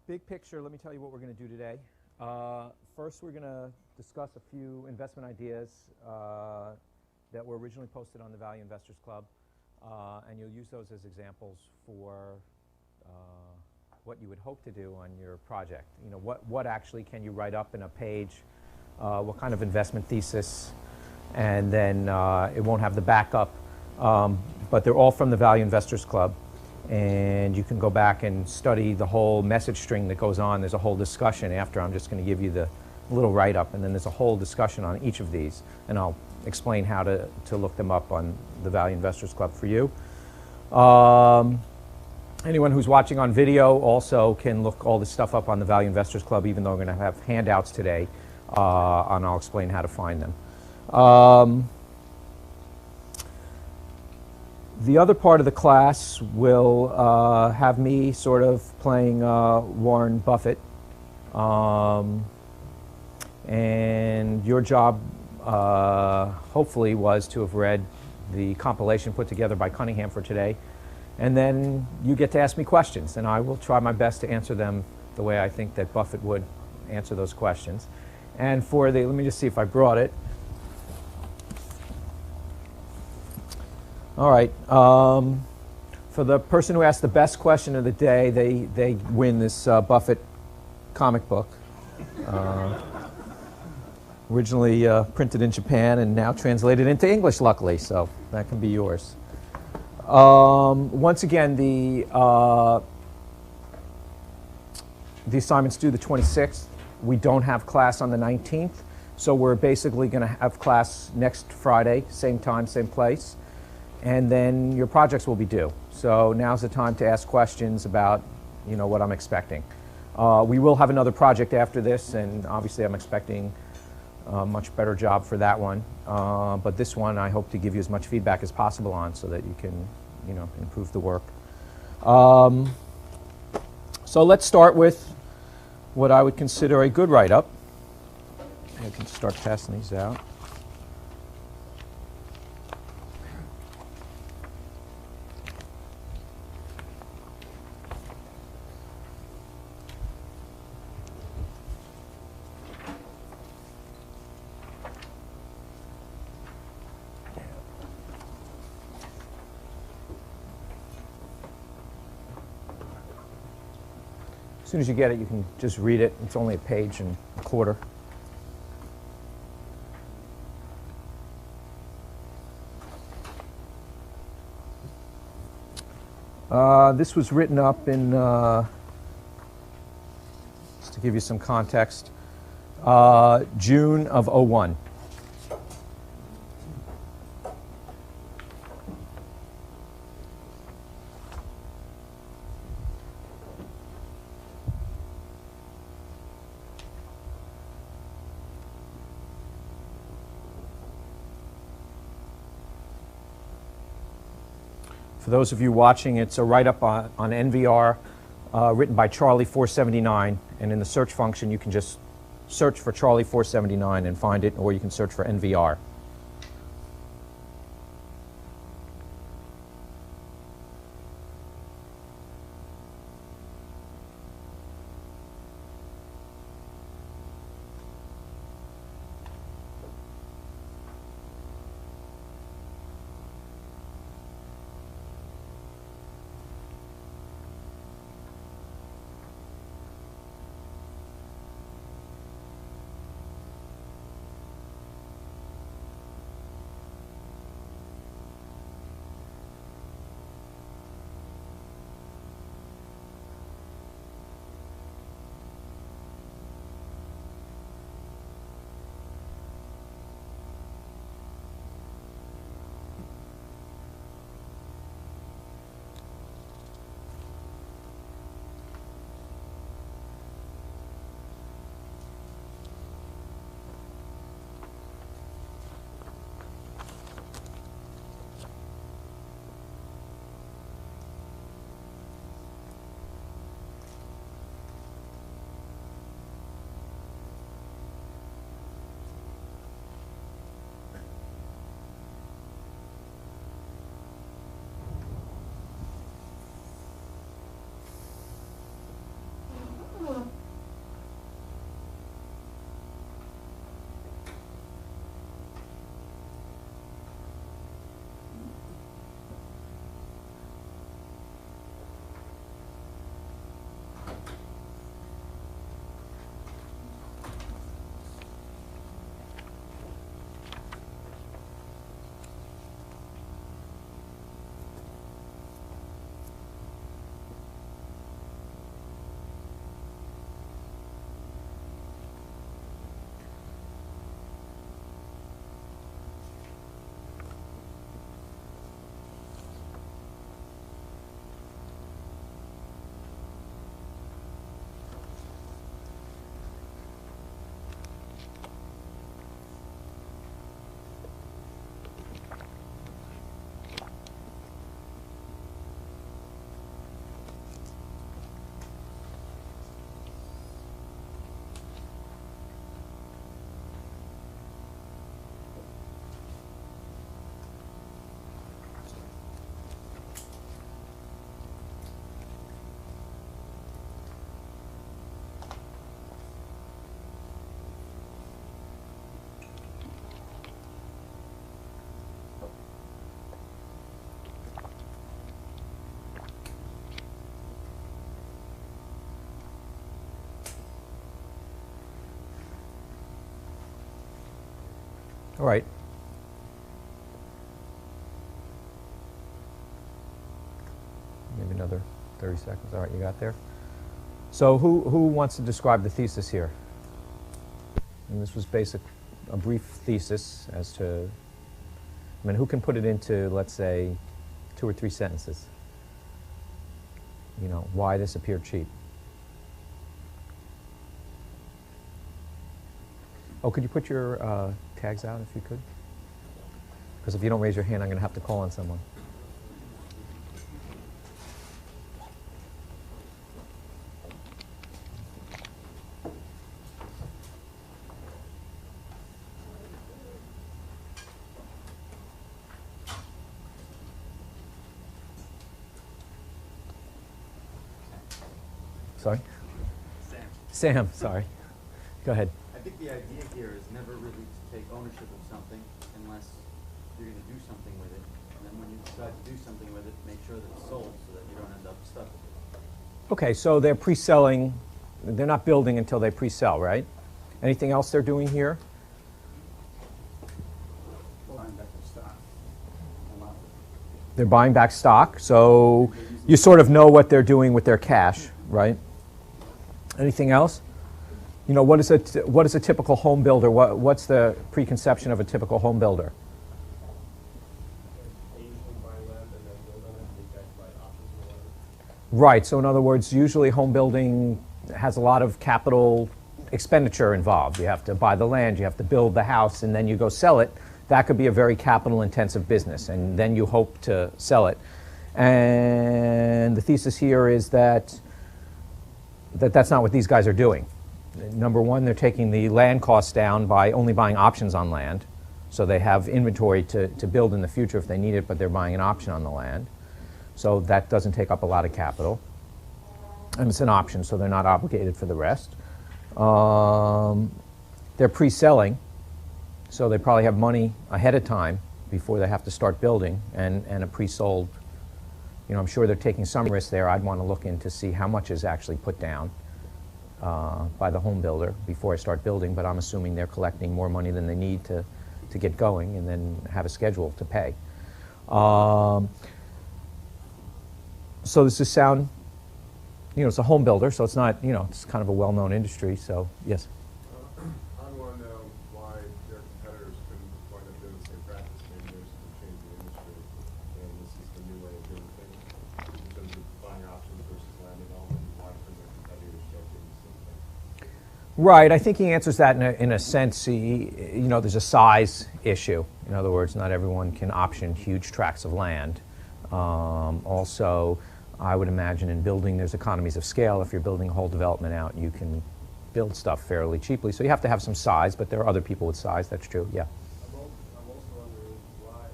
Big picture, let me tell you what we're going to do today. First, we're going to discuss a few investment ideas that were originally posted on the Value Investors Club, and you'll use those as examples for what you would hope to do on your project. You know, what actually can you write up in a page, what kind of investment thesis, and then it won't have the backup, but they're all from the Value Investors Club. And you can go back and study the whole message string that goes on. There's a whole discussion after. I'm just going to give you the little write-up, and then there's a whole discussion on each of these, and I'll explain how to look them up on the Value Investors Club for you. Anyone who's watching on video also can look all this stuff up on the Value Investors Club, even though we're going to have handouts today, and I'll explain how to find them. The other part of the class will have me sort of playing Warren Buffett. And your job, hopefully, was to have read the compilation put together by Cunningham for today. And then you get to ask me questions, and I will try my best to answer them the way I think that Buffett would answer those questions. And for the, let me just see if I brought it. All right, for the person who asked the best question of the day, they win this Buffett comic book. Originally printed in Japan and now translated into English, luckily, so that can be yours. Once again, the assignment's due the 26th. We don't have class on the 19th, so we're basically going to have class next Friday, same time, same place. And then your projects will be due. So now's the time to ask questions about, you know, what I'm expecting. We will have another project after this, and obviously I'm expecting a much better job for that one. But this one I hope to give you as much feedback as possible on so that you can, you know, improve the work. So let's start with what I would consider a good write-up. I can start passing these out. As soon as you get it, you can just read it. It's only a page and a quarter. This was written up in, just to give you some context, June of '01. For those of you watching, it's a write-up on NVR written by Charlie 479, and in the search function you can just search for Charlie 479 and find it, or you can search for NVR. All right. Maybe another 30 seconds. All right, you got there? So who wants to describe the thesis here? And this was a brief thesis as to, I mean, who can put it into, let's say, 2 or 3 sentences? You know, why this appeared cheap. Oh, could you put your tags out if you could? Because if you don't raise your hand, I'm going to have to call on someone. Sorry? Sam, sorry. Go ahead. I think the idea here is never really to take ownership of something unless you're going to do something with it. And then when you decide to do something with it, make sure that it's sold so that you don't end up stuck with it. Okay, so they're pre-selling. They're not building until they pre-sell, right? Anything else they're doing here? Buying back their stock. They're buying back stock, so you sort of know what they're doing with their cash, right? Anything else? You know, what is a typical home builder? What's the preconception of a typical home builder? Right, so in other words, usually home building has a lot of capital expenditure involved. You have to buy the land, you have to build the house, and then you go sell it. That could be a very capital intensive business, and then you hope to sell it. And the thesis here is that that's not what these guys are doing. Number one, they're taking the land costs down by only buying options on land. So they have inventory to build in the future if they need it, but they're buying an option on the land. So that doesn't take up a lot of capital. And it's an option, so they're not obligated for the rest. They're pre-selling, so they probably have money ahead of time before they have to start building, and a pre-sold, you know, I'm sure they're taking some risk there. I'd want to look in to see how much is actually put down by the home builder before I start building, but I'm assuming they're collecting more money than they need to get going and then have a schedule to pay. So this is sound, you know, it's a home builder, so it's not, you know, it's kind of a well-known industry, so yes. I want to know why their competitors couldn't wind up doing the same practice. Maybe there's some change in the industry, and this is the new way of doing things. In terms of buying options versus land development, why couldn't their competitors start doing the same thing? Right, I think he answers that in a sense. You know, there's a size issue. In other words, not everyone can option huge tracts of land. Also, I would imagine in building there's economies of scale. If you're building a whole development out, you can build stuff fairly cheaply. So you have to have some size, but there are other people with size, that's true, yeah. I'm also wondering why,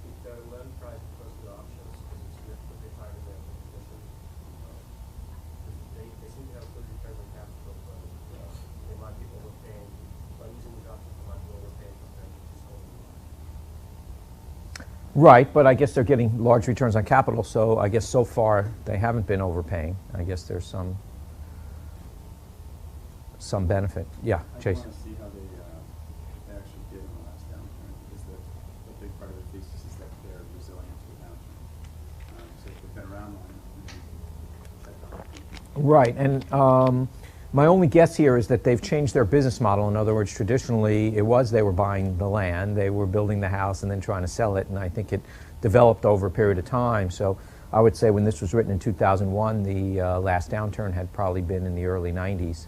if their land price because of the options, because it's significantly higher than their competition, they seem to have good returns on capital, but they might be overpaying. By using the options, they might be overpaying compared to just holding the land. Right, but I guess they're getting large returns on capital, so I guess so far they haven't been overpaying. I guess there's some benefit. Yeah, Chase. I just want to see how they actually did in the last downturn, because the big part of the thesis is that they're resilient to the downturn. So if they've been around long enough, Right, and my only guess here is that they've changed their business model. In other words, traditionally it was they were buying the land, they were building the house and then trying to sell it, and I think it developed over a period of time. So I would say when this was written in 2001, the last downturn had probably been in the early 90s.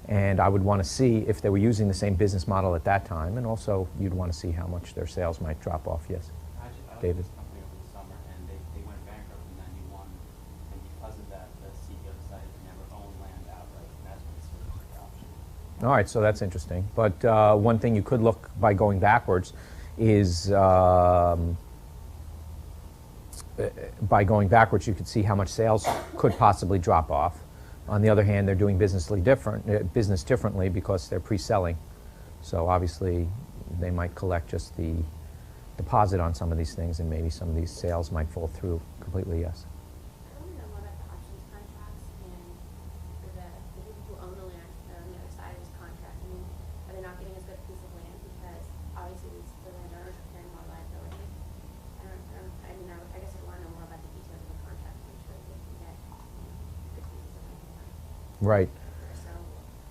And I would want to see if they were using the same business model at that time, and also you'd want to see how much their sales might drop off. Yes, David. This company over the summer, and they went bankrupt in '91, and because of that, the CEO decided to never own land outright, and that's when they switched to the option. All right, so that's interesting. But one thing you could look by going backwards is by going backwards, you could see how much sales could possibly drop off. On the other hand, they're doing business differently because they're pre-selling. So obviously, they might collect just the deposit on some of these things, and maybe some of these sales might fall through completely, yes. I want to know more about the options contracts and for the people who own the land on the other side of this contract. I mean, are they not getting as good a piece of land because Right. So,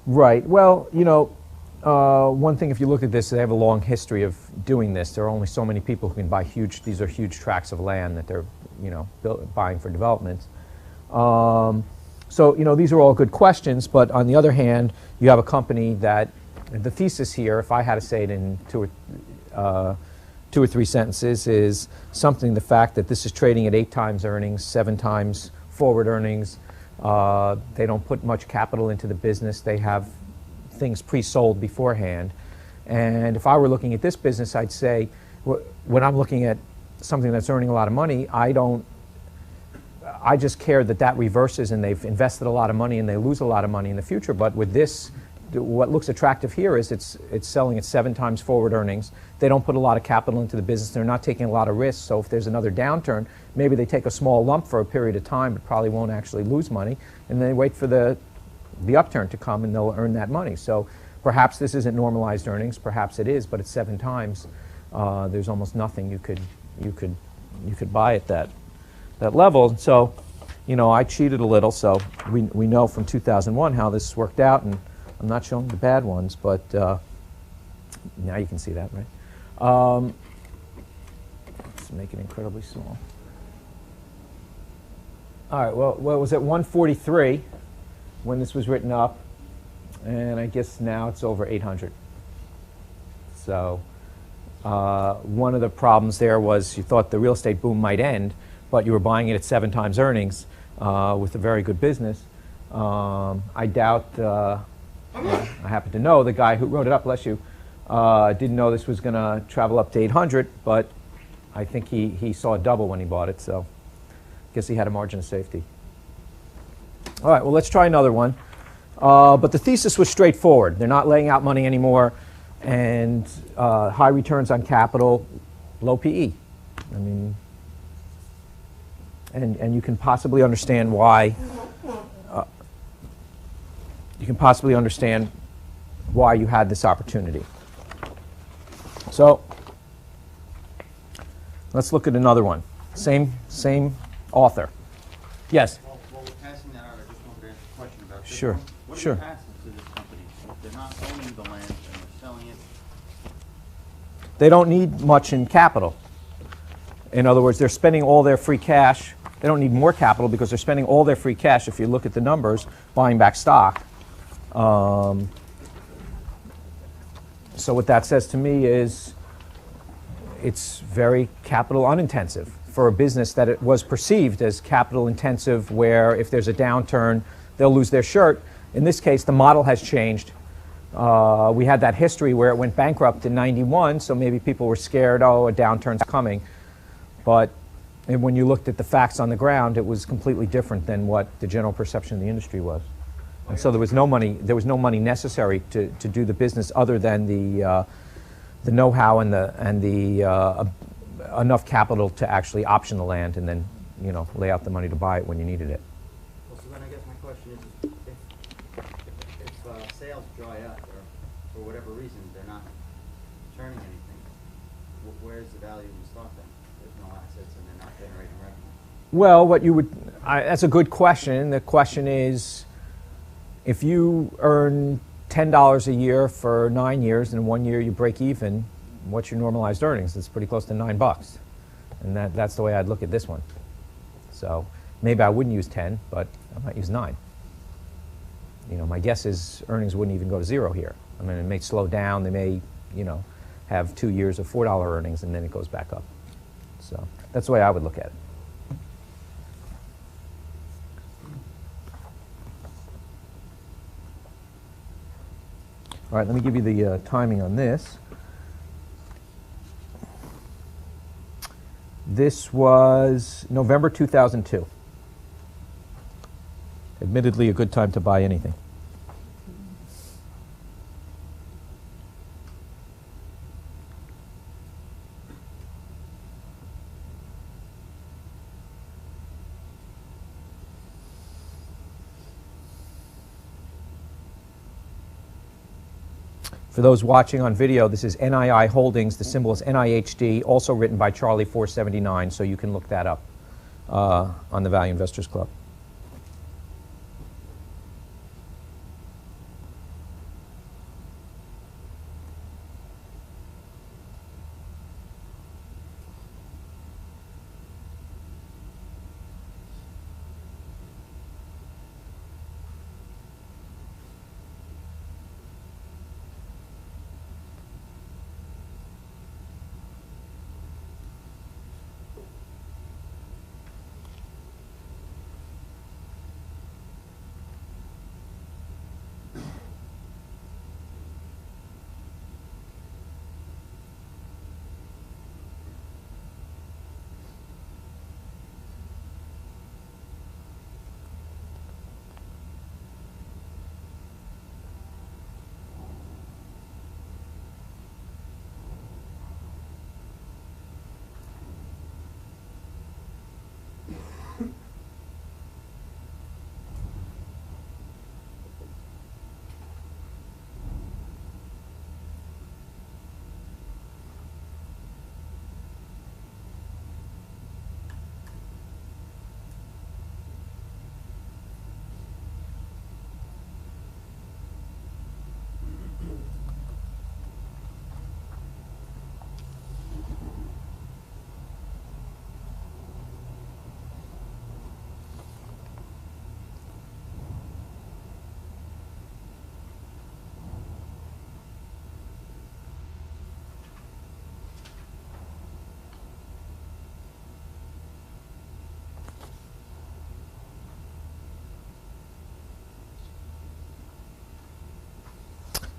Right. Well, you know, one thing, if you look at this, they have a long history of doing this. There are only so many people who can buy these are huge tracts of land that they're, you know, buying for developments. So, you know, these are all good questions, but on the other hand, you have a company that, the thesis here, if I had to say it in two or three sentences, is something, the fact that this is trading at 8 times earnings, 7 times forward earnings. They don't put much capital into the business. They have things pre-sold beforehand. And if I were looking at this business, I'd say, when I'm looking at something that's earning a lot of money, I just care that that reverses and they've invested a lot of money and they lose a lot of money in the future. But with this, what looks attractive here is it's selling at 7 times forward earnings. They don't put a lot of capital into the business. They're not taking a lot of risks. So if there's another downturn, maybe they take a small lump for a period of time, but probably won't actually lose money. And then they wait for the upturn to come and they'll earn that money. So perhaps this isn't normalized earnings. Perhaps it is, but at 7 times, there's almost nothing you could buy at that level. So, you know, I cheated a little. So we know from 2001 how this worked out, and I'm not showing the bad ones, but now you can see that, right? Let's make it incredibly small. All right, well, it was at 143 when this was written up, and I guess now it's over 800. So one of the problems there was you thought the real estate boom might end, but you were buying it at 7 times earnings with a very good business. I doubt, I happen to know the guy who wrote it up, bless you, didn't know this was going to travel up to 800, but I think he saw a double when he bought it, so I guess he had a margin of safety. All right, well, let's try another one. But the thesis was straightforward. They're not laying out money anymore, and high returns on capital, low PE. I mean, and you can possibly understand why. You can possibly understand why you had this opportunity. So let's look at another one. Same author. Yes. Well, we're passing that out. I just wanted to ask a question about this. Sure. What Sure. are the assets of this company? If they're not owning the land and they're selling it, They don't need much in capital. In other words, they're spending all their free cash. They don't need more capital because they're spending all their free cash, if you look at the numbers, buying back stock. So what that says to me is it's very capital unintensive for a business that it was perceived as capital intensive, where if there's a downturn, they'll lose their shirt. In this case, the model has changed. We had that history where it went bankrupt in '91, so maybe people were scared, oh, a downturn's coming. But when you looked at the facts on the ground, it was completely different than what the general perception of the industry was. And so there was no money necessary to do the business other than the know-how and the enough capital to actually option the land and then, you know, lay out the money to buy it when you needed it. well, so then I guess my question is, if sales dry up or for whatever reason they're not turning anything, where's the value in the stock then? There's no assets and they're not generating revenue. Well, that's a good question. The question is, if you earn $10 a year for 9 years and in 1 year you break even, what's your normalized earnings? It's pretty close to $9. And that's the way I'd look at this one. So maybe I wouldn't use 10, but I might use 9. You know, my guess is earnings wouldn't even go to 0 here. I mean, it may slow down. They may, you know, have 2 years of $4 earnings and then it goes back up. So that's the way I would look at it. All right, let me give you the timing on this. This was November 2002. Admittedly, a good time to buy anything. For those watching on video, this is NII Holdings. The symbol is NIHD, also written by Charlie 479, so you can look that up on the Value Investors Club.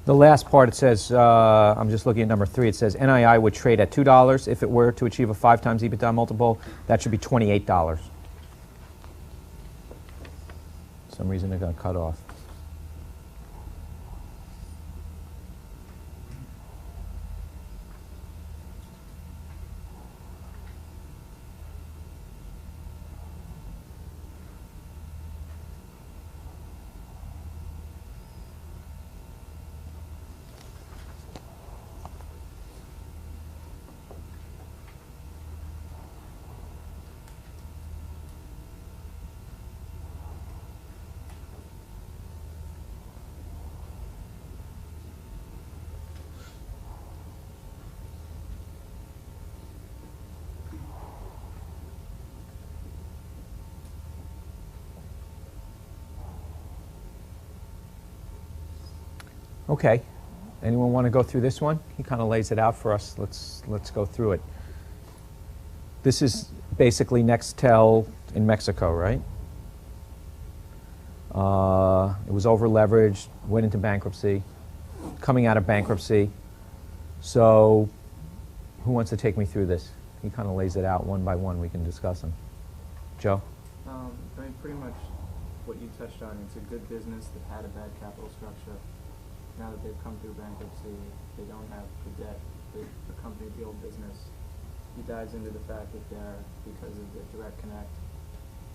The last part, it says, I'm just looking at number 3, it says NII would trade at $2 if it were to achieve a 5 times EBITDA multiple. That should be $28. Some reason it got cut off. Okay. Anyone want to go through this one? He kind of lays it out for us. Let's go through it. This is basically Nextel in Mexico, right? It was over leveraged, went into bankruptcy, coming out of bankruptcy. So who wants to take me through this? He kind of lays it out one by one. We can discuss them. Joe? I mean, pretty much what you touched on. It's a good business that had a bad capital structure. Now that they've come through bankruptcy, they don't have the debt that accompanied the old business. He dives into the fact that they're, because of the direct connect,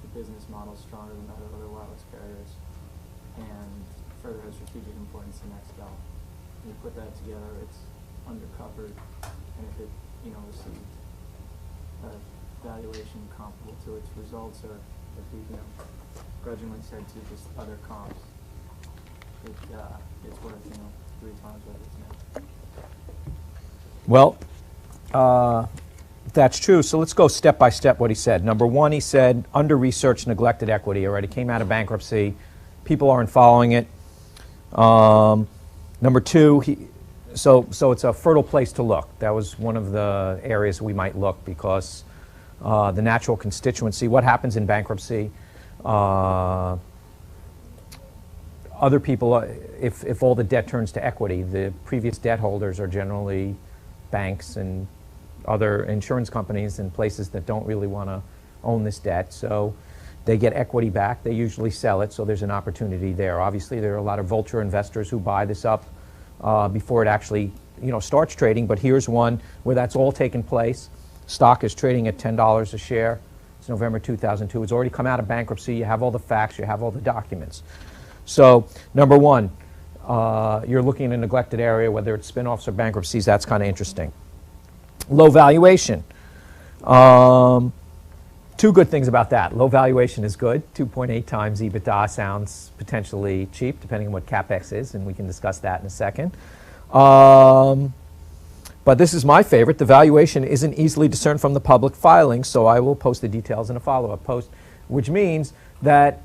the business model is stronger than other wireless carriers, and further has strategic importance to Nextel. When you put that together, it's undercovered, and if it, received a valuation comparable to its results, or if we, grudgingly said to just other comps, it's worth, 3 times what it is now. Well, that's true. So let's go step by step what he said. Number 1, he said under-researched, neglected equity. Already came out of bankruptcy. People aren't following it. Number 2, so it's a fertile place to look. That was one of the areas we might look because the natural constituency, what happens in bankruptcy, other people, if all the debt turns to equity, the previous debt holders are generally banks and other insurance companies and places that don't really want to own this debt. So they get equity back. They usually sell it, so there's an opportunity there. Obviously, there are a lot of vulture investors who buy this up before it actually starts trading, but here's one where that's all taken place. Stock is trading at $10 a share. It's November 2002. It's already come out of bankruptcy. You have all the facts. You have all the documents. So, number 1, you're looking at a neglected area, whether it's spin-offs or bankruptcies. That's kind of interesting. Low valuation. 2 good things about that. Low valuation is good. 2.8 times EBITDA sounds potentially cheap, depending on what CapEx is, and we can discuss that in a second. But this is my favorite. The valuation isn't easily discerned from the public filings, so I will post the details in a follow-up post, which means that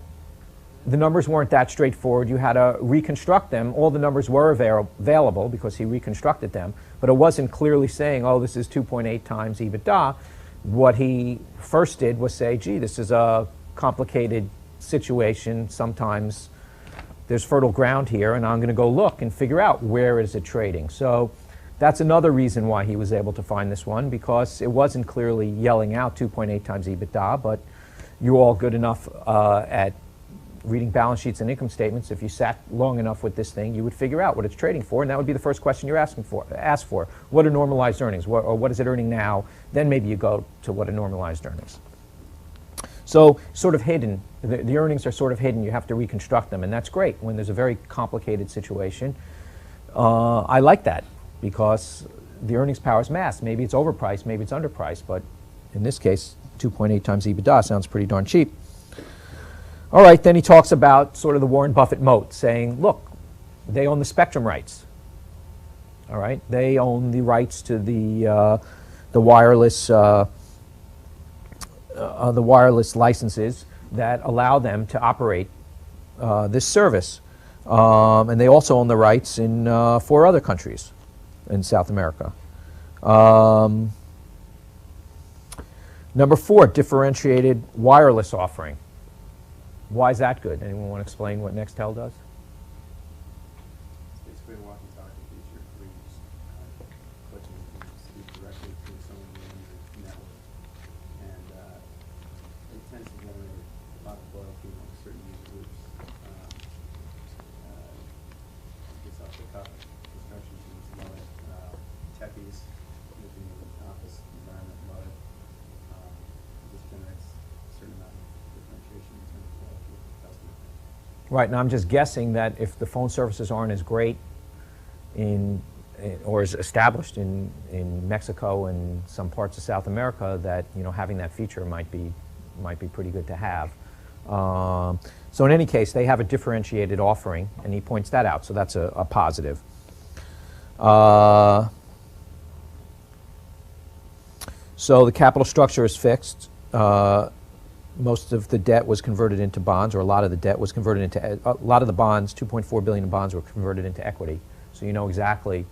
the numbers weren't that straightforward. You had to reconstruct them. All the numbers were available because he reconstructed them, but it wasn't clearly saying, oh, this is 2.8 times EBITDA. What he first did was say, gee, this is a complicated situation. Sometimes there's fertile ground here, and I'm going to go look and figure out where is it trading. So that's another reason why he was able to find this one, because it wasn't clearly yelling out 2.8 times EBITDA, but you're all good enough at reading balance sheets and income statements. If you sat long enough with this thing, you would figure out what it's trading for, and that would be the first question you're ask for. What are normalized earnings? Or what is it earning now? Then maybe you go to what are normalized earnings. So sort of hidden. The earnings are sort of hidden. You have to reconstruct them, and that's great when there's a very complicated situation. I like that because the earnings power is masked. Maybe it's overpriced, maybe it's underpriced, but in this case, 2.8 times EBITDA sounds pretty darn cheap. All right, then he talks about sort of the Warren Buffett moat, saying, look, they own the spectrum rights. All right, they own the rights to the wireless licenses that allow them to operate this service, and they also own the rights in 4 other countries in South America. Number 4, differentiated wireless offering. Why is that good? Anyone want to explain what Nextel does? It's basically a walkie-talkie. Right, and I'm just guessing that if the phone services aren't as great or as established in Mexico and some parts of South America, that having that feature might be pretty good to have. So in any case, they have a differentiated offering, and he points that out. So that's a positive. So the capital structure is fixed. Most of the debt was converted into bonds, or a lot of the debt was converted into, a lot of the bonds, $2.4 billion in bonds, were converted into equity. So you know exactly,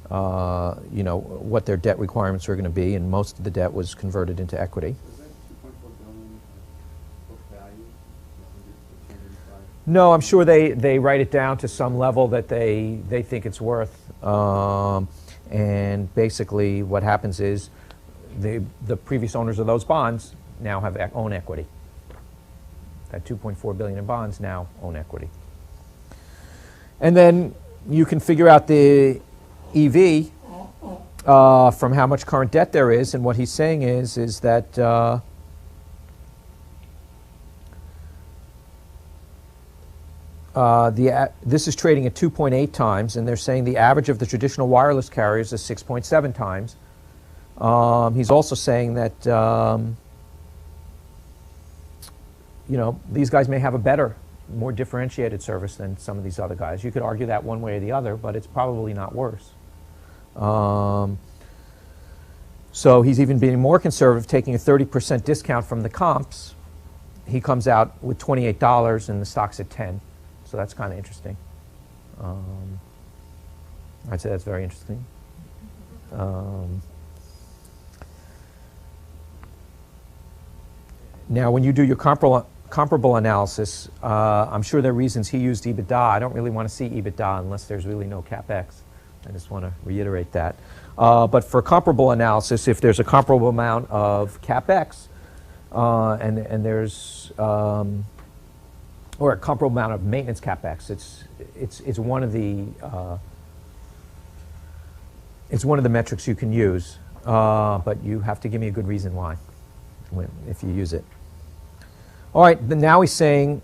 what their debt requirements are going to be, and most of the debt was converted into equity. Is that $2.4 billion book value? No, I'm sure they write it down to some level that they think it's worth. And basically what happens is the previous owners of those bonds now own equity. That $2.4 billion in bonds now own equity. And then you can figure out the EV from how much current debt there is, and what he's saying is that this is trading at 2.8 times, and they're saying the average of the traditional wireless carriers is 6.7 times. He's also saying that these guys may have a better, more differentiated service than some of these other guys. You could argue that one way or the other, but it's probably not worse. So he's even being more conservative, taking a 30% discount from the comps. He comes out with $28 and the stock's at 10. So that's kind of interesting. I'd say that's very interesting. Now, when you do your comparable analysis, I'm sure there are reasons he used EBITDA. I don't really want to see EBITDA unless there's really no CapEx. I just want to reiterate that. But for comparable analysis, if there's a comparable amount of CapEx and there's or a comparable amount of maintenance CapEx, it's one of the metrics you can use, but you have to give me a good reason why if you use it. All right, then now he's saying,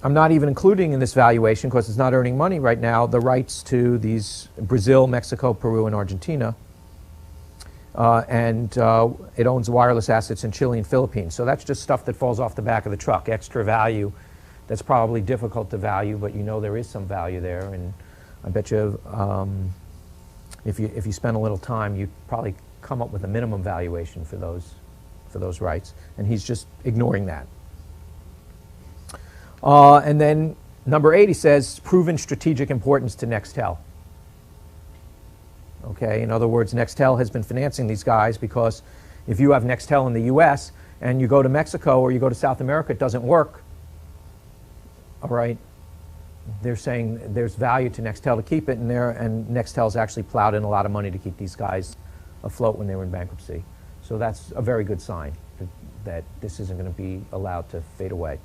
I'm not even including in this valuation, because it's not earning money right now, the rights to these Brazil, Mexico, Peru, and Argentina. And it owns wireless assets in Chile and Philippines. So that's just stuff that falls off the back of the truck, extra value that's probably difficult to value, but there is some value there. And I bet you if you spend a little time, you'd probably come up with a minimum valuation for those rights. And he's just ignoring that. And then number 8, he says, proven strategic importance to Nextel. Okay, in other words, Nextel has been financing these guys because if you have Nextel in the US and you go to Mexico or you go to South America, it doesn't work. All right, they're saying there's value to Nextel to keep it in there, and Nextel's actually plowed in a lot of money to keep these guys afloat when they were in bankruptcy. So that's a very good sign that this isn't going to be allowed to fade away.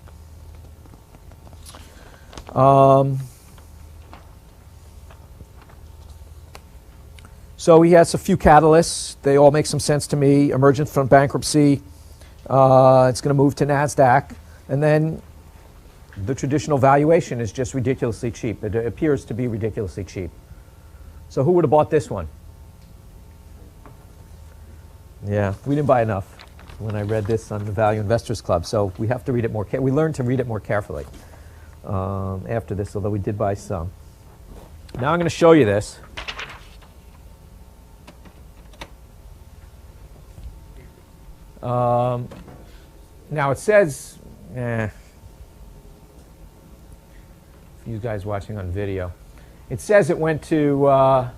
So he has a few catalysts. They all make some sense to me. Emergence from bankruptcy. It's going to move to NASDAQ. And then the traditional valuation is just ridiculously cheap. It appears to be ridiculously cheap. So who would have bought this one? Yeah, we didn't buy enough when I read this on the Value Investors Club. So we have to read it more carefully. We learned to read it more carefully after this, although we did buy some. Now I'm going to show you this. Now it says, for you guys watching on video, it says it went to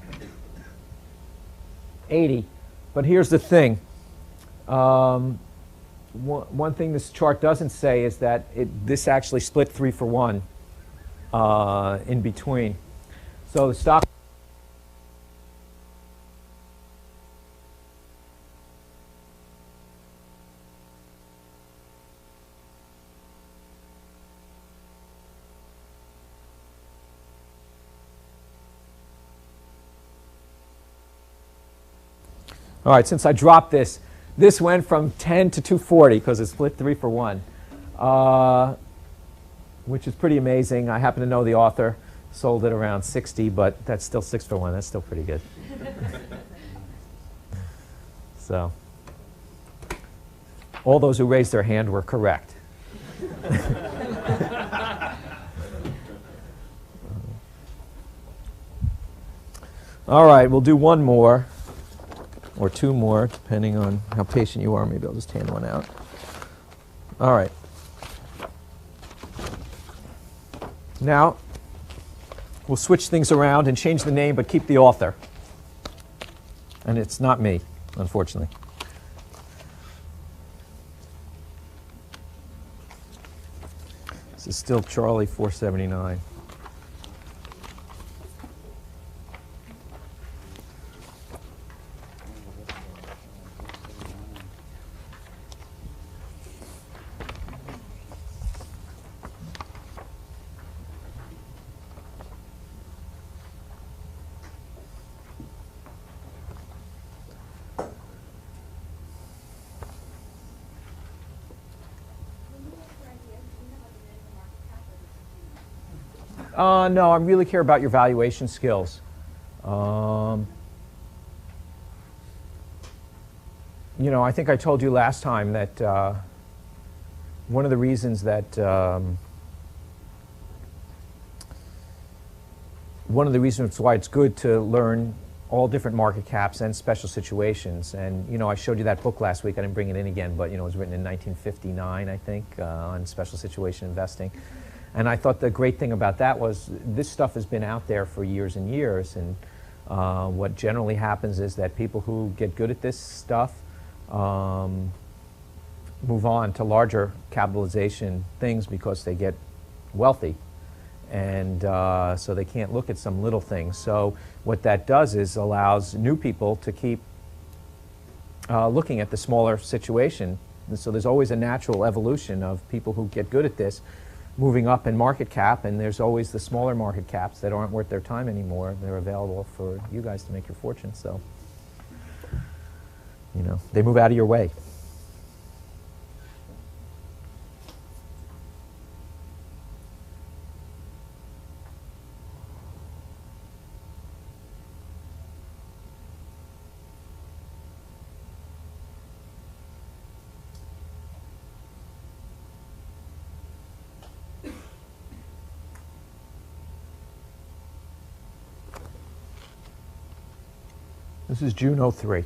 80, but here's the thing. One thing this chart doesn't say is that this actually split 3-for-1 in between. So the stock. All right, since I dropped this, this went from 10 to 240 because it split 3-for-1. which is pretty amazing. I happen to know the author, sold it around 60, but that's still 6 for 1. That's still pretty good. So, all those who raised their hand were correct. All right, we'll do one more, or 2 more, depending on how patient you are. Maybe I'll just hand one out. All right. Now, we'll switch things around and change the name, but keep the author. And it's not me, unfortunately. This is still Charlie 479. No, I really care about your valuation skills. You know, I think I told you last time that one of the reasons that why it's good to learn all different market caps and special situations. And you know, I showed you that book last week. I didn't bring it in again, but you know, it was written in 1959, I think, on special situation investing. And I thought the great thing about that was this stuff has been out there for years and years. And what generally happens is that people who get good at this stuff move on to larger capitalization things because they get wealthy. And so they can't look at some little things. So what that does is allows new people to keep looking at the smaller situation. And so there's always a natural evolution of people who get good at this moving up in market cap, and there's always the smaller market caps that aren't worth their time anymore. They're available for you guys to make your fortune. So, you know, they move out of your way. This is June '03.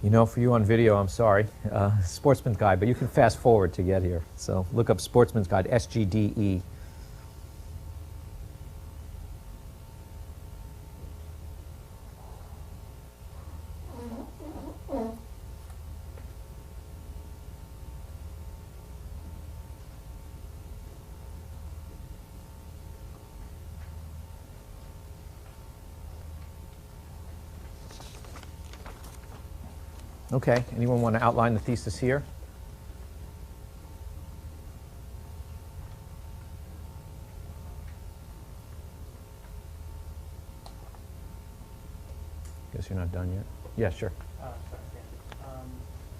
You know, for you on video, I'm sorry, Sportsman's Guide, but you can fast forward to get here. So look up Sportsman's Guide, SGDE. Okay, anyone want to outline the thesis here? Guess you're not done yet. Yeah, sure. Sorry, yeah.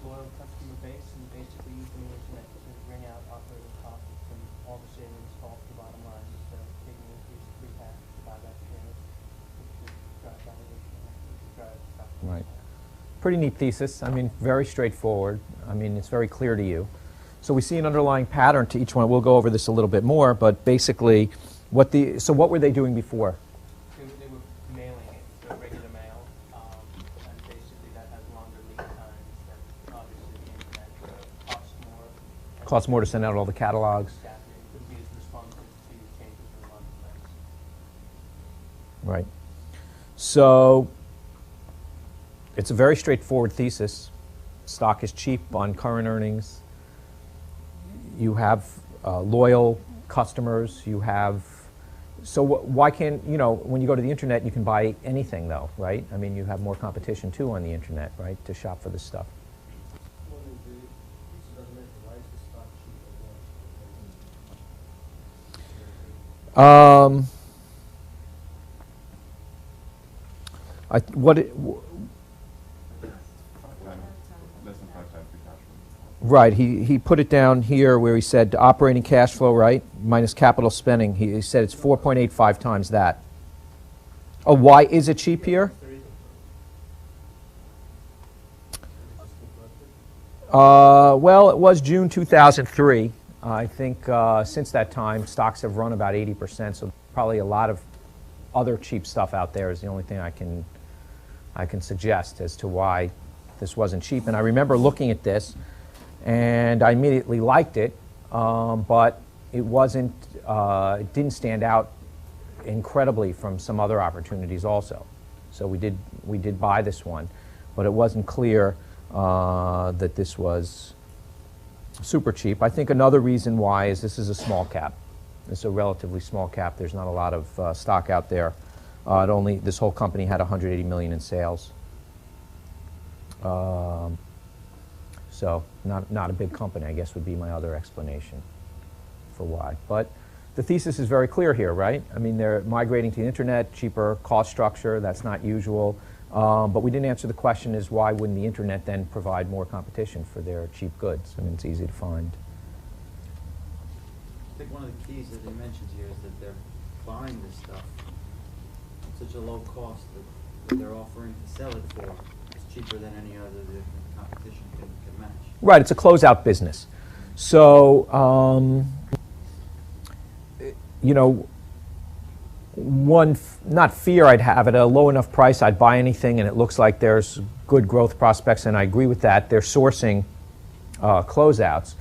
Loyal customer base, and basically using the internet to bring out operating costs and all the savings fall to the bottom line instead of taking increased free cash to buy back shares, which would drive valuation, which would drive stock price. Right. Pretty neat thesis. I mean, very straightforward. I mean, it's very clear to you. So we see an underlying pattern to each one. We'll go over this a little bit more, but basically, what were they doing before? They were mailing it, so regular mail, and basically that has longer lead times than obviously the internet, costs more. and Costs more to send out all the catalogs. Exactly, it could be as responsive to changes in the marketplace. Right. So it's a very straightforward thesis. Stock is cheap on current earnings. You have loyal customers. You have, so why can't, you know, when you go to the internet, you can buy anything though, right? I mean, you have more competition too on the internet, right, to shop for this stuff. Well, the pizza doesn't make the rice, it's not cheap or Less than 5 times free cash flow. Right, he put it down here where he said operating cash flow, right, minus capital spending. He said it's 4.85 times that. Oh, why is it cheap here? Well, it was June 2003. I think since that time, stocks have run about 80%, so probably a lot of other cheap stuff out there is the only thing I can suggest as to why this wasn't cheap. And I remember looking at this, and I immediately liked it, but it wasn't, it didn't stand out incredibly from some other opportunities also. So we did buy this one, but it wasn't clear that this was super cheap. I think another reason why is this is a small cap. It's a relatively small cap. There's not a lot of stock out there. This whole company had 180 million in sales. So not a big company, I guess, would be my other explanation for why. But the thesis is very clear here, right? I mean, they're migrating to the internet, cheaper cost structure. That's not usual. But we didn't answer the question is why wouldn't the internet then provide more competition for their cheap goods? I mean, it's easy to find. I think one of the keys that he mentions here is that they're buying this stuff at such a low cost that what they're offering to sell it for is cheaper than any other the competition can match. Right, it's a closeout business. So, you know, not fear I'd have at a low enough price, I'd buy anything, and it looks like there's good growth prospects, and I agree with that. They're sourcing closeouts.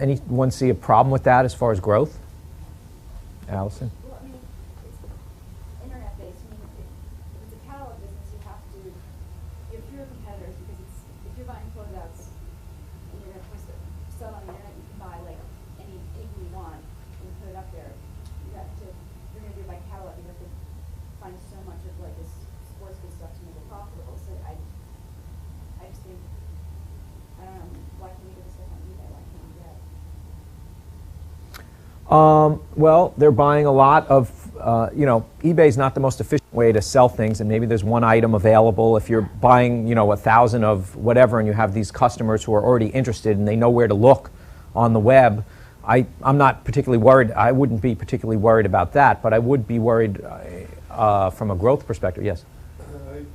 Anyone see a problem with that as far as growth? Allison? Well, I mean, it's internet-based. I mean, if it's a catalog business, you have fewer competitors because if you're buying closeouts and you're going to sell on the internet, you can buy like anything you want and put it up there. You're going to do it by catalog. You have to find so much of like this sports good stuff to make it profitable. So I just think, I don't know, why can't we do this stuff on eBay? Why can't we do that? Well, they're buying a lot of, you know, eBay's not the most efficient way to sell things, and maybe there's one item available. If you're buying, you know, 1,000 of whatever, and you have these customers who are already interested and they know where to look on the web, I'm not particularly worried. I wouldn't be particularly worried about that, but I would be worried from a growth perspective. Yes? I think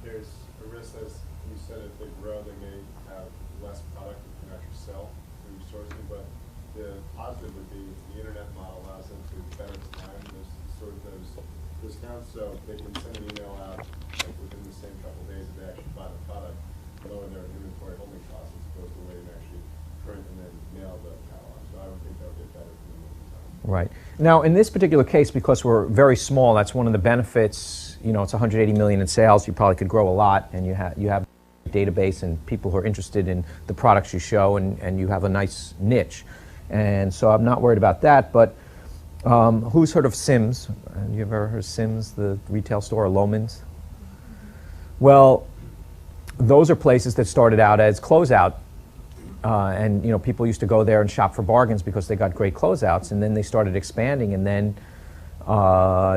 there's a risk, as you said, if they grow, they may have less product that can actually sell through sourcing, but the positive would be the internet model allows them to better time those discount, so they can send an email out like within the same couple days if they actually buy the product, lower their inventory holding costs as opposed to waiting to actually print and then mail the catalog. So I would think that would get better for them over time. Right. Now, in this particular case, because we're very small, that's one of the benefits. You know, it's 180 million in sales. You probably could grow a lot, and you have a database and people who are interested in the products you show, and you have a nice niche. And so I'm not worried about that. But who's heard of Sims? You ever heard of Sims, the retail store, or Loman's? Well, those are places that started out as closeout. And, you know, people used to go there and shop for bargains because they got great closeouts, and then they started expanding, and then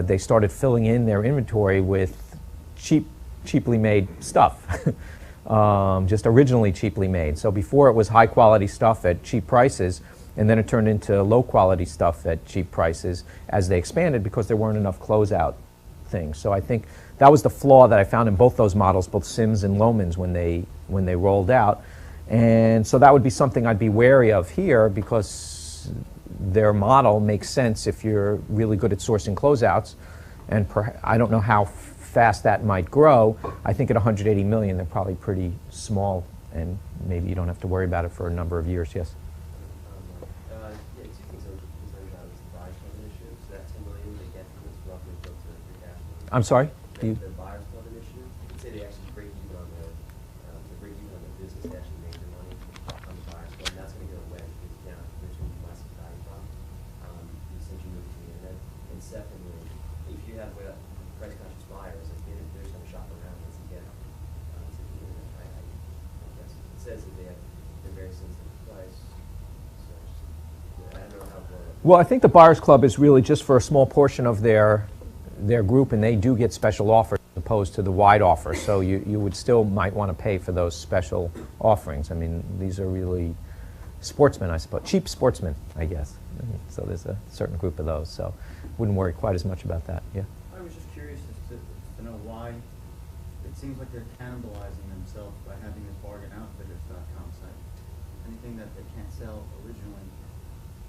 they started filling in their inventory with cheaply made stuff, just originally cheaply made. So before it was high quality stuff at cheap prices, and then it turned into low quality stuff at cheap prices as they expanded because there weren't enough closeout things. So I think that was the flaw that I found in both those models, both Sims and Loman's, when they rolled out. And so that would be something I'd be wary of here, because their model makes sense if you're really good at sourcing closeouts. And I don't know how fast that might grow. I think at 180 million, they're probably pretty small, and maybe you don't have to worry about it for a number of years. Yes? Yeah, two things I was concerned about is the buyer's club initiative. So that 10 million they get from this roughly equal to free cash flow. I'm sorry? The buyer's club initiative, you could say they actually break even on the business, they actually make their money on the buyer's club, and that's going to go away because now there's going to be less of a value prop since you move to the internet. And secondly, if you have price conscious buyers, like they're just going to shop around once you get to the internet. I guess it says that they're very sensitive to price. So I don't know how well. Well, I think the Buyers Club is really just for a small portion of their group, and they do get special offers as opposed to the wide offer. So you would still might want to pay for those special offerings. I mean, these are really sportsmen, I suppose, cheap sportsmen, I guess. So there's a certain group of those. So wouldn't worry quite as much about that. Yeah. I was just curious as to know why it seems like they're cannibalizing themselves by having this bargainoutfitters.com site. Anything that they can't sell originally,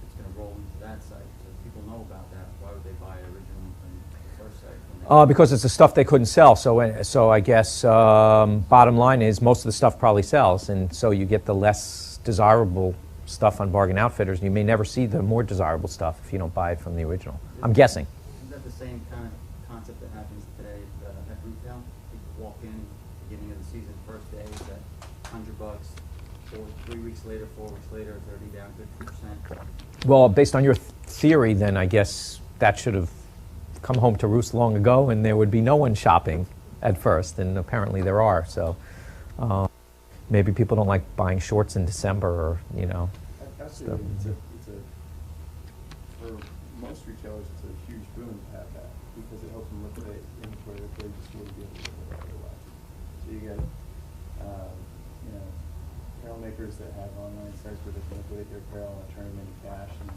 it's going to roll into that site. So if people know about that, why would they buy it originally from the first site? Because it's the stuff they couldn't sell. So I guess bottom line is most of the stuff probably sells, and so you get the less desirable stuff on Bargain Outfitters. You may never see the more desirable stuff if you don't buy it from the original. I'm guessing. Is that the same kind of concept that happens today at retail? People walk in, beginning of the season, first day, is at $100, 3 weeks later, 4 weeks later, 30 down 50%. Well, based on your theory, then I guess that should have come home to roost long ago, and there would be no one shopping at first, and apparently there are. So maybe people don't like buying shorts in December, or Absolutely, for most retailers, it's a huge boon to have that, because it helps them liquidate inventory that they just wouldn't be able to liquidate otherwise. So you get, apparel makers that have online sites where they can liquidate their apparel and turn them into cash. And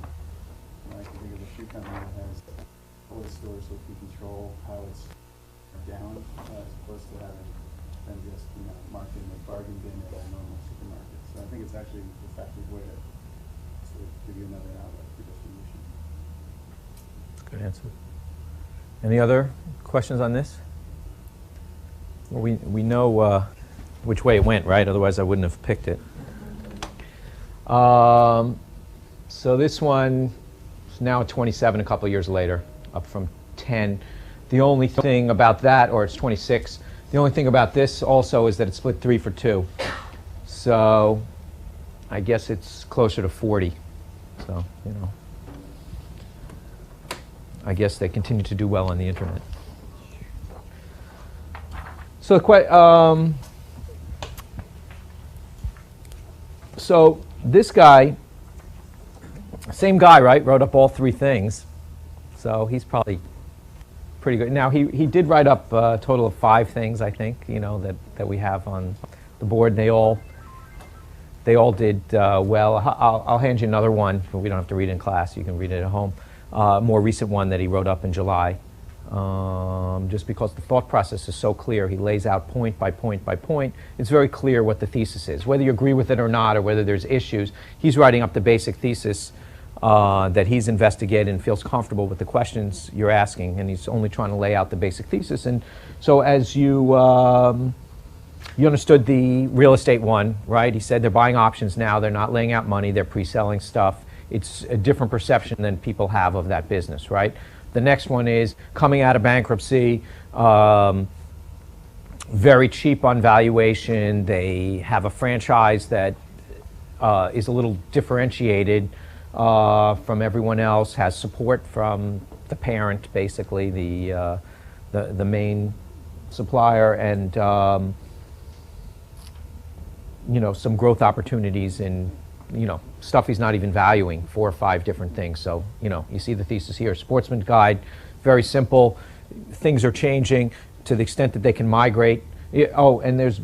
I can think of a shoe company that has all the stores so it can control how it's down, as opposed to having them just marked in the bargain bin at a normal supermarket. So I think it's actually an effective way to give you another outlet for distribution. Good answer. Any other questions on this? Well, we know which way it went, right? Otherwise I wouldn't have picked it. So this one is now at 27 a couple of years later, up from 10. The only thing about that, or it's 26, the only thing about this also is that it's split 3 for 2. So I guess it's closer to 40. So, I guess they continue to do well on the internet. So so this guy, same guy, right, wrote up all 3 things. So he's probably pretty good. Now he did write up a total of 5 things, I think, that we have on the board. They all did well. I'll hand you another one. We don't have to read it in class. You can read it at home. More recent one that he wrote up in July. Just because the thought process is so clear. He lays out point by point by point. It's very clear what the thesis is. Whether you agree with it or not, or whether there's issues, he's writing up the basic thesis that he's investigated and feels comfortable with the questions you're asking, and he's only trying to lay out the basic thesis. And so as you understood the real estate one, right? He said they're buying options now, they're not laying out money, they're pre-selling stuff. It's a different perception than people have of that business, right? The next one is coming out of bankruptcy, very cheap on valuation. They have a franchise that is a little differentiated from everyone else, has support from the parent, basically, the main supplier, and some growth opportunities in stuff he's not even valuing, 4 or 5 different things. So you see the thesis here. Sportsman's Guide, very simple. Things are changing to the extent that they can migrate. Oh, and there's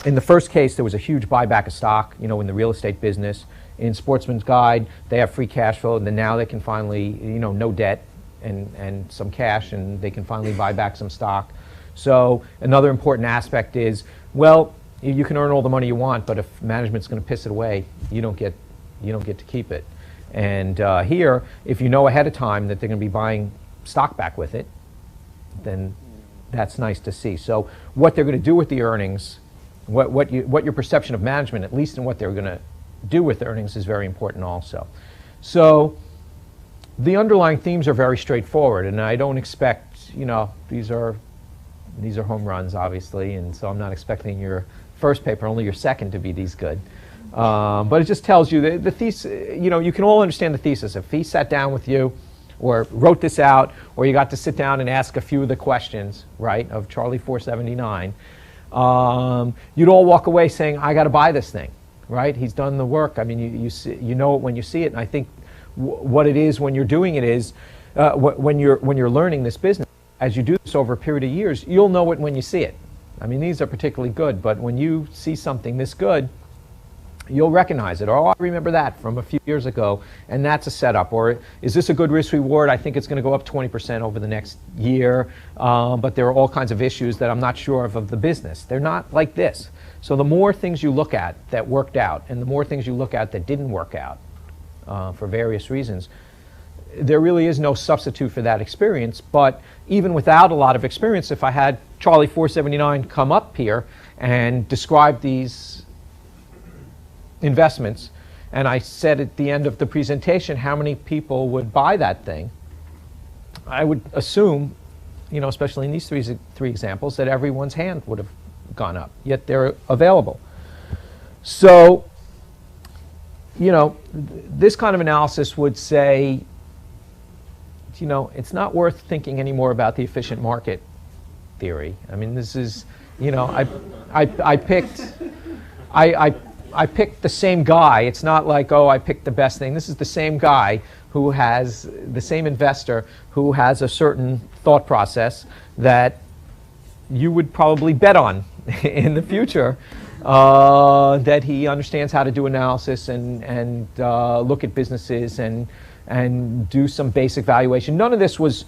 in the first case there was a huge buyback of stock, in the real estate business. In Sportsman's Guide, they have free cash flow, and then now they can finally, no debt and some cash, and they can finally buy back some stock. So another important aspect is, well, you can earn all the money you want, but if management's going to piss it away, you don't get to keep it. And here, if you know ahead of time that they're going to be buying stock back with it, then that's nice to see. So what they're going to do with the earnings, what your perception of management, at least in what they're going to do with earnings, is very important also. So the underlying themes are very straightforward, and I don't expect, these are home runs, obviously, and so I'm not expecting your first paper, only your second, to be these good. But it just tells you the thesis. You can all understand the thesis. If he sat down with you or wrote this out, or you got to sit down and ask a few of the questions, right, of Charlie 479, you'd all walk away saying, I got to buy this thing, right? He's done the work. I mean, you know it when you see it, and I think what it is when you're doing it is, when you're learning this business, as you do this over a period of years, you'll know it when you see it. I mean, these are particularly good, but when you see something this good, you'll recognize it. Oh, I remember that from a few years ago, and that's a setup. Or is this a good risk reward? I think it's going to go up 20% over the next year, but there are all kinds of issues that I'm not sure of the business. They're not like this. So the more things you look at that worked out, and the more things you look at that didn't work out for various reasons, there really is no substitute for that experience. But even without a lot of experience, if I had Charlie 479 come up here and describe these investments, and I said at the end of the presentation how many people would buy that thing, I would assume, especially in these three examples, that everyone's hand would have gone up, yet they're available. So, this kind of analysis would say, it's not worth thinking anymore about the efficient market theory. I mean, this is, I picked the same guy. It's not like, oh, I picked the best thing. This is the same guy who has, the same investor who has a certain thought process that you would probably bet on in the future, that he understands how to do analysis and look at businesses and do some basic valuation. None of this was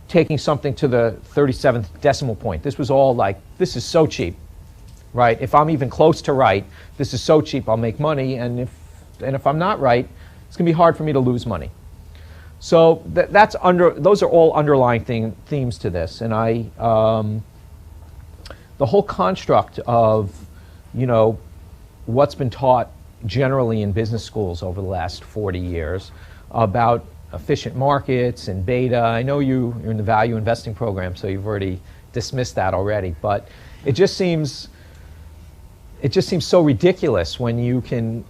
taking something to the 37th decimal point. This was all like, this is so cheap, right? If I'm even close to right, this is so cheap, I'll make money, and if I'm not right, it's going to be hard for me to lose money. So those are all underlying themes to this, and the whole construct of what's been taught generally in business schools over the last 40 years about efficient markets and beta. I know you're in the value investing program, so you've already dismissed that already, but it just seems so ridiculous when you can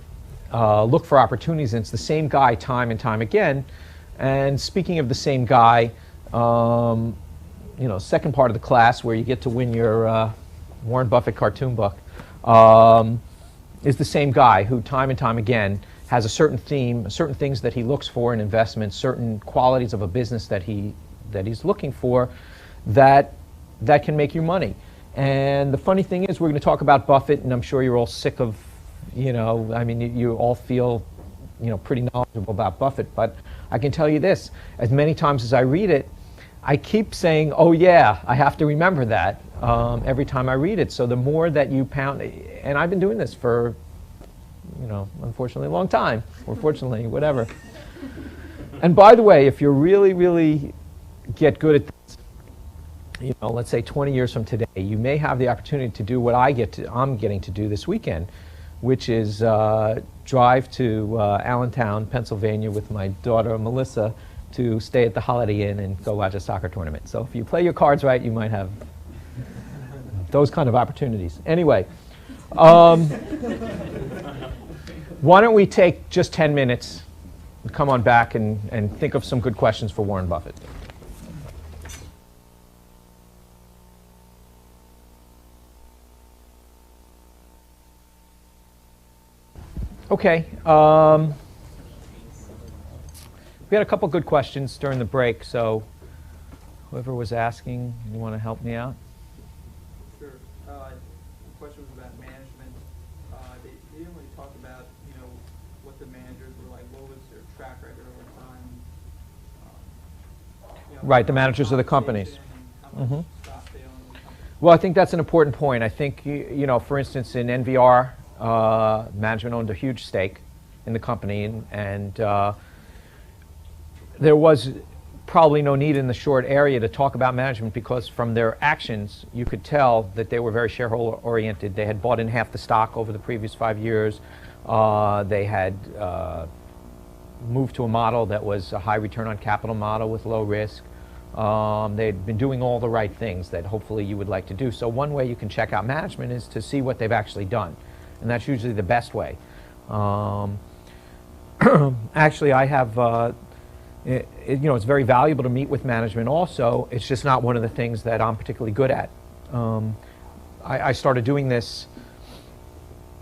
look for opportunities, and it's the same guy time and time again. And speaking of the same guy, second part of the class where you get to win your Warren Buffett cartoon book, is the same guy who time and time again has a certain theme, certain things that he looks for in investments, certain qualities of a business that he's looking for that can make you money. And the funny thing is, we're going to talk about Buffett, and I'm sure you're all sick of, you all feel, pretty knowledgeable about Buffett, but I can tell you this, as many times as I read it, I keep saying, oh yeah, I have to remember that every time I read it. So the more that you pound, and I've been doing this for, you know, unfortunately a long time, or fortunately, whatever. And by the way, if you really, really get good at this, you know, let's say 20 years from today, you may have the opportunity to do what I'm getting to do this weekend, which is drive to Allentown, Pennsylvania with my daughter Melissa to stay at the Holiday Inn and go watch a soccer tournament. So if you play your cards right, you might have those kind of opportunities. Anyway, why don't we take just 10 minutes, come on back and think of some good questions for Warren Buffett. Okay. We had a couple good questions during the break, so whoever was asking, you want to help me out? Sure. The question was about management. They didn't really talk about, you know, what the managers were like. What was their track record over time? You know, Right, the managers of the companies. How much stock they own in the company. Well, I think that's an important point. I think, you know, for instance, in NVR, management owned a huge stake in the company, and there was probably no need in the short area to talk about management, because from their actions you could tell that they were very shareholder oriented. They had bought in half the stock over the previous 5 years. They had moved to a model that was a high return on capital model with low risk. They'd been doing all the right things that hopefully you would like to do. So one way you can check out management is to see what they've actually done, and that's usually the best way. Actually, I have you know, it's very valuable to meet with management also. It's just not one of the things that I'm particularly good at. I started doing this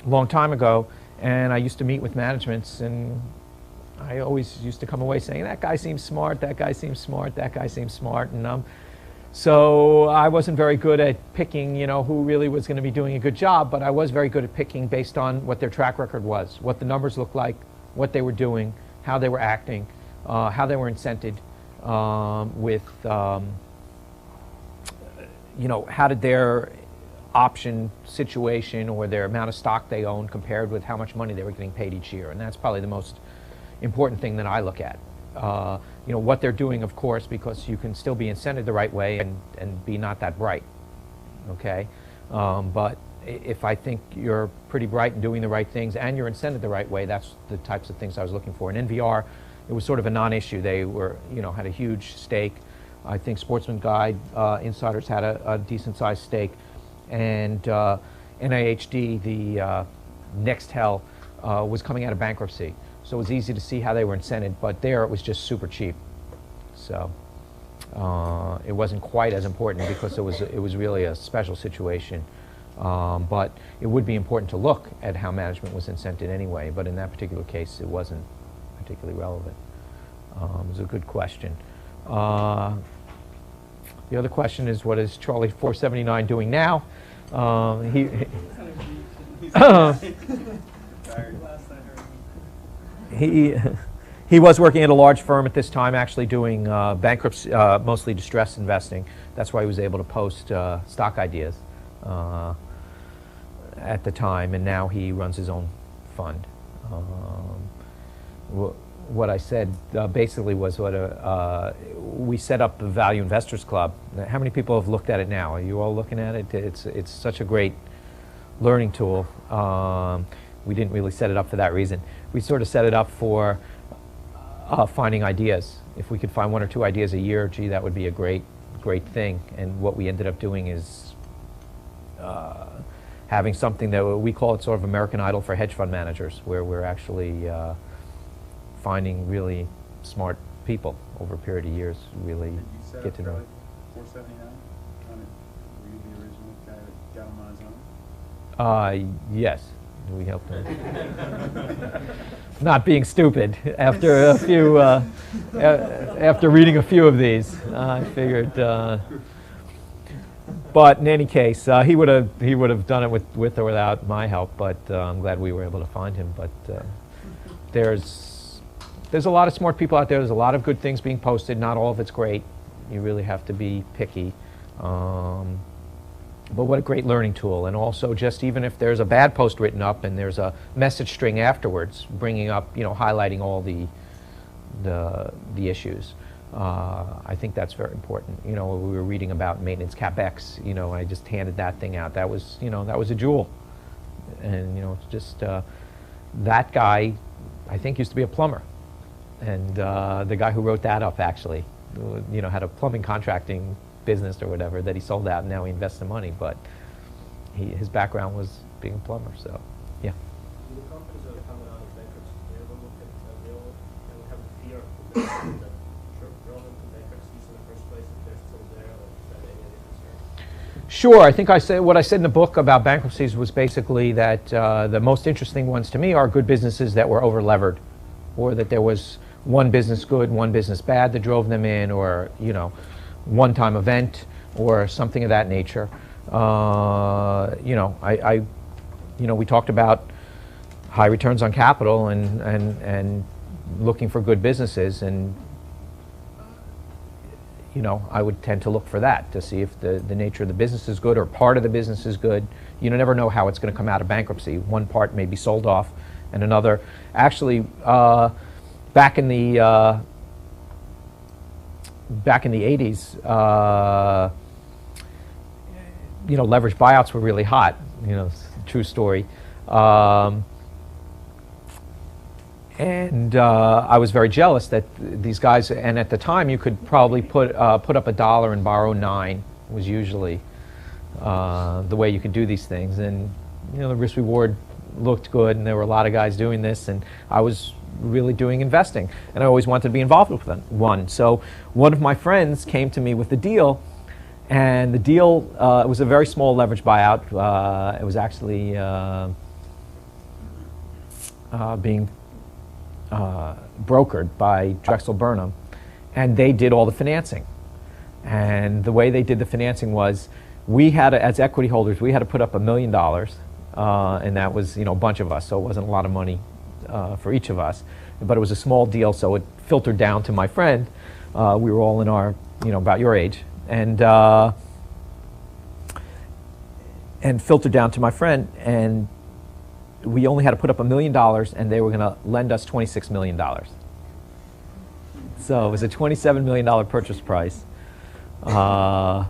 a long time ago, and I used to meet with managements, and I always used to come away saying, that guy seems smart, that guy seems smart, that guy seems smart, and so I wasn't very good at picking, you know, who really was going to be doing a good job, but I was very good at picking based on what their track record was, what the numbers looked like, what they were doing, how they were acting, how they were incented with, you know, how did their option situation or their amount of stock they owned compared with how much money they were getting paid each year. And that's probably the most important thing that I look at. You know, what they're doing, of course, because you can still be incented the right way and be not that bright, okay? But if I think you're pretty bright and doing the right things and you're incented the right way, that's the types of things I was looking for. In NVR, it was sort of a non-issue. They were, you know, had a huge stake. I think Sportsman Guide Insiders had a decent-sized stake, and NIHD, the Nextel, was coming out of bankruptcy. So it was easy to see how they were incented, but there it was just super cheap. So it wasn't quite as important because it was really a special situation. But it would be important to look at how management was incented anyway, but in that particular case it wasn't particularly relevant. It was a good question. The other question is, what is Charlie 479 doing now? He was working at a large firm at this time, actually doing bankruptcy, mostly distressed investing. That's why he was able to post stock ideas at the time, and now he runs his own fund. What I said basically was we set up the Value Investors Club. How many people have looked at it now? Are you all looking at it? It's such a great learning tool. We didn't really set it up for that reason. We sort of set it up for finding ideas. If we could find 1 or 2 ideas a year, gee, that would be a great thing. And what we ended up doing is having something that we call it sort of American Idol for hedge fund managers, where we're actually finding really smart people over a period of years, really get to know. 479? Were you the original guy that got him on his own? Yes, we helped him. Not being stupid. After a few, after reading a few of these, I figured. But in any case, he would have done it with or without my help. But I'm glad we were able to find him. But there's a lot of smart people out there. There's a lot of good things being posted. Not all of it's great. You really have to be picky. But what a great learning tool. And also, just even if there's a bad post written up and there's a message string afterwards, bringing up, highlighting all the issues. I think that's very important. We were reading about maintenance capex. I just handed that thing out. That was, that was a jewel. And it's just that guy, I think, used to be a plumber, and the guy who wrote that up actually, had a plumbing contracting business or whatever that he sold out, and now he invests the money. But his background was being a plumber. So, yeah. Do the companies that are coming out of bankruptcy, they ever look at they have the fear that drove them to bankruptcy in the first place if they're still there, or is that any concern? Sure. I think what I said in the book about bankruptcies was basically that the most interesting ones to me are good businesses that were over-levered, or that there was one business good, one business bad that drove them in, or one-time event or something of that nature. We talked about high returns on capital and looking for good businesses, and I would tend to look for that to see if the nature of the business is good or part of the business is good. You never know how it's going to come out of bankruptcy. One part may be sold off, and another. Actually, back in the 80s, leveraged buyouts were really hot. True story. And I was very jealous that these guys, and at the time you could probably put up $1 and borrow 9 was usually the way you could do these things. And the risk reward looked good, and there were a lot of guys doing this, and I was really doing investing, and I always wanted to be involved with one. So one of my friends came to me with a deal, and the deal it was a very small leverage buyout. It was actually being brokered by Drexel Burnham, and they did all the financing. And the way they did the financing was, we had to, as equity holders, we had to put up $1 million, and that was a bunch of us, so it wasn't a lot of money for each of us, but it was a small deal, so it filtered down to my friend. We were all in our, about your age, and filtered down to my friend, and we only had to put up $1 million, and they were going to lend us $26 million. So it was a $27 million purchase price. Now,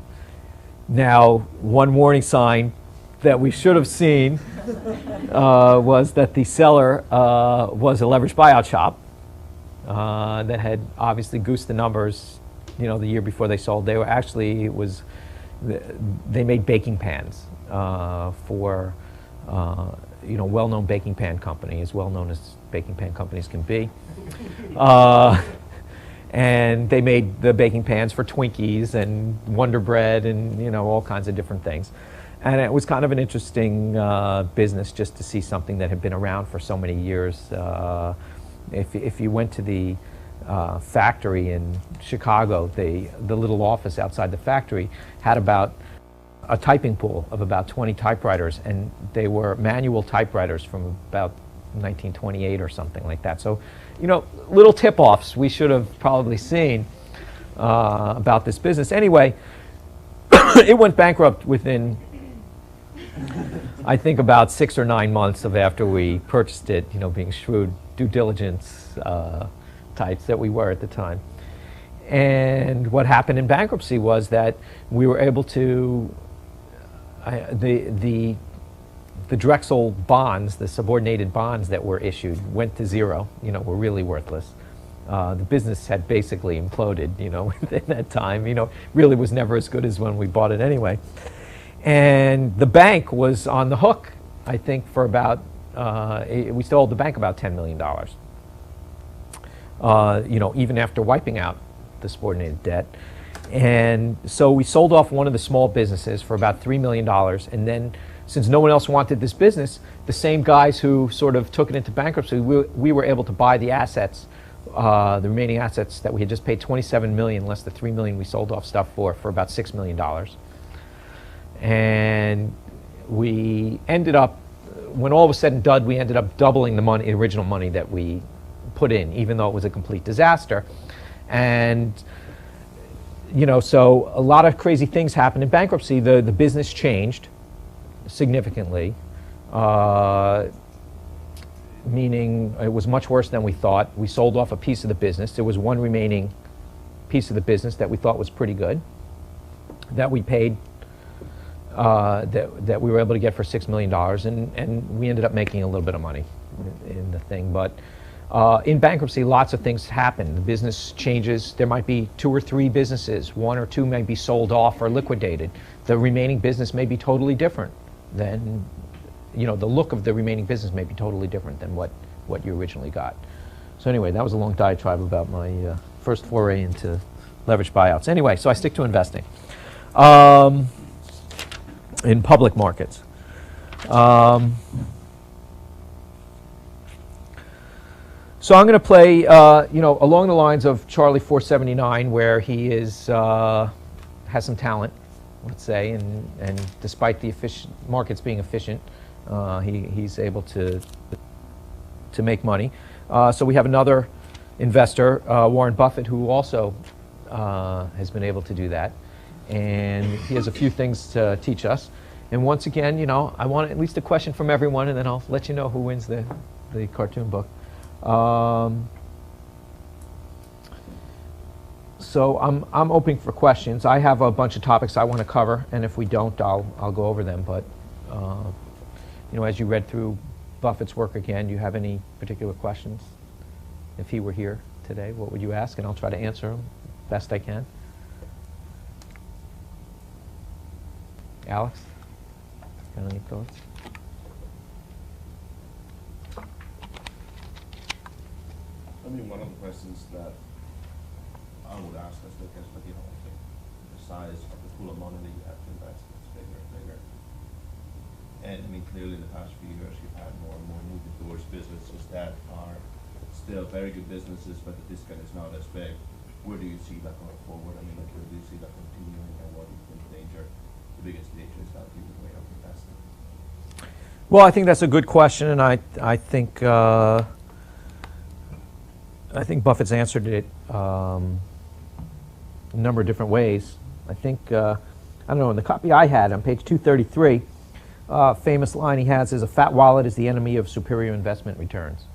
one warning sign that we should have seen was that the seller was a leveraged buyout shop that had obviously goosed the numbers, the year before they sold. They were actually, they made baking pans for, well-known baking pan company, as well-known as baking pan companies can be. And they made the baking pans for Twinkies and Wonder Bread and, all kinds of different things. And it was kind of an interesting business just to see something that had been around for so many years. If you went to the factory in Chicago, the little office outside the factory had about a typing pool of about 20 typewriters, and they were manual typewriters from about 1928 or something like that. So, little tip-offs we should have probably seen about this business. Anyway, it went bankrupt within, I think, about 6 or 9 months of after we purchased it, being shrewd due diligence types that we were at the time. And what happened in bankruptcy was that we were able to, the Drexel bonds, the subordinated bonds that were issued, went to zero, were really worthless. The business had basically imploded, within that time, really was never as good as when we bought it anyway. And the bank was on the hook, I think, for about, we still owed the bank about $10 million. Even after wiping out the subordinated debt. And so we sold off one of the small businesses for about $3 million, and then, since no one else wanted this business, the same guys who sort of took it into bankruptcy, we were able to buy the assets, the remaining assets that we had just paid $27 million less the $3 million we sold off stuff for about $6 million. And we ended up, when all was said and done, we ended up doubling the money, the original money that we put in, even though it was a complete disaster. And you know, so a lot of crazy things happened in bankruptcy. The business changed significantly, meaning it was much worse than we thought. We sold off a piece of the business. There was one remaining piece of the business that we thought was pretty good, that we paid, that we were able to get for $6 million, and we ended up making a little bit of money in the thing. But in bankruptcy, lots of things happen. The business changes. There might be 2 or 3 businesses. 1 or 2 may be sold off or liquidated. The remaining business may be totally different than, you know, the look of the remaining business may be totally different than what you originally got. So anyway, that was a long diatribe about my first foray into leveraged buyouts. Anyway, so I stick to investing in public markets. So I'm going to play, you know, along the lines of Charlie 479, where he is has some talent, let's say, and despite the markets being efficient, he's able to make money. So we have another investor, Warren Buffett, who also has been able to do that, and he has a few things to teach us. And once again, you know, I want at least a question from everyone, and then I'll let you know who wins the cartoon book. So I'm open for questions. I have a bunch of topics I want to cover, and if we don't, I'll go over them. But you know, as you read through Buffett's work again, do you have any particular questions? If he were here today, what would you ask? And I'll try to answer them best I can. Alex, got any thoughts? I mean, one of the questions that I would ask is because, you know, the size of the pool of money that you have to invest is bigger and bigger. And I mean, clearly in the past few years, you've had more and more moving towards businesses that are still very good businesses, but the discount is not as big. Where do you see that going forward? I mean, like, where do you see that continuing, and what do you think the biggest danger is that people way of investing? Well, I think that's a good question, and I think Buffett's answered it a number of different ways. I think, I don't know, in the copy I had on page 233, famous line he has is, "A fat wallet is the enemy of superior investment returns."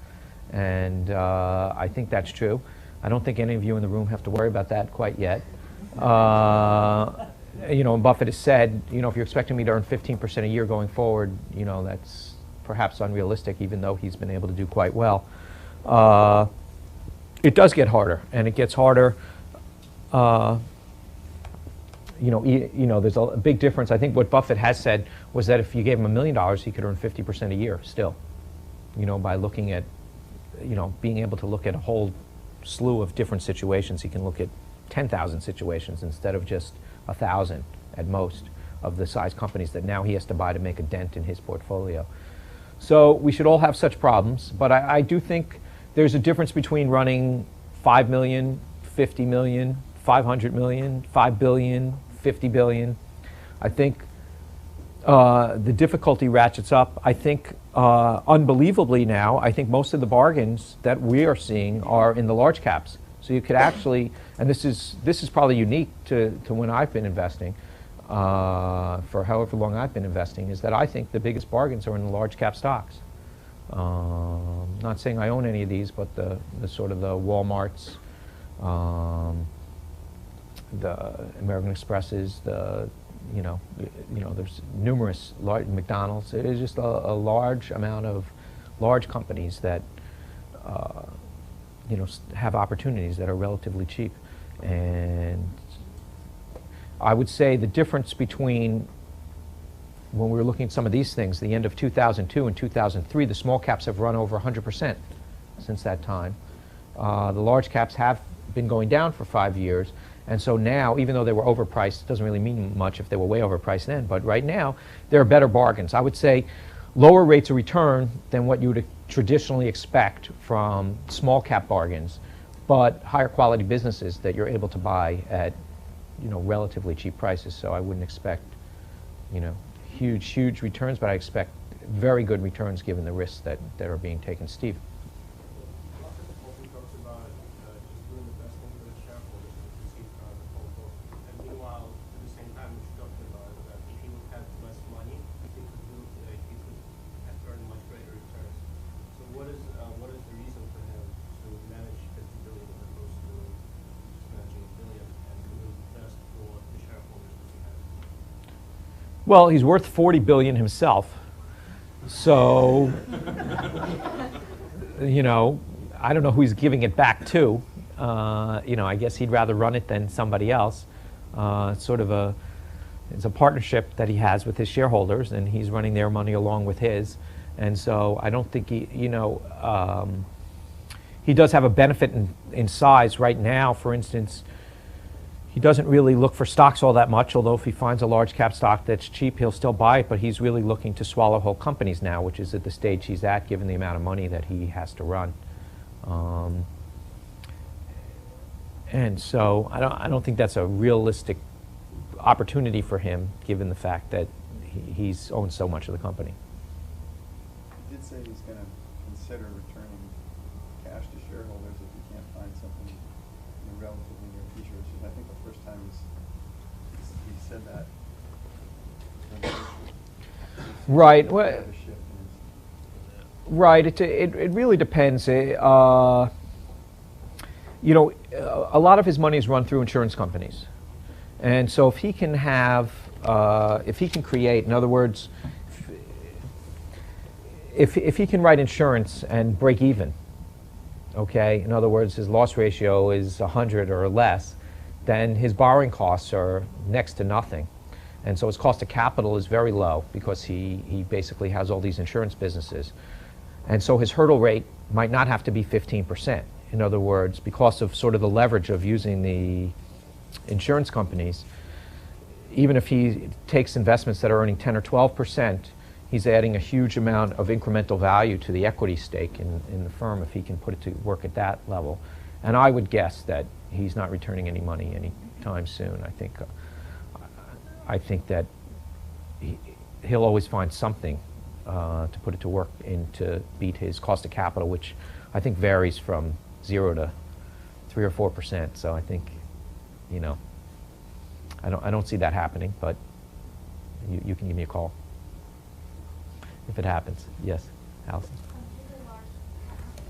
And I think that's true. I don't think any of you in the room have to worry about that quite yet. You know, and Buffett has said, you know, if you're expecting me to earn 15% a year going forward, you know, that's perhaps unrealistic, even though he's been able to do quite well. It does get harder, and it gets harder. You know, there's a big difference. I think what Buffett has said was that if you gave him $1 million, he could earn 50% a year still. You know, by looking at, you know, being able to look at a whole slew of different situations. He can look at 10,000 situations instead of just 1,000 at most of the size companies that now he has to buy to make a dent in his portfolio. So we should all have such problems, but I do think there's a difference between running 5 million, 50 million, 500 million, 5 billion, 50 billion. I think the difficulty ratchets up. I think unbelievably now, I think most of the bargains that we are seeing are in the large caps. So you could actually, and this is probably unique to when I've been investing, for however long I've been investing, is that I think the biggest bargains are in the large cap stocks. Not saying I own any of these, but the sort of the Walmarts, the American Expresses, you know, there's numerous large McDonald's. It is just a large amount of large companies that you know, have opportunities that are relatively cheap. And I would say the difference between when we were looking at some of these things, the end of 2002 and 2003, the small caps have run over 100% since that time. The large caps have been going down for 5 years. And so now, even though they were overpriced, it doesn't really mean much if they were way overpriced then, but right now, there are better bargains. I would say lower rates of return than what you would traditionally expect from small cap bargains, but higher quality businesses that you're able to buy at, you know, relatively cheap prices. So I wouldn't expect, you know, huge returns, but I expect very good returns given the risks that are being taken. Steve? Buffett talks about just doing the best thing for the shareholders to receive the full book. Well, he's worth $40 billion himself. So, you know, I don't know who he's giving it back to. You know, I guess he'd rather run it than somebody else. It's sort of it's a partnership that he has with his shareholders, and he's running their money along with his. And so I don't think he, you know, he does have a benefit in size right now. For instance, he doesn't really look for stocks all that much, although if he finds a large cap stock that's cheap, he'll still buy it, but he's really looking to swallow whole companies now, which is at the stage he's at, given the amount of money that he has to run. And so I don't think that's a realistic opportunity for him, given the fact that he's owned so much of the company. He did say he's going to consider returning cash to shareholders if he can't find something in the relatively near future, which is, I think, the first time he said that. Right. Well, right. It really depends. You know, a lot of his money is run through insurance companies. And so if he can have, if he can create, in other words, if he can write insurance and break even, okay, in other words, his loss ratio is 100 or less, then his borrowing costs are next to nothing. And so his cost of capital is very low because he basically has all these insurance businesses. And so his hurdle rate might not have to be 15%. In other words, because of sort of the leverage of using the insurance companies, even if he takes investments that are earning 10 or 12%, he's adding a huge amount of incremental value to the equity stake in the firm if he can put it to work at that level. And I would guess that he's not returning any money anytime soon. I think that he'll always find something to put it to work in to beat his cost of capital, which I think varies from 0 to 3 or 4%. So I think, you know, I don't see that happening, but you can give me a call if it happens. Yes, Allison. Really large company,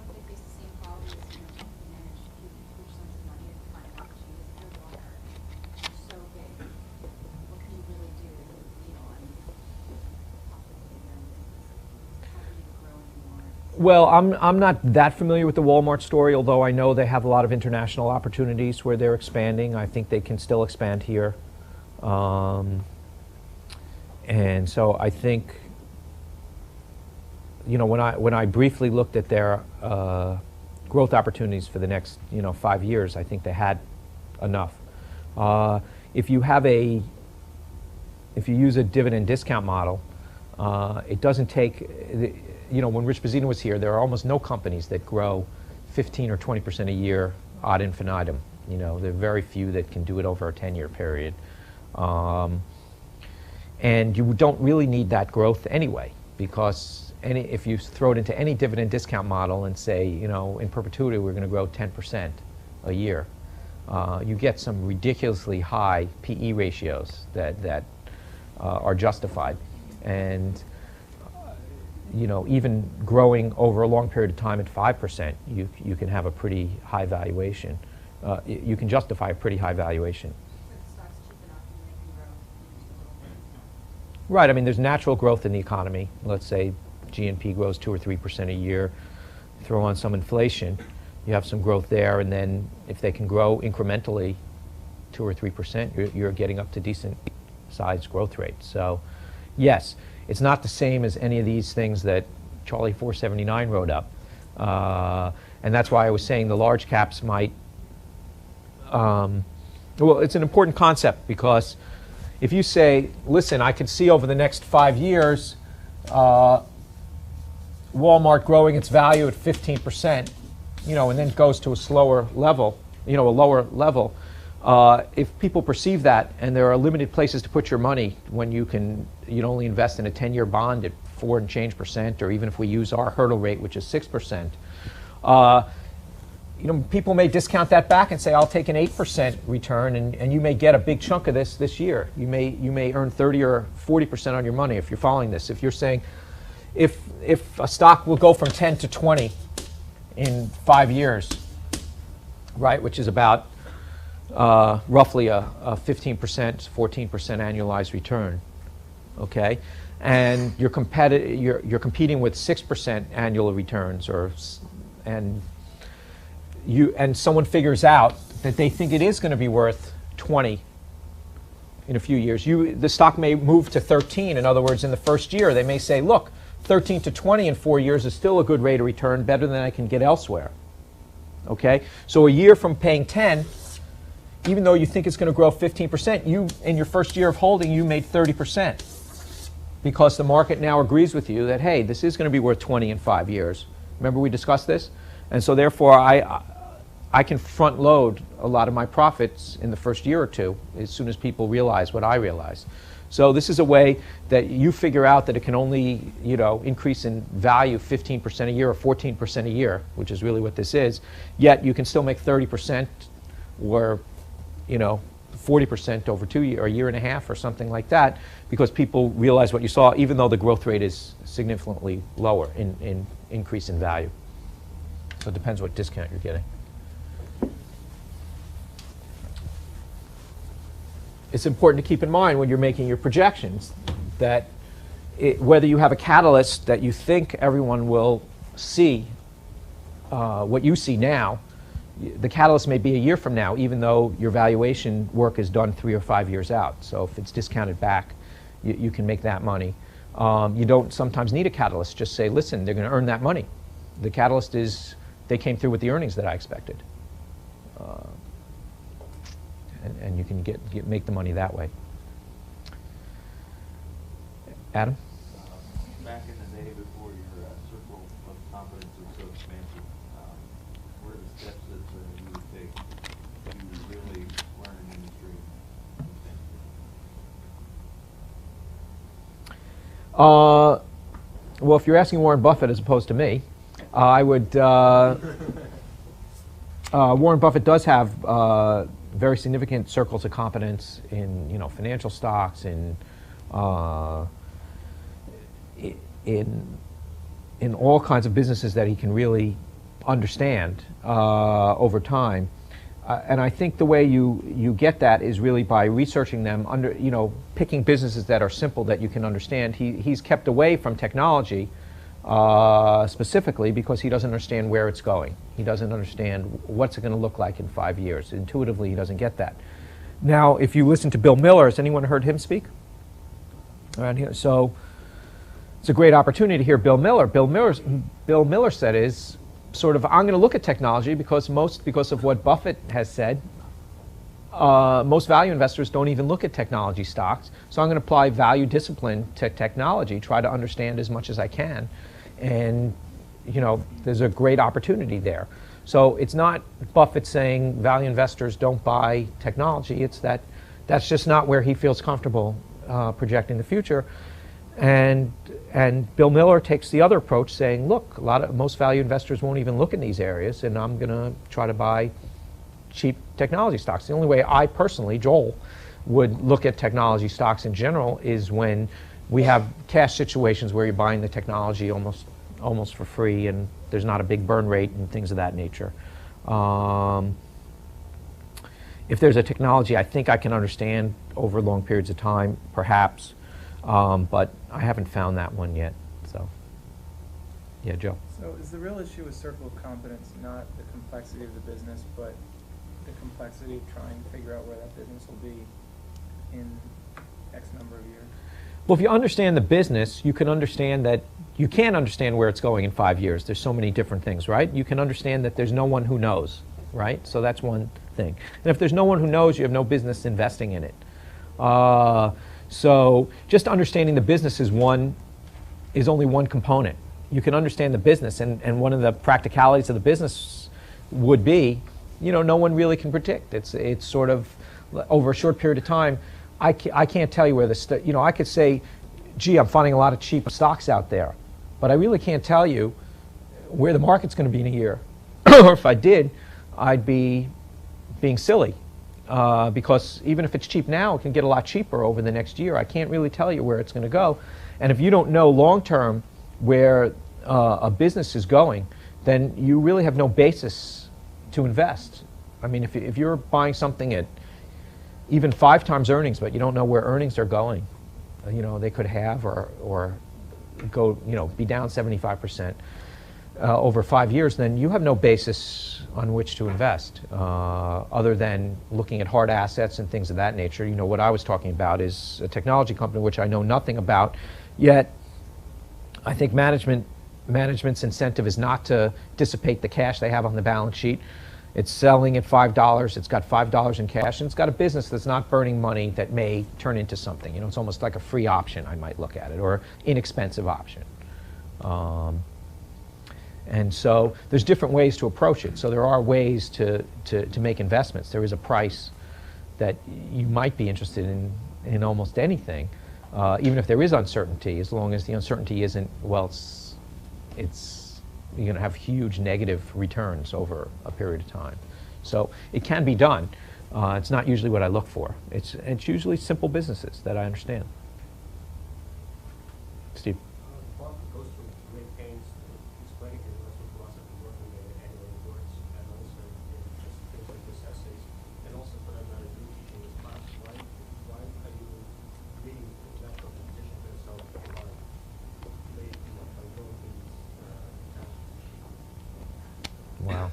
would they face the same problems as, you know, manage huge sums of money and find opportunities? If you're water so big, what can you really do, you know, on profitability in your own business? How do you grow anymore? Well, I'm not that familiar with the Walmart story, although I know they have a lot of international opportunities where they're expanding. I think they can still expand here. And so I think, you know, when I briefly looked at their growth opportunities for the next, you know, 5 years, I think they had enough. If you use a dividend discount model, it doesn't take, you know, when Rich Bazzino was here, there are almost no companies that grow 15 or 20% a year ad infinitum. You know, there are very few that can do it over a 10-year period. And you don't really need that growth anyway, because if you throw it into any dividend discount model and say, you know, in perpetuity we're going to grow 10% a year, you get some ridiculously high PE ratios that are justified. And you know, even growing over a long period of time at 5%, you can have a pretty high valuation. You can justify a pretty high valuation. So the stock's cheap enough and they can grow just a little bit. Right. I mean, there's natural growth in the economy. Let's say GNP grows 2 or 3% a year. Throw on some inflation, you have some growth there, and then if they can grow incrementally 2 or 3%, you're getting up to decent sized growth rates. So, yes, it's not the same as any of these things that Charlie 479 wrote up. And that's why I was saying the large caps might, well, it's an important concept, because if you say, listen, I can see over the next 5 years Walmart growing its value at 15%, you know, and then goes to a slower level, you know, a lower level. If people perceive that, and there are limited places to put your money when you'd only invest in a 10-year bond at 4 and change percent, or even if we use our hurdle rate, which is 6%, you know, people may discount that back and say, I'll take an 8% return, and you may get a big chunk of this year. You may earn 30 or 40% on your money if you're following this. If you're saying, if a stock will go from 10 to 20 in 5 years, right, which is about roughly a 15%, 14% annualized return, okay? And you're competing with 6% annual returns, and someone figures out that they think it is going to be worth 20 in a few years. The stock may move to 13. In other words, in the first year, they may say, look, 13 to 20 in 4 years is still a good rate of return, better than I can get elsewhere. Okay? So a year from paying 10, even though you think it's going to grow 15%, in your first year of holding, you made 30%. Because the market now agrees with you that, hey, this is going to be worth 20 in 5 years. Remember we discussed this? And so therefore, I can front load a lot of my profits in the first year or two as soon as people realize what I realize. So this is a way that you figure out that it can only, increase in value 15% a year or 14% a year, which is really what this is, yet you can still make 30% or, 40% over a year and a half or something like that, because people realize what you saw, even though the growth rate is significantly lower in increase in value. So it depends what discount you're getting. It's important to keep in mind when you're making your projections that whether you have a catalyst that you think everyone will see what you see now, the catalyst may be a year from now, even though your valuation work is done 3 or 5 years out. So if it's discounted back, you can make that money. You don't sometimes need a catalyst. Just say, listen, they're going to earn that money. The catalyst is they came through with the earnings that I expected. And you can make the money that way. Adam? Back in the day before your circle of competence was so expansive, what are the steps that you would take to really learn an industry? Well, if you're asking Warren Buffett as opposed to me, I would. Warren Buffett does have very significant circles of competence in financial stocks, in all kinds of businesses that he can really understand over time. And I think the way you get that is really by researching them, picking businesses that are simple that you can understand. He's kept away from technology specifically because he doesn't understand where it's going. He doesn't understand what's it going to look like in 5 years. Intuitively, he doesn't get that. Now, if you listen to Bill Miller, has anyone heard him speak around here? So it's a great opportunity to hear Bill Miller. Bill Miller said is sort of, I'm going to look at technology because of what Buffett has said. Most value investors don't even look at technology stocks. So I'm going to apply value discipline to technology, try to understand as much as I can. And, there's a great opportunity there. So it's not Buffett saying value investors don't buy technology. It's that's just not where he feels comfortable projecting the future. And Bill Miller takes the other approach, saying, look, most value investors won't even look in these areas, and I'm going to try to buy cheap technology stocks. The only way I personally, Joel, would look at technology stocks in general is when we have cash situations where you're buying the technology almost for free, and there's not a big burn rate and things of that nature. If there's a technology I think I can understand over long periods of time, perhaps. But I haven't found that one yet. So, yeah, Joe. So is the real issue with circle of competence not the complexity of the business, but the complexity of trying to figure out where that business will be in X number of years? Well, if you understand the business, you can understand that you can't understand where it's going in 5 years. There's so many different things, right? You can understand that there's no one who knows, right? So that's one thing. And if there's no one who knows, you have no business investing in it. So just understanding the business is only one component. You can understand the business, and one of the practicalities of the business would be, no one really can predict. It's sort of over a short period of time. I can't tell you where I could say, gee, I'm finding a lot of cheap stocks out there, but I really can't tell you where the market's going to be in a year. Or if I did, I'd be being silly. Because even if it's cheap now, it can get a lot cheaper over the next year. I can't really tell you where it's going to go. And if you don't know long-term where a business is going, then you really have no basis to invest. I mean, if you're buying something at even 5 times earnings, but you don't know where earnings are going, you know, they could have or go, you know, be down 75% over 5 years, then you have no basis on which to invest other than looking at hard assets and things of that nature. You know, what I was talking about is a technology company which I know nothing about, yet I think management's incentive is not to dissipate the cash they have on the balance sheet. It's selling at $5, it's got $5 in cash, and it's got a business that's not burning money that may turn into something. You know, it's almost like a free option, I might look at it, or inexpensive option. And so there's different ways to approach it. So there are ways to make investments. There is a price that you might be interested in almost anything, even if there is uncertainty, as long as the uncertainty isn't, well, it's you're going to have huge negative returns over a period of time. So it can be done. It's not usually what I look for. It's usually simple businesses that I understand. Steve? Bob goes through great pains explaining his investment philosophy, working in annual reports, and also in just things like this essays, and also for that matter, you teaching this class. Why are you reading that presentation for yourself by going through these Wow.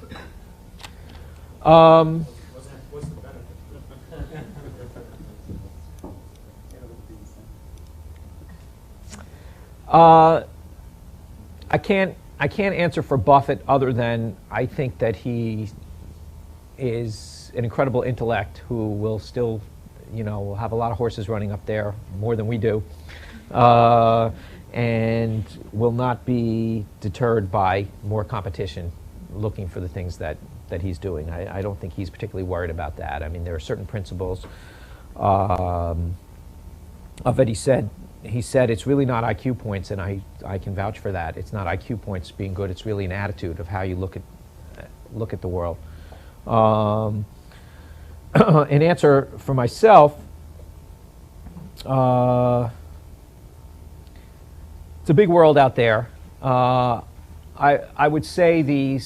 what's the benefit? I can't answer for Buffett other than I think that he is an incredible intellect who will still, you know, will have a lot of horses running up there, more than we do, and will not be deterred by more competition looking for the things that he's doing. I don't think he's particularly worried about that. I mean, there are certain principles of it. He said it's really not IQ points, and I can vouch for that. It's not IQ points being good. It's really an attitude of how you look at the world. An answer for myself, it's a big world out there. I would say the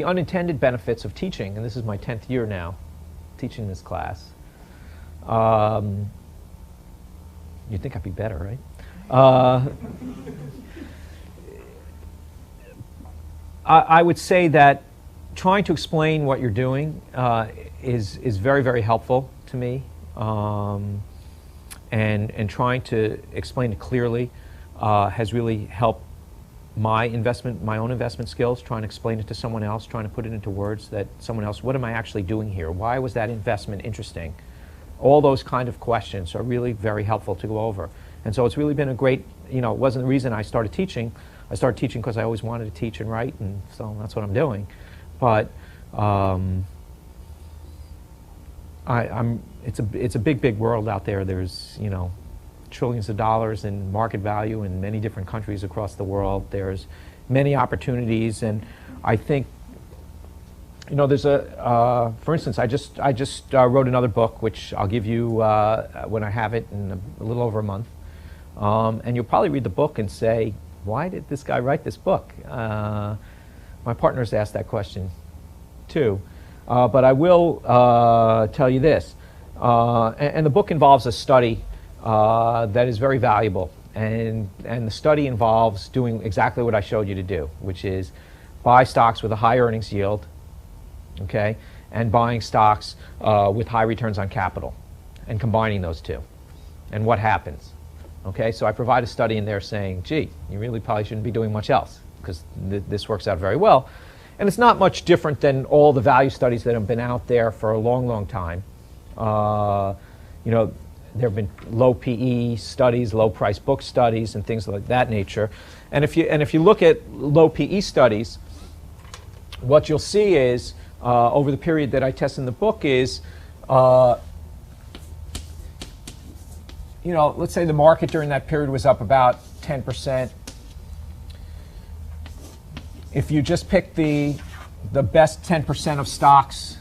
unintended benefits of teaching, and this is my 10th year now, teaching this class. You'd think I'd be better, right? I would say that trying to explain what you're doing is very, very helpful to me, and trying to explain it clearly has really helped my own investment skills, trying to explain it to someone else, trying to put it into words that someone else, what am I actually doing here? Why was that investment interesting? All those kind of questions are really very helpful to go over. And so it's really been a great, you know, it wasn't the reason I started teaching. I started teaching because I always wanted to teach and write, and so that's what I'm doing. But it's a big, big world out there. There's, you know, trillions of dollars in market value in many different countries across the world. There's many opportunities, and I think, you know, there's for instance, I just wrote another book, which I'll give you when I have it in a little over a month, and you'll probably read the book and say, why did this guy write this book? My partner's asked that question too, but I will tell you this, and the book involves a study that is very valuable, and the study involves doing exactly what I showed you to do, which is buy stocks with a high earnings yield, okay, and buying stocks with high returns on capital, and combining those two, and what happens. Okay, so I provide a study in there saying, gee, you really probably shouldn't be doing much else, because this works out very well. And it's not much different than all the value studies that have been out there for a long, long time. You know, there have been low PE studies, low price book studies, and things like that nature. And if you look at low PE studies, what you'll see is over the period that I test in the book is, you know, let's say the market during that period was up about 10%. If you just pick the best 10% of stocks,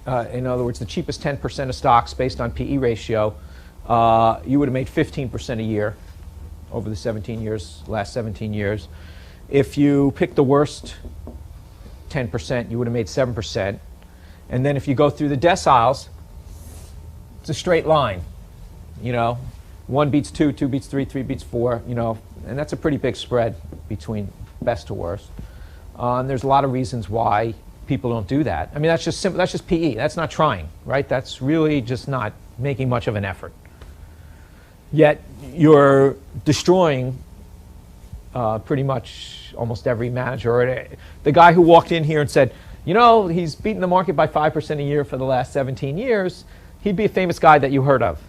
in other words, the cheapest 10% of stocks based on PE ratio, you would have made 15% a year over the last 17 years. If you pick the worst 10%, you would have made 7%. And then if you go through the deciles, it's a straight line. You know, 1 beats 2, 2 beats 3, 3 beats 4, you know, and that's a pretty big spread between best to worst. And there's a lot of reasons why people don't do that. I mean, that's just simple, that's just PE. That's not trying, right? That's really just not making much of an effort. Yet you're destroying pretty much almost every manager. The guy who walked in here and said, you know, he's beaten the market by 5% a year for the last 17 years, he'd be a famous guy that you heard of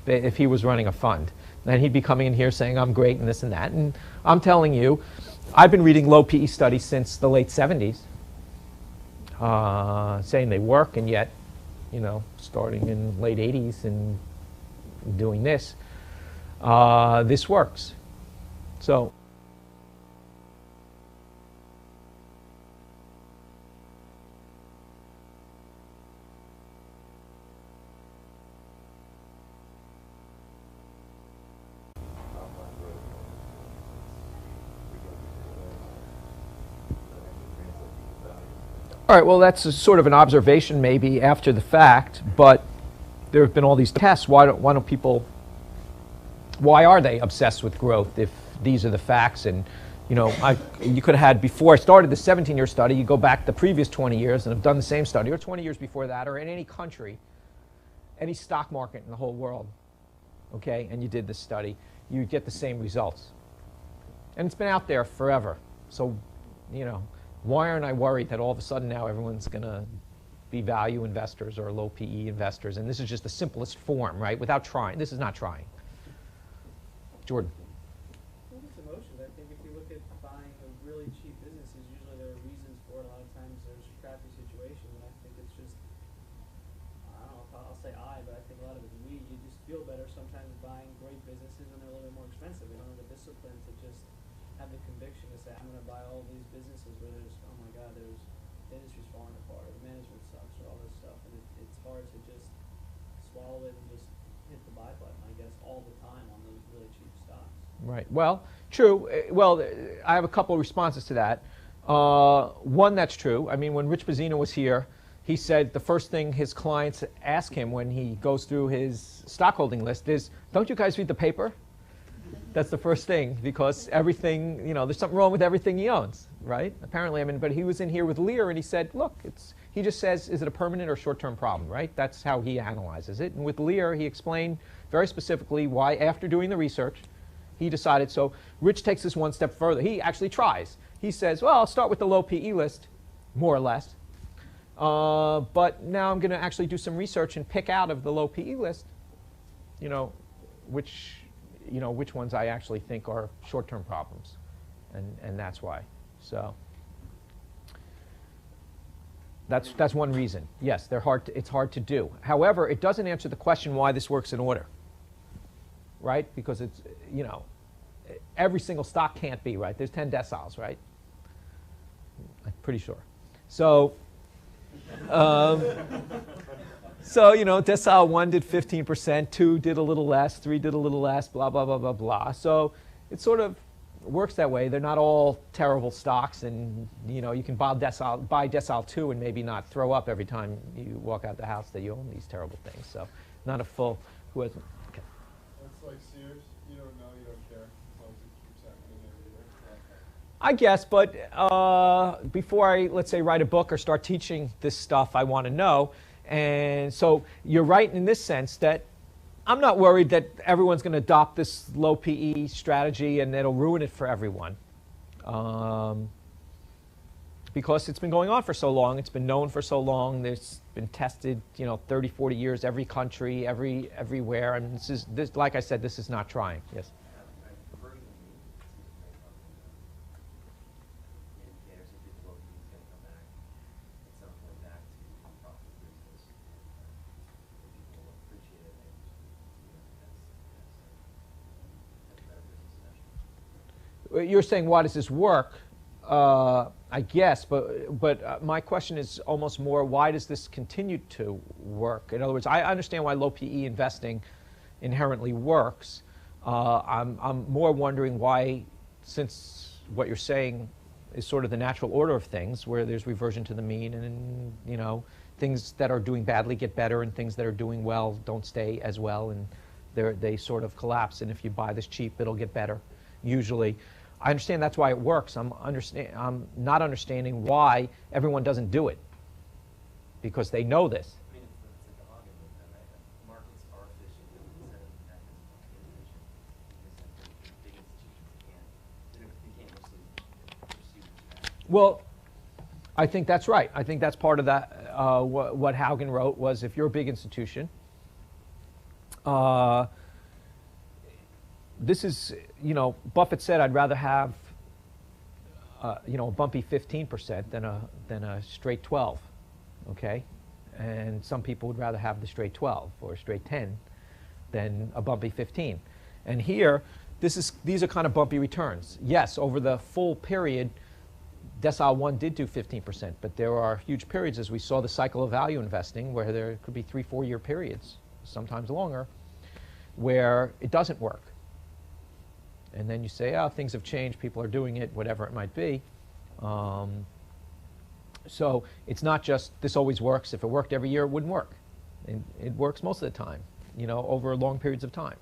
if he was running a fund. And he'd be coming in here saying, I'm great and this and that. And I'm telling you, I've been reading low PE studies since the late 70s, saying they work, and yet, you know, starting in late 80s and doing this, this works. So all right, well, that's a sort of an observation maybe after the fact, but there have been all these tests. Why don't people, why are they obsessed with growth if these are the facts? And, you know, you could have had, before I started the 17-year study, you go back the previous 20 years and have done the same study, or 20 years before that, or in any country, any stock market in the whole world, okay, and you did this study, you'd get the same results. And it's been out there forever. So, you know, why aren't I worried that all of a sudden now everyone's going to be value investors or low PE investors? And this is just the simplest form, right? Without trying. This is not trying. Jordan. Well, it's emotions. I think if you look at buying a really cheap businesses, usually there are reasons for it. A lot of times there's crappy situations, and I think it's just, I don't know if I'll say but I think a lot of it's we. You just feel better sometimes buying great businesses when they're a little bit more expensive. You don't have the discipline to just have the conviction to say, I'm going to buy all these businesses where there's, oh my God, the industry's falling apart, or the management sucks, or all this stuff, and it's hard to just swallow it and just hit the buy button, I guess, all the time on those really cheap stocks. Right. Well, true. Well, I have a couple of responses to that. One, that's true. I mean, when Rich Bazzino was here, he said the first thing his clients ask him when he goes through his stockholding list is, don't you guys read the paper? That's the first thing, because everything, you know, there's something wrong with everything he owns, right? Apparently, I mean, but he was in here with Lear and he said, look, he just says, is it a permanent or short-term problem, right? That's how he analyzes it. And with Lear, he explained very specifically why, after doing the research, he decided. So Rich takes this one step further. He actually tries. He says, well, I'll start with the low PE list, more or less. But now I'm going to actually do some research and pick out of the low PE list, you know, which ones I actually think are short-term problems, and that's why. So that's one reason. Yes, it's hard to do. However, it doesn't answer the question why this works in order, right? Because it's, you know, every single stock can't be, right? There's 10 deciles, right? I'm pretty sure. So. So, you know, decile 1 did 15%, 2 did a little less, 3 did a little less, blah, blah, blah, blah, blah. So it sort of works that way. They're not all terrible stocks, and, you know, you can buy decile 2 and maybe not throw up every time you walk out the house that you own these terrible things. So not a full, who hasn't, okay. That's like Sears. You don't know, you don't care, as long as it keeps happening every year. I guess, but before I, let's say, write a book or start teaching this stuff, I want to know. And so you're right in this sense that I'm not worried that everyone's going to adopt this low PE strategy and it'll ruin it for everyone. Because it's been going on for so long, it's been known for so long, it's been tested, you know, 30, 40 years, every country, everywhere. I mean, this, like I said, this is not trying. Yes? You're saying, why does this work? I guess, but my question is almost more, why does this continue to work? In other words, I understand why low PE investing inherently works. I'm more wondering why, since what you're saying is sort of the natural order of things, where there's reversion to the mean, and, you know, things that are doing badly get better, and things that are doing well don't stay as well, and they sort of collapse. And if you buy this cheap, it'll get better, usually. I understand that's why it works. I'm not understanding why everyone doesn't do it, because they know this. I mean, it's a dog in with them, right? Markets are efficient, and incentive mechanisms are inefficient. Because the big institutions can't pursue that. Well, I think that's right. I think that's part of that. What Haugen wrote was, if you're a big institution, this is, Buffett said, I'd rather have, a bumpy 15% than a straight 12, okay? And some people would rather have the straight 12 or a straight 10 than a bumpy 15. And here, these are kind of bumpy returns. Yes, over the full period, Decile 1 did do 15%, but there are huge periods, as we saw the cycle of value investing, where there could be 3-4 year periods, sometimes longer, where it doesn't work. And then you say, oh, things have changed, people are doing it, whatever it might be. So it's not just this always works. If it worked every year, it wouldn't work. It works most of the time, over long periods of time.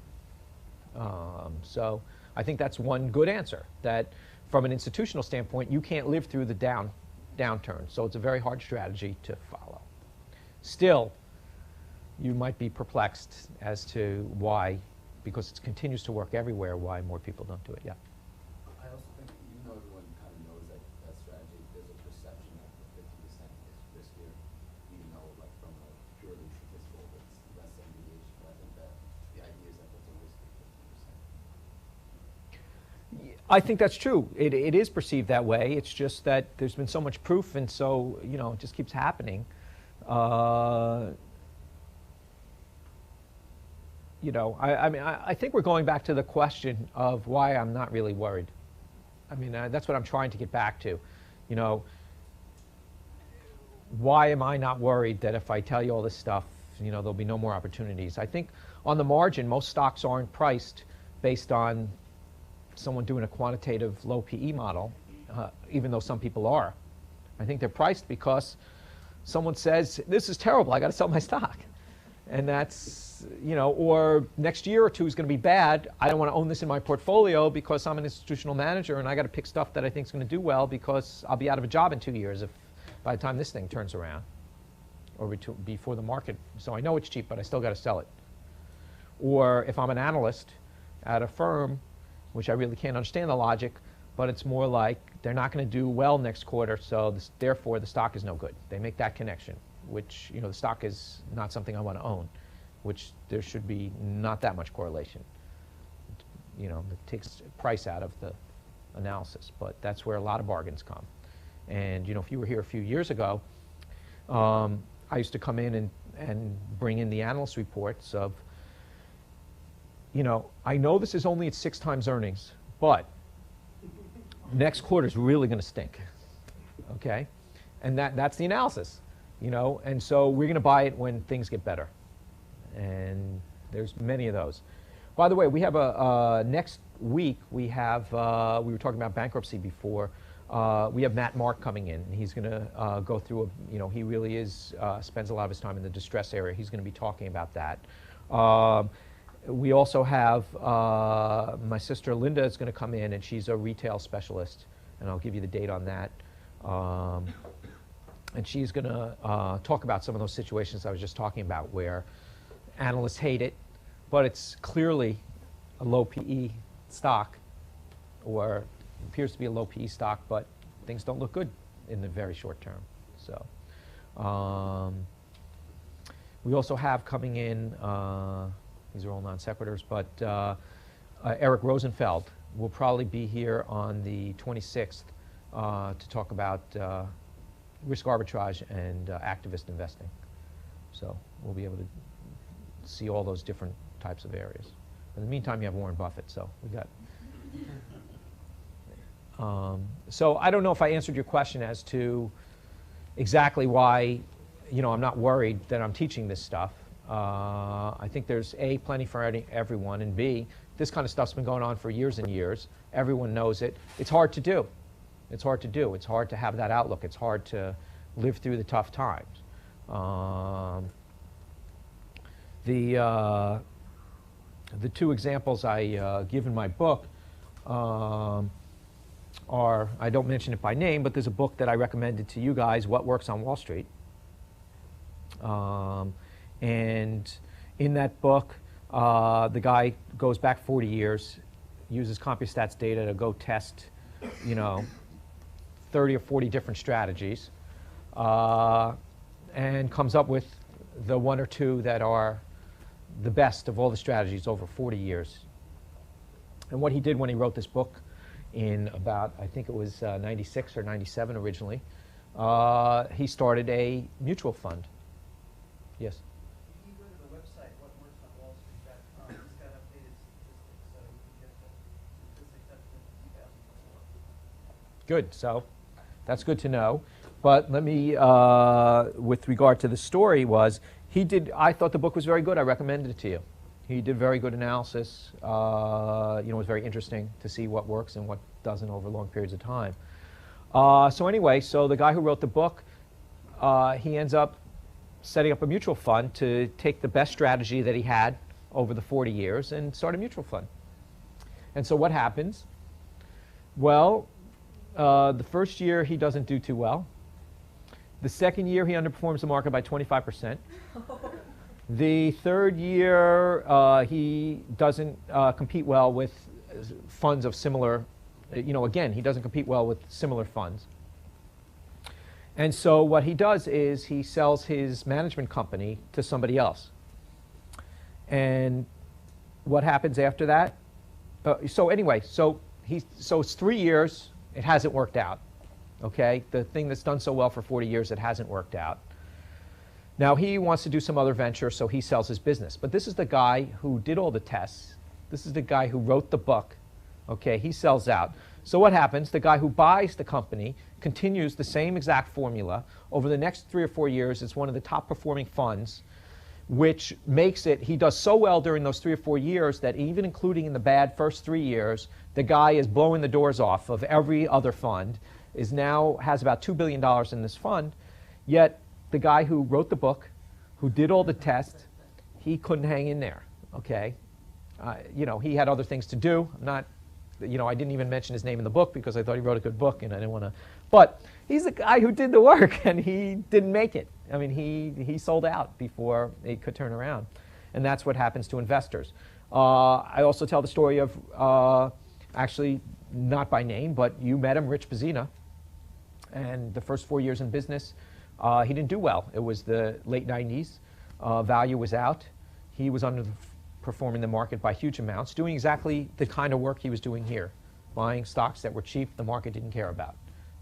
So I think that's one good answer, that from an institutional standpoint, you can't live through the downturn. So it's a very hard strategy to follow. Still, you might be perplexed as to why, because it continues to work everywhere, why more people don't do it. Yeah. I also think, even though everyone kind of knows that strategy, there's a perception that the 50% is riskier, even though, like, from a purely statistical, it's less than deviation. But I think that the idea is that there's a risk of 50%. I think that's true. It is perceived that way. It's just that there's been so much proof, and so, it just keeps happening. I think we're going back to the question of why I'm not really worried. That's what I'm trying to get back to. Why am I not worried that if I tell you all this stuff, there'll be no more opportunities? I think on the margin, most stocks aren't priced based on someone doing a quantitative low PE model, even though some people are. I think they're priced because someone says, this is terrible, I got to sell my stock. And that's, or next year or two is going to be bad. I don't want to own this in my portfolio because I'm an institutional manager and I got to pick stuff that I think is going to do well, because I'll be out of a job in 2 years if by the time this thing turns around, or before the market. So I know it's cheap, but I still got to sell it. Or if I'm an analyst at a firm, which I really can't understand the logic, but it's more like they're not going to do well next quarter, so therefore the stock is no good. They make that connection, which, the stock is not something I want to own, which there should be not that much correlation. It takes price out of the analysis, but that's where a lot of bargains come. And, if you were here a few years ago, I used to come in and bring in the analyst reports of, I know this is only at 6 times earnings, but next quarter is really going to stink, okay? And that's the analysis. And so we're going to buy it when things get better. And there's many of those. By the way, we have next week, we were talking about bankruptcy before. We have Matt Mark coming in. And he's going to go through, he really spends a lot of his time in the distress area. He's going to be talking about that. We also have my sister Linda is going to come in, and she's a retail specialist. And I'll give you the date on that. And she's going to talk about some of those situations I was just talking about, where analysts hate it, but it's clearly a low PE stock, or appears to be a low PE stock, but things don't look good in the very short term. So we also have coming in, these are all non sequiturs, but Eric Rosenfeld will probably be here on the 26th to talk about risk arbitrage and activist investing. So we'll be able to see all those different types of areas. In the meantime, you have Warren Buffett, so we got. So I don't know if I answered your question as to exactly why, I'm not worried that I'm teaching this stuff. I think there's A, plenty for everyone, and B, this kind of stuff's been going on for years and years. Everyone knows it. It's hard to do. It's hard to do. It's hard to have that outlook. It's hard to live through the tough times. The two examples I give in my book are, I don't mention it by name, but there's a book that I recommended to you guys, What Works on Wall Street. And in that book, the guy goes back 40 years, uses CompuStats data to go test, 30 or 40 different strategies, and comes up with the one or two that are the best of all the strategies over 40 years. And what he did when he wrote this book in about, I think it was 96 or 97 originally, he started a mutual fund. Yes? If you go to the website, whatworksonwallstreet.com, he's got updated statistics, so you can get the statistics up to 2024. Good. So that's good to know. But let me, with regard to the story, I thought the book was very good. I recommended it to you. He did very good analysis. It was very interesting to see what works and what doesn't over long periods of time. So anyway, the guy who wrote the book, he ends up setting up a mutual fund to take the best strategy that he had over the 40 years and start a mutual fund. And so what happens? Well, the first year he doesn't do too well. The second year he underperforms the market by 25%. The third year he doesn't compete well with funds of similar, again, he doesn't compete well with similar funds. And so what he does is he sells his management company to somebody else. And what happens after that? So it's 3 years, it hasn't worked out. Okay, the thing that's done so well for 40 years, it hasn't worked out. Now he wants to do some other venture, so he sells his business. But this is the guy who did all the tests. This is the guy who wrote the book. Okay, he sells out. So what happens? The guy who buys the company continues the same exact formula. Over the next 3 or 4 years, it's one of the top performing funds, which makes it, he does so well during those 3 or 4 years that even including in the bad first 3 years, the guy is blowing the doors off of every other fund, has about $2 billion in this fund, yet the guy who wrote the book, who did all the tests, he couldn't hang in there, okay? He had other things to do. I didn't even mention his name in the book because I thought he wrote a good book and I didn't want to. But he's the guy who did the work and he didn't make it. I mean, he sold out before it could turn around. And that's what happens to investors. I also tell the story of, actually, not by name, but you met him, Rich Pizzina. And the first 4 years in business, he didn't do well. It was the late 90s. Value was out. He was underperforming the market by huge amounts, doing exactly the kind of work he was doing here, buying stocks that were cheap, the market didn't care about,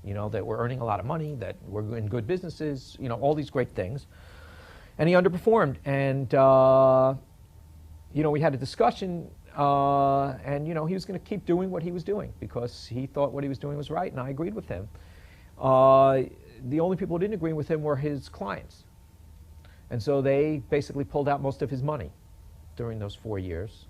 that were earning a lot of money, that were in good businesses, all these great things. And he underperformed. And, we had a discussion, and, he was going to keep doing what he was doing because he thought what he was doing was right, and I agreed with him. The only people who didn't agree with him were his clients. And so they basically pulled out most of his money during those 4 years.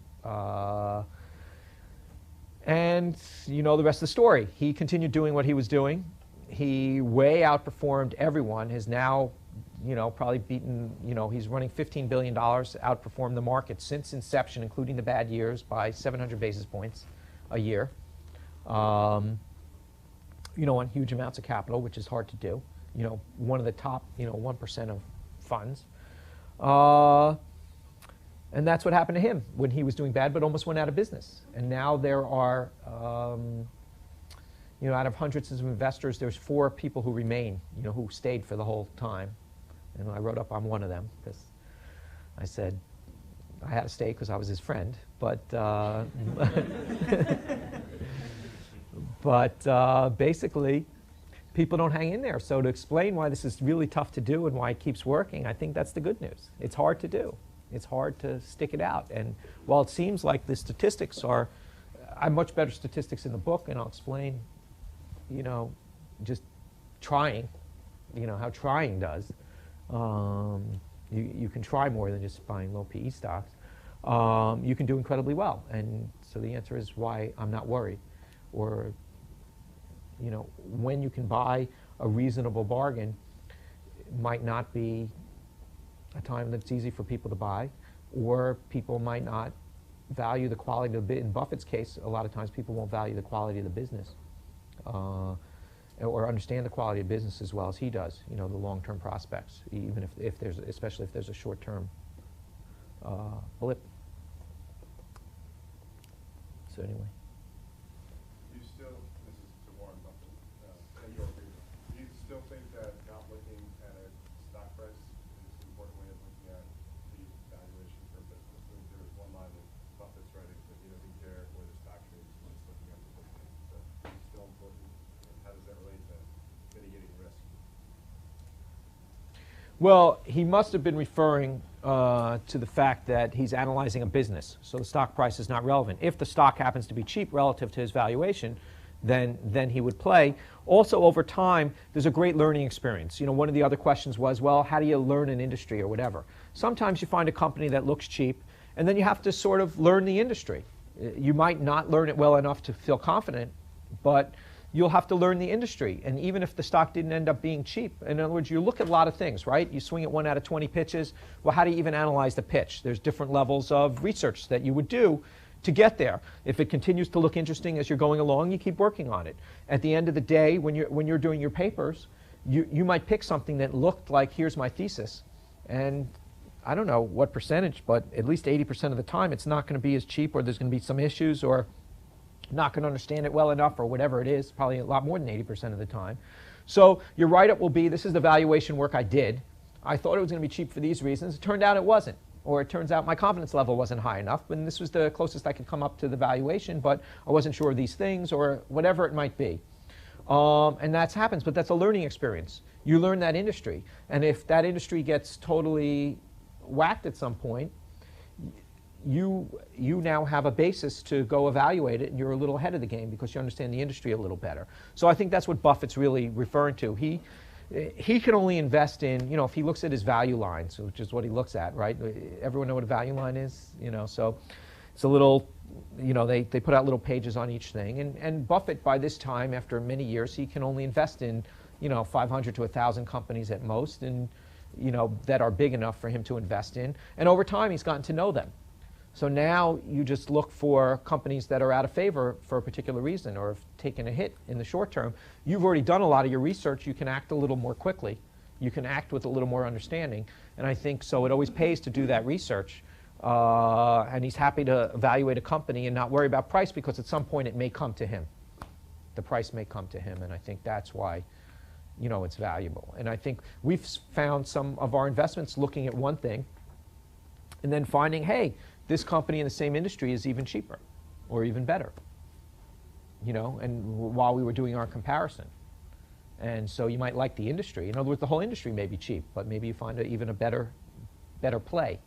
And you know the rest of the story. He continued doing what he was doing. He way outperformed everyone. Has now, probably beaten, he's running $15 billion, outperformed the market since inception, including the bad years, by 700 basis points a year. On huge amounts of capital, which is hard to do. One of the top, 1% of funds. And that's what happened to him when he was doing bad, but almost went out of business. And now there are, out of hundreds of investors, there's 4 people who remain, who stayed for the whole time. And I wrote up on one of them because I said I had to stay because I was his friend. But, basically, people don't hang in there. So to explain why this is really tough to do and why it keeps working, I think that's the good news. It's hard to do. It's hard to stick it out. And while it seems like the statistics I have much better statistics in the book, and I'll explain, just trying, how trying does. You can try more than just buying low PE stocks. You can do incredibly well. And so the answer is why I'm not worried. Or, when you can buy a reasonable bargain, it might not be a time that's easy for people to buy, or people might not value the quality of in Buffett's case, a lot of times people won't value the quality of the business or understand the quality of business as well as he does, you know, the long-term prospects, even if there's, especially if there's a short-term blip. So anyway. Do you still, this is to Warren Buffett, in your opinion, do you still think that not looking at a stock price is an important way of looking at the valuation for a business? I think there was one line that Buffett's writing that he doesn't care where the stock trades when it's looking at the business. So is it still important? And how does that relate to mitigating risk? Well, he must have been referring to the fact that he's analyzing a business, so the stock price is not relevant. If the stock happens to be cheap relative to his valuation, then he would play. Also, over time, there's a great learning experience. You know, one of the other questions was, well, how do you learn an industry or whatever? Sometimes you find a company that looks cheap, and then you have to sort of learn the industry. You might not learn it well enough to feel confident, but you'll have to learn the industry. And even if the stock didn't end up being cheap, in other words, you look at a lot of things, right? You swing at 1 out of 20 pitches. Well, how do you even analyze the pitch? There's different levels of research that you would do to get there. If it continues to look interesting as you're going along, you keep working on it. At the end of the day, when you're doing your papers, you might pick something that looked like, here's my thesis. And I don't know what percentage, but at least 80% of the time, it's not going to be as cheap, or there's going to be some issues, or not going to understand it well enough, or whatever it is, probably a lot more than 80% of the time. So your write-up will be, this is the valuation work I did. I thought it was going to be cheap for these reasons. It turned out it wasn't. Or it turns out my confidence level wasn't high enough, and this was the closest I could come up to the valuation, but I wasn't sure of these things, or whatever it might be. And that happens, but that's a learning experience. You learn that industry. And if that industry gets totally whacked at some point, you now have a basis to go evaluate it, and you're a little ahead of the game because you understand the industry a little better. So I think that's what Buffett's really referring to. He can only invest in, you know, if he looks at his value lines, which is what he looks at, right? Everyone know what a value line is? You know, so it's a little, you know, they put out little pages on each thing. And Buffett, by this time, after many years, he can only invest in, you know, 500 to 1,000 companies at most, and, you know, that are big enough for him to invest in. And over time, he's gotten to know them. So now you just look for companies that are out of favor for a particular reason, or have taken a hit in the short term. You've already done a lot of your research. You can act a little more quickly. You can act with a little more understanding. And I think so it always pays to do that research. And he's happy to evaluate a company and not worry about price, because at some point it may come to him. The price may come to him, and I think that's why, you know, it's valuable. And I think we've found some of our investments looking at one thing and then finding, hey, this company in the same industry is even cheaper or even better, you know, and while we were doing our comparison. And so you might like the industry. In other words, the whole industry may be cheap, but maybe you find even a better play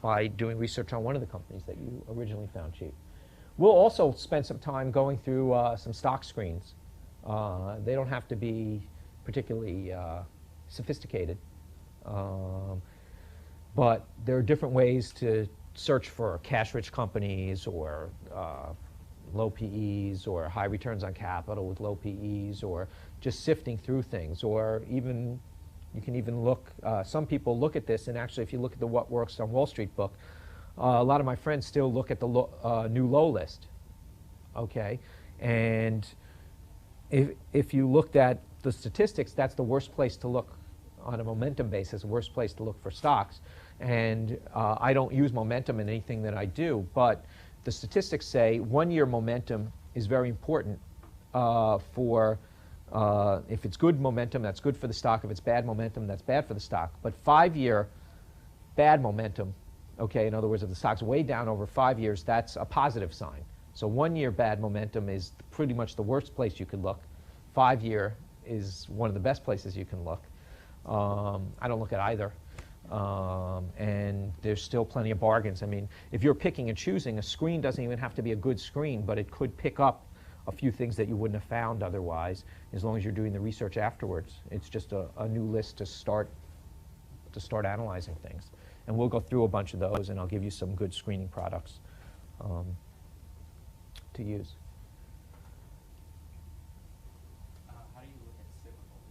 by doing research on one of the companies that you originally found cheap. We'll also spend some time going through some stock screens. They don't have to be particularly sophisticated, but there are different ways to search for cash-rich companies, or low PEs, or high returns on capital with low PEs, or just sifting through things. Or even, you can even look, some people look at this, and actually if you look at the What Works on Wall Street book, a lot of my friends still look at the new low list, okay? And if you looked at the statistics, that's the worst place to look on a momentum basis, the worst place to look for stocks. And I don't use momentum in anything that I do, but the statistics say 1 year momentum is very important for, if it's good momentum, that's good for the stock. If it's bad momentum, that's bad for the stock. But 5 year bad momentum, okay, in other words, if the stock's way down over 5 years, that's a positive sign. So 1 year bad momentum is pretty much the worst place you could look. 5 year is one of the best places you can look. I don't look at either. And there's still plenty of bargains. I mean, if you're picking and choosing, a screen doesn't even have to be a good screen, but it could pick up a few things that you wouldn't have found otherwise, as long as you're doing the research afterwards. It's just a new list to start analyzing things. And we'll go through a bunch of those, and I'll give you some good screening products to use. How do you look at cyclical?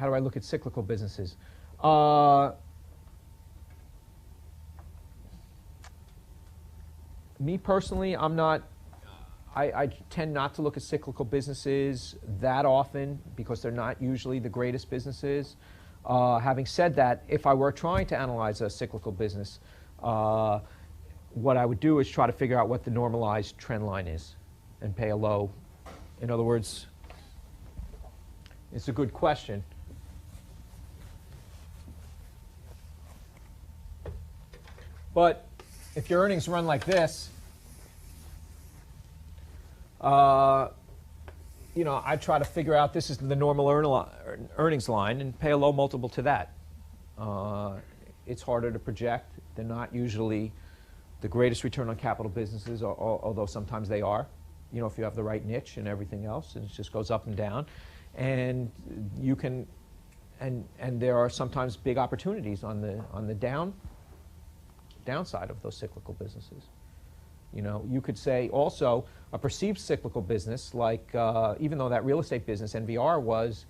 how do I look at cyclical businesses? Me personally, I tend not to look at cyclical businesses that often because they're not usually the greatest businesses. Having said that, if I were trying to analyze a cyclical business, what I would do is try to figure out what the normalized trend line is and pay a low. In other words, it's a good question. But if your earnings run like this, you know, I try to figure out this is the normal earnings line and pay a low multiple to that. It's harder to project. They're not usually the greatest return on capital businesses, although sometimes they are. You know, if you have the right niche and everything else, and it just goes up and down. And you can, and there are sometimes big opportunities on the downside of those cyclical businesses. You know, you could say also a perceived cyclical business, like even though that real estate business, NVR, was,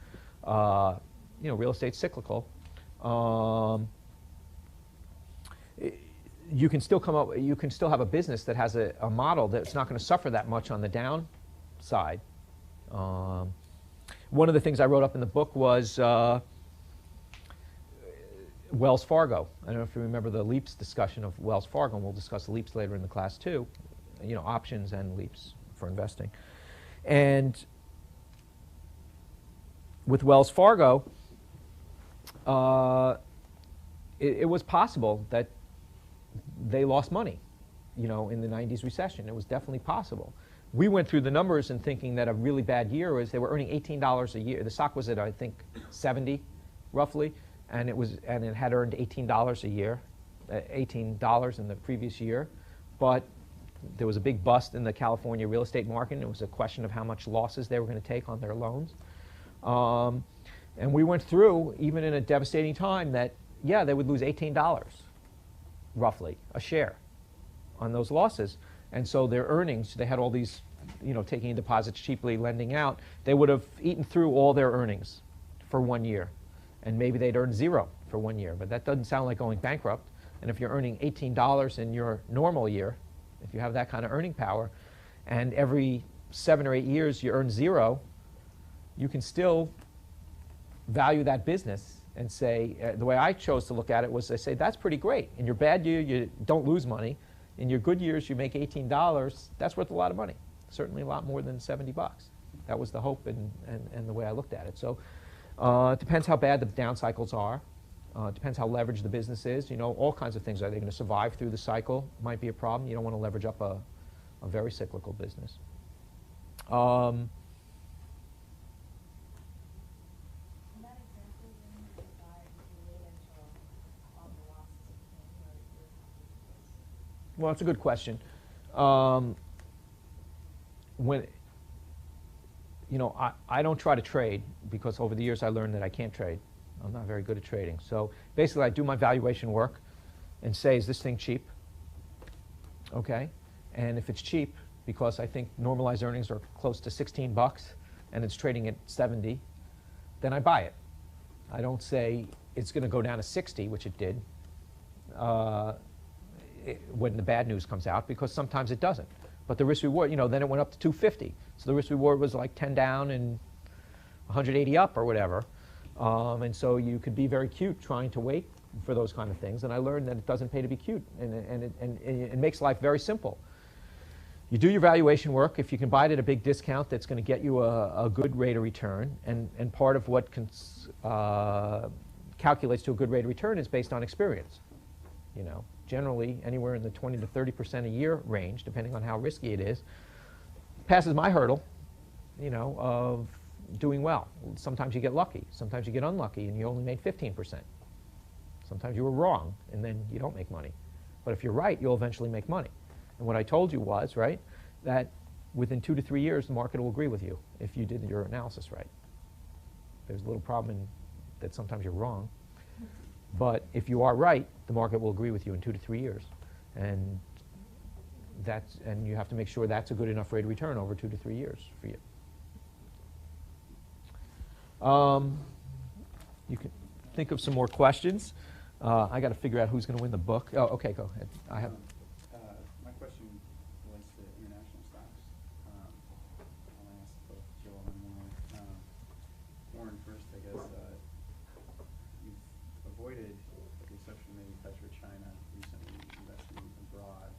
you know, real estate cyclical, you can still come up, you can still have a business that has a model that's not going to suffer that much on the downside. One of the things I wrote up in the book was Wells Fargo. I don't know if you remember the LEAPS discussion of Wells Fargo, and we'll discuss LEAPS later in the class too, you know, options and LEAPS for investing. And with Wells Fargo, it was possible that they lost money, you know, in the 90s recession. It was definitely possible. We went through the numbers and thinking that a really bad year was they were earning $18 a year. The stock was at, I think, 70 roughly, and it had earned $18 a year, $18 in the previous year. But there was a big bust in the California real estate market, and it was a question of how much losses they were going to take on their loans. And we went through, even in a devastating time, that, yeah, they would lose $18 roughly a share on those losses. And so their earnings, they had all these, you know, taking deposits cheaply, lending out, they would have eaten through all their earnings for 1 year. And maybe they'd earn zero for 1 year, but that doesn't sound like going bankrupt. And if you're earning $18 in your normal year, if you have that kind of earning power, and every 7 or 8 years you earn zero, you can still value that business and say, the way I chose to look at it was, I say, that's pretty great. In your bad year, you don't lose money. In your good years, you make $18. That's worth a lot of money. Certainly a lot more than 70 bucks. That was the hope and the way I looked at it. So it depends how bad the down cycles are. It depends how leveraged the business is. You know, all kinds of things. Are they going to survive through the cycle? Might be a problem. You don't want to leverage up a very cyclical business. Well, that's a good question. When, you know, I don't try to trade because over the years I learned that I can't trade. I'm not very good at trading. So basically I do my valuation work and say, is this thing cheap? Okay. And if it's cheap, because I think normalized earnings are close to 16 bucks and it's trading at 70, then I buy it. I don't say it's going to go down to 60, which it did. When the bad news comes out, because sometimes it doesn't. But the risk reward, you know, then it went up to 250. So the risk reward was like 10 down and 180 up or whatever. And so you could be very cute trying to wait for those kind of things. And I learned that it doesn't pay to be cute, and it makes life very simple. You do your valuation work. If you can buy it at a big discount, that's going to get you a good rate of return. And part of what calculates to a good rate of return is based on experience. You know, generally anywhere in the 20 to 30% a year range, depending on how risky it is, passes my hurdle, you know, of doing well. Sometimes you get lucky. Sometimes you get unlucky and you only made 15%. Sometimes you were wrong and then you don't make money. But if you're right, you'll eventually make money. And what I told you was, right, that within 2 to 3 years, the market will agree with you if you did your analysis right. There's a little problem in that sometimes you're wrong. But if you are right, the market will agree with you in 2 to 3 years. And you have to make sure that's a good enough rate of return over 2 to 3 years for you. you can think of some more questions. I got to figure out who's going to win the book. Oh, okay, go ahead. I have. My question relates to international stocks. I'll ask both Joel and Warren. Warren first, I guess. You've avoided, with the exception maybe PetroChina, recently investing abroad,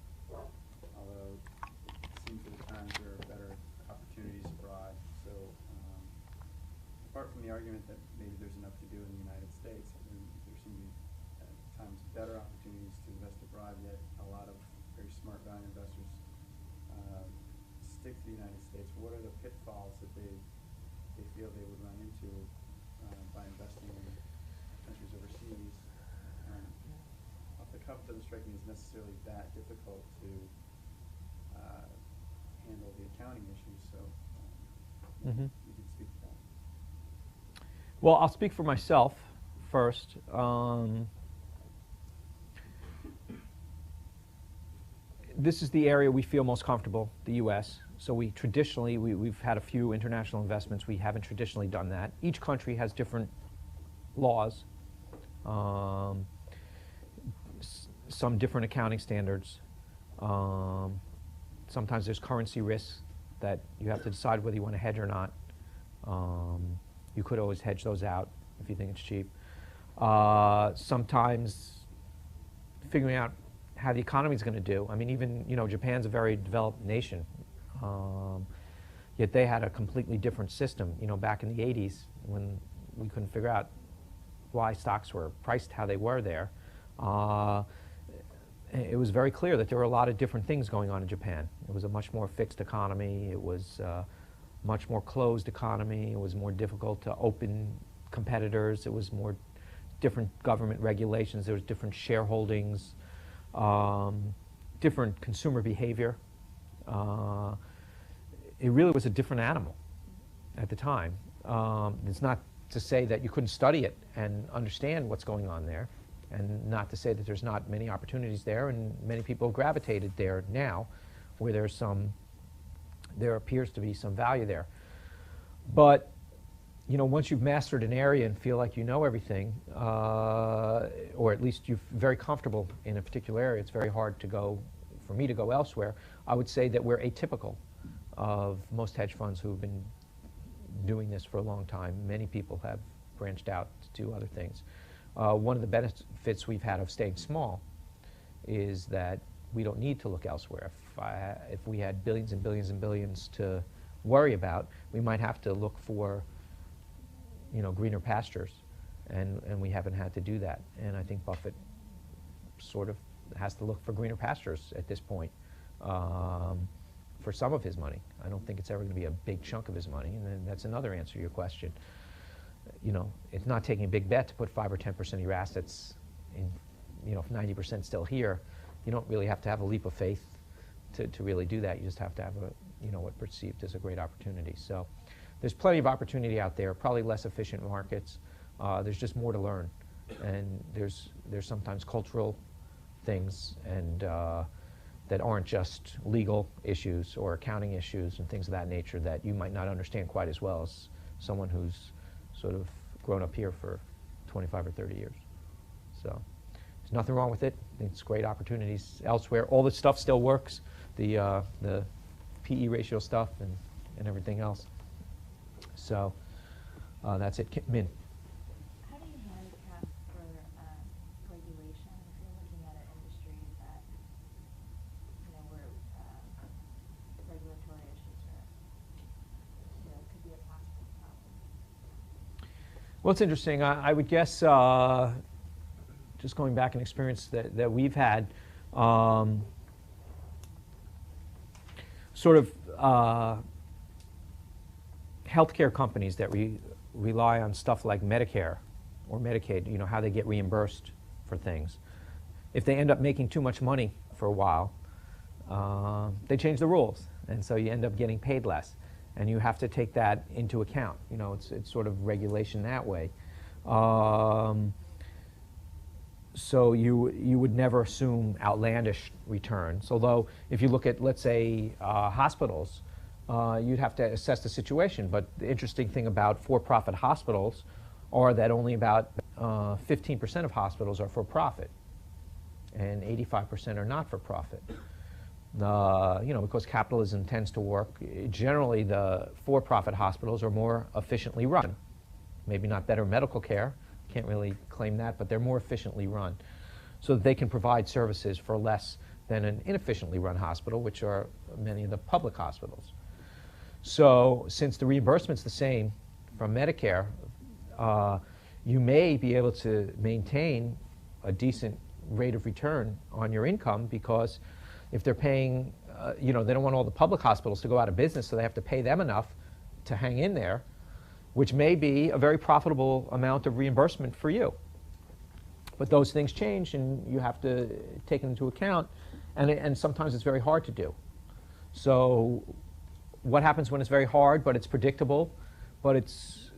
although it seems at times there are better opportunities abroad. So apart from the argument that maybe there's enough to do in the United States, there seem to be at times better opportunities to invest abroad, yet a lot of very smart value investors stick to the United States. What are the pitfalls that they feel they would run into by investing in countries overseas? Off the cuff, it doesn't strike me as necessarily that difficult to handle the accounting issues, so Mhm. you can speak to that. Well, I'll speak for myself first. This is the area we feel most comfortable, the U.S. So we traditionally, we've had a few international investments. We haven't traditionally done that. Each country has different laws, some different accounting standards. Sometimes there's currency risks that you have to decide whether you want to hedge or not. You could always hedge those out if you think it's cheap. Sometimes figuring out how the economy is going to do. I mean, even, Japan's a very developed nation, yet they had a completely different system, back in the 80s when we couldn't figure out why stocks were priced how they were there. It was very clear that there were a lot of different things going on in Japan. It was a much more fixed economy. It was much more closed economy. It was more difficult to open competitors. It was more different government regulations. There was different shareholdings, different consumer behavior. It really was a different animal at the time. It's not to say that you couldn't study it and understand what's going on there, and not to say that there's not many opportunities there, and many people gravitated there now, where there appears to be some value there. But once you've mastered an area and feel like you know everything, or at least you're very comfortable in a particular area, it's very hard for me to go elsewhere. I would say that we're atypical of most hedge funds who've been doing this for a long time. Many people have branched out to do other things. One of the benefits we've had of staying small is that we don't need to look elsewhere. If we had billions and billions and billions to worry about, we might have to look for greener pastures, and we haven't had to do that. And I think Buffett sort of has to look for greener pastures at this point for some of his money. I don't think it's ever going to be a big chunk of his money, and then that's another answer to your question. It's not taking a big bet to put 5 or 10% of your assets in, if 90% still here. You don't really have to have a leap of faith to really do that. You just have to have what perceived as a great opportunity. So there's plenty of opportunity out there, probably less efficient markets. There's just more to learn. And there's sometimes cultural things and that aren't just legal issues or accounting issues and things of that nature that you might not understand quite as well as someone who's sort of grown up here for 25 or 30 years. So there's nothing wrong with it. I think it's great opportunities elsewhere. All the stuff still works, the PE ratio stuff and everything else. So that's it. Min. How do you handicap for regulation if you're looking at an industry that, where regulatory issues are, could be a possible problem? Well, it's interesting. I would guess, just going back an experience that we've had, sort of healthcare companies that rely on stuff like Medicare or Medicaid, how they get reimbursed for things. If they end up making too much money for a while, they change the rules, and so you end up getting paid less. And you have to take that into account. It's sort of regulation that way. So you would never assume outlandish returns. Although if you look at, let's say, hospitals, you'd have to assess the situation. But the interesting thing about for-profit hospitals are that only about 15% of hospitals are for profit, and 85% are not for profit. Because capitalism tends to work, generally the for-profit hospitals are more efficiently run. Maybe not better medical care, can't really claim that, but they're more efficiently run, so that they can provide services for less than an inefficiently run hospital, which are many of the public hospitals. So since the reimbursement's the same from Medicare, you may be able to maintain a decent rate of return on your income, because if they're paying, they don't want all the public hospitals to go out of business, so they have to pay them enough to hang in there, which may be a very profitable amount of reimbursement for you. But those things change, and you have to take them into account, and sometimes it's very hard to do. So what happens when it's very hard, but it's predictable, but it's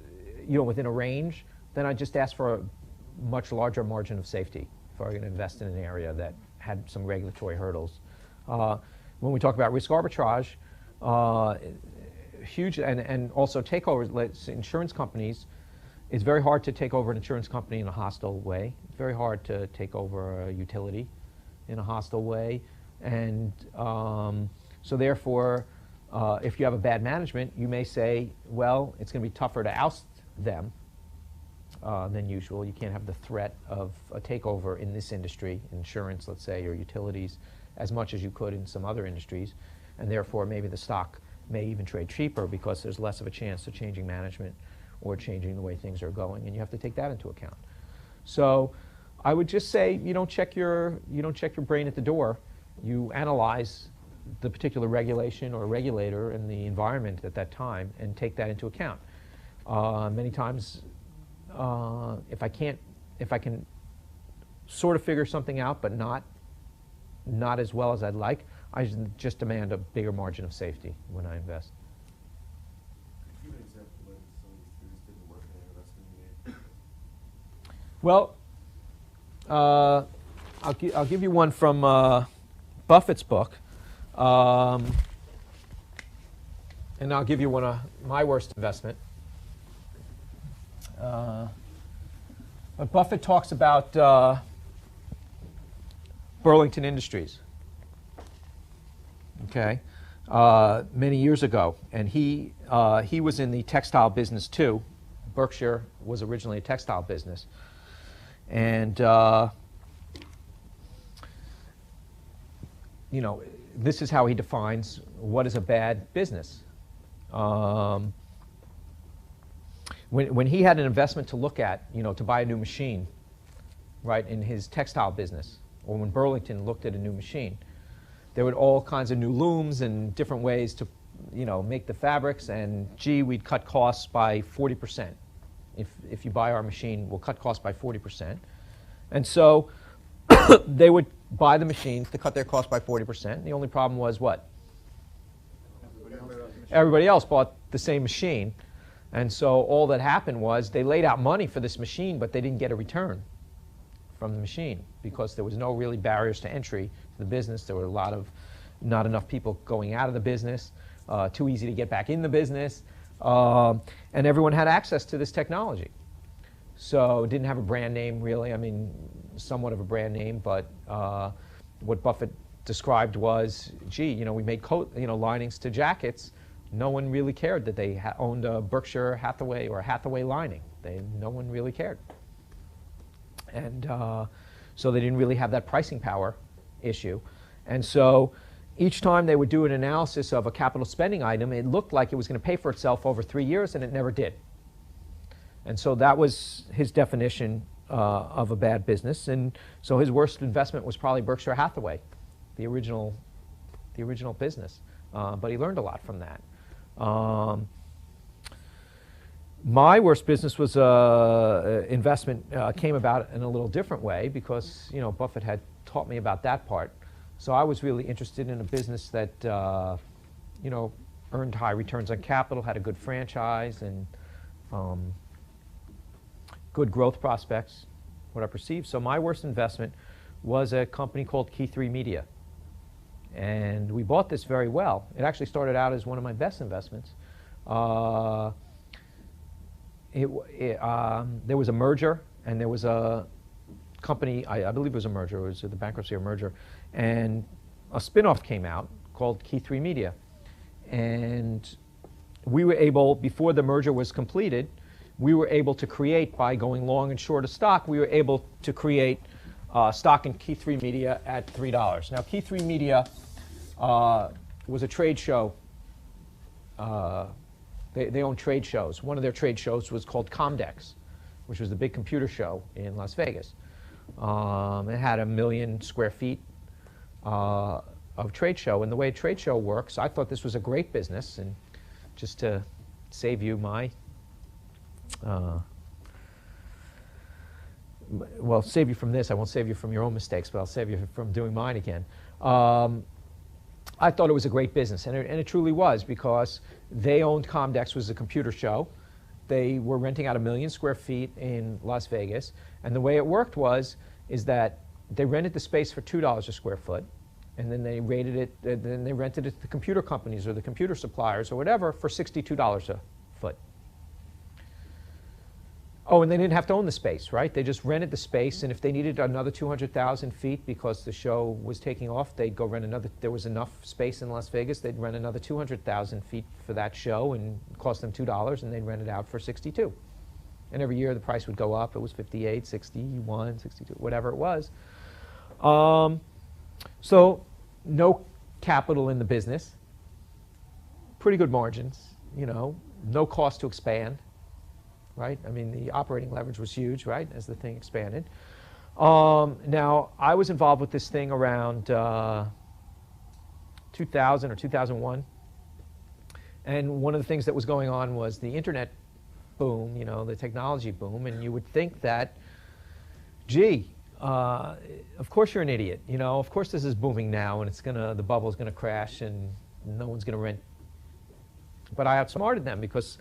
within a range? Then I just ask for a much larger margin of safety if I'm going to invest in an area that had some regulatory hurdles. When we talk about risk arbitrage, huge, and also takeovers, insurance companies, it's very hard to take over an insurance company in a hostile way. It's very hard to take over a utility in a hostile way. And so therefore, if you have a bad management, you may say, well, it's going to be tougher to oust them than usual. You can't have the threat of a takeover in this industry, insurance, let's say, or utilities, as much as you could in some other industries. And therefore, maybe the stock may even trade cheaper because there's less of a chance of changing management or changing the way things are going, and you have to take that into account. So I would just say you don't check your brain at the door. You analyze the particular regulation or regulator and the environment at that time and take that into account. Many times, if I can sort of figure something out but not as well as I'd like, I just demand a bigger margin of safety when I invest. Give an example when some of these theories didn't work in an investment you made. Well, I'll give you one from Buffett's book, and I'll give you one of my worst investment. But Buffett talks about Burlington Industries, okay, many years ago, and he was in the textile business too. Berkshire was originally a textile business, and this is how he defines what is a bad business. When he had an investment to look at, to buy a new machine, right, in his textile business, or when Burlington looked at a new machine, there were all kinds of new looms and different ways to, make the fabrics, and gee, we'd cut costs by 40%. If you buy our machine, we'll cut costs by 40%. And so they would buy the machines to cut their costs by 40%. The only problem was what? Everybody else bought the same machine. And so all that happened was they laid out money for this machine, but they didn't get a return from the machine because there was no really barriers to entry to the business. There were not enough people going out of the business, too easy to get back in the business, and everyone had access to this technology. So it didn't have a brand name really. I mean, somewhat of a brand name, but what Buffett described was, gee, we made coat, linings to jackets. No one really cared that they owned a Berkshire Hathaway or a Hathaway lining. No one really cared. And so they didn't really have that pricing power issue. And so each time they would do an analysis of a capital spending item, it looked like it was going to pay for itself over 3 years, and it never did. And so that was his definition of a bad business. And so his worst investment was probably Berkshire Hathaway, the original business. But he learned a lot from that. My worst business was investment came about in a little different way because Buffett had taught me about that part. So I was really interested in a business that earned high returns on capital, had a good franchise, and good growth prospects, what I perceived. So my worst investment was a company called Key3 Media. And we bought this very well. It actually started out as one of my best investments. there was a merger, and there was a company, I believe it was a merger, it was the bankruptcy or merger, and a spin-off came out called Key3 Media. And we were able, before the merger was completed, we were able to create, by going long and short of stock, we were able to create stock in Key3 Media at $3. Now, Key3 Media was a trade show. They own trade shows. One of their trade shows was called Comdex, which was the big computer show in Las Vegas. It had 1 million square feet of trade show. And the way a trade show works, I thought this was a great business. And just to save you my, well, save you from this. I won't save you from your own mistakes, but I'll save you from doing mine again. I thought it was a great business, and it truly was, because they owned Comdex, was a computer show. They were renting out 1 million square feet in Las Vegas, and the way it worked is that they rented the space for $2 a square foot, and then they rented it to the computer companies or the computer suppliers or whatever for $62 a foot. Oh, and they didn't have to own the space, right? They just rented the space, and if they needed another 200,000 feet because the show was taking off, they'd go rent another. There was enough space in Las Vegas, they'd rent another 200,000 feet for that show, and it cost them $2, and they'd rent it out for 62. And every year the price would go up. It was 58, 61, 62, whatever it was. So no capital in the business, pretty good margins, you know, no cost to expand. Right? I mean, the operating leverage was huge, right, as the thing expanded. Now, I was involved with this thing around 2000 or 2001. And one of the things that was going on was the internet boom, you know, the technology boom. And you would think that, gee, of course you're an idiot. You know, of course this is booming now, and the bubble's going to crash, and no one's going to rent. But I outsmarted them, because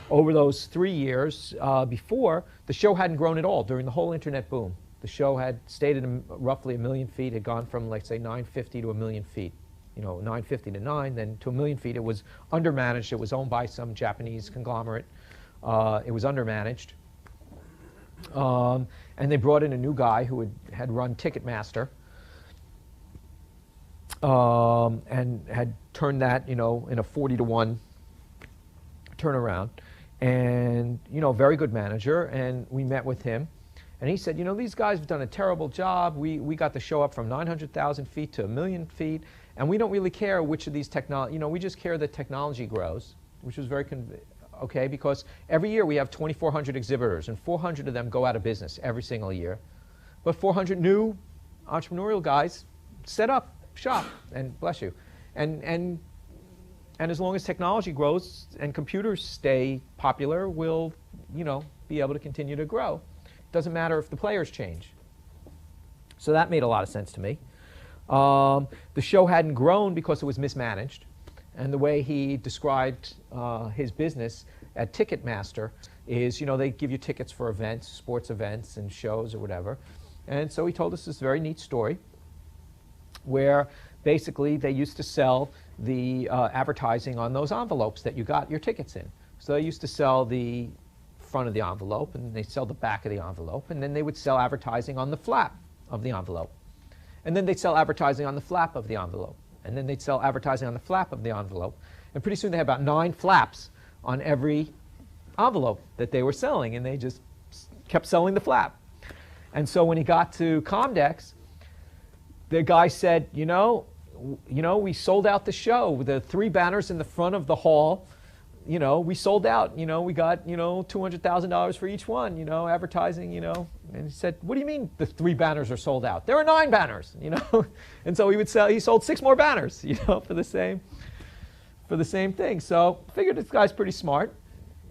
over those 3 years before, the show hadn't grown at all during the whole internet boom. The show had stayed at roughly 1 million feet, had gone from, like, say, 950 to 1 million feet. You know, 950 to 9, then to 1 million feet. It was undermanaged. It was owned by some Japanese conglomerate. It was undermanaged. And they brought in a new guy who had run Ticketmaster, and had turned that, you know, in a 40-to-1 turnaround, and, you know, very good manager. And we met with him, and he said, you know, these guys have done a terrible job. We got the show up from 900,000 feet to 1 million feet, and we don't really care which of these technology, you know, we just care that technology grows, which was very okay, because every year we have 2,400 exhibitors, and 400 of them go out of business every single year. But 400 new entrepreneurial guys set up shop, and bless you. And as long as technology grows and computers stay popular, we'll, you know, be able to continue to grow. It doesn't matter if the players change. So that made a lot of sense to me. The show hadn't grown because it was mismanaged. And the way he described his business at Ticketmaster is, you know, they give you tickets for events, sports events and shows or whatever. And so he told us this very neat story where basically they used to sell the advertising on those envelopes that you got your tickets in. So they used to sell the front of the envelope, and they sell the back of the envelope, and then they would sell advertising on the flap of the envelope. And then they'd sell advertising on the flap of the envelope. And then they'd sell advertising on the flap of the envelope. And pretty soon they had about 9 flaps on every envelope that they were selling, and they just kept selling the flap. And so when he got to Comdex, the guy said, you know, we sold out the show. The 3 banners in the front of the hall, you know, we sold out. You know, we got, you know, $200,000 for each one, you know, advertising, you know. And he said, what do you mean the 3 banners are sold out? There are 9 banners, you know. And so he sold 6 more banners, you know, for the same thing. So I figured this guy's pretty smart.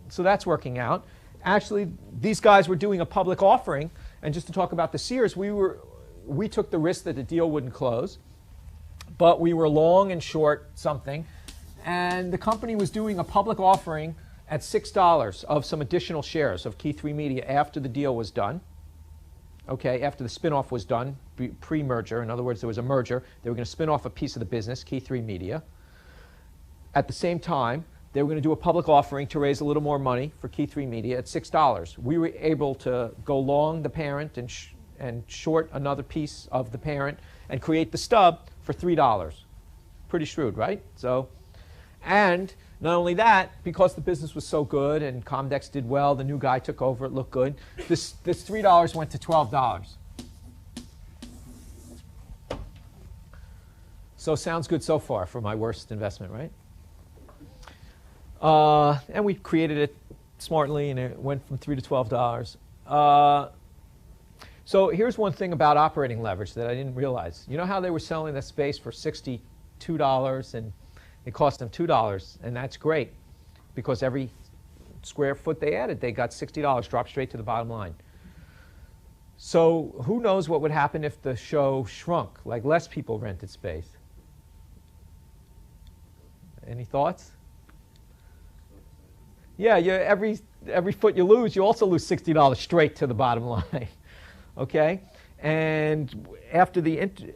So that's working out. Actually, these guys were doing a public offering. And just to talk about the Sears, we took the risk that the deal wouldn't close. But we were long and short something, and the company was doing a public offering at $6 of some additional shares of Key3 Media after the deal was done. Okay, after the spinoff was done, pre-merger. In other words, there was a merger. They were going to spin off a piece of the business, Key3 Media. At the same time, they were going to do a public offering to raise a little more money for Key 3 Media at $6. We were able to go long the parent and short another piece of the parent and create the stub for $3. Pretty shrewd, right? So, and not only that, because the business was so good and Comdex did well, the new guy took over, it looked good, this $3 went to $12. So sounds good so far for my worst investment, right? And we created it smartly, and it went from $3 to $12. So here's one thing about operating leverage that I didn't realize. You know how they were selling that space for $62, and it cost them $2, and that's great, because every square foot they added, they got $60 dropped straight to the bottom line. So who knows what would happen if the show shrunk, like less people rented space? Any thoughts? Yeah, every foot you lose, you also lose $60 straight to the bottom line. Okay, and after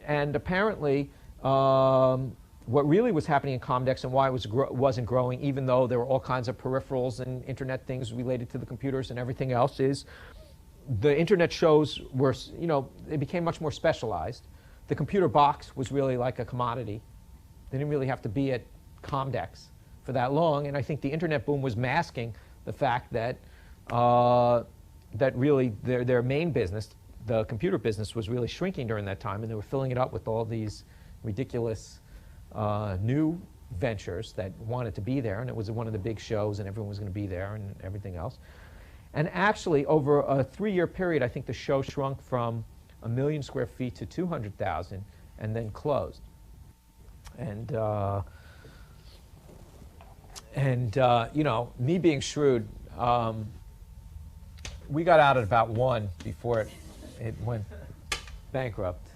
and apparently, what really was happening in Comdex and why it wasn't growing, even though there were all kinds of peripherals and internet things related to the computers and everything else, is the internet shows were, they became much more specialized. The computer box was really like a commodity. They didn't really have to be at Comdex for that long, and I think the internet boom was masking the fact that that really their main business, the computer business, was really shrinking during that time, and they were filling it up with all these ridiculous new ventures that wanted to be there, and it was one of the big shows, and everyone was going to be there, and everything else. And actually, over a 3-year period, I think the show shrunk from 1 million square feet to 200,000, and then closed. And me being shrewd, we got out at about 1 before it went bankrupt.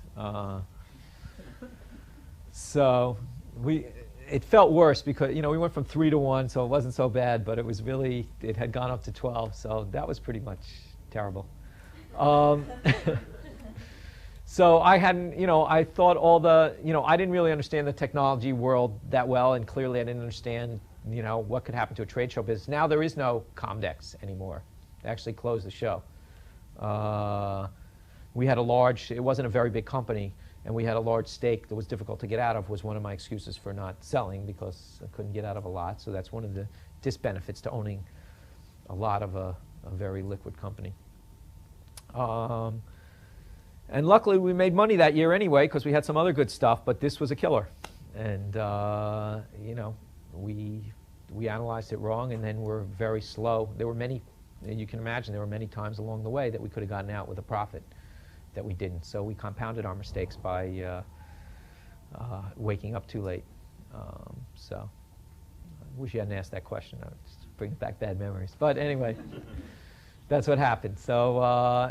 So it felt worse because, we went from 3 to 1, so it wasn't so bad, but it had gone up to 12, so that was pretty much terrible. So I hadn't, I thought I didn't really understand the technology world that well, and clearly I didn't understand, what could happen to a trade show business. Now there is no Comdex anymore. They actually closed the show. We had it wasn't a very big company, and we had a large stake that was difficult to get out of, was one of my excuses for not selling, because I couldn't get out of a lot. So that's one of the disbenefits to owning a lot of a very liquid company. And luckily we made money that year anyway, because we had some other good stuff, but this was a killer. And, we analyzed it wrong, and then we're very slow. There were many, you can imagine, there were many times along the way that we could have gotten out with a profit that we didn't. So we compounded our mistakes by waking up too late. So I wish you hadn't asked that question. It just brings back bad memories. But anyway, that's what happened. So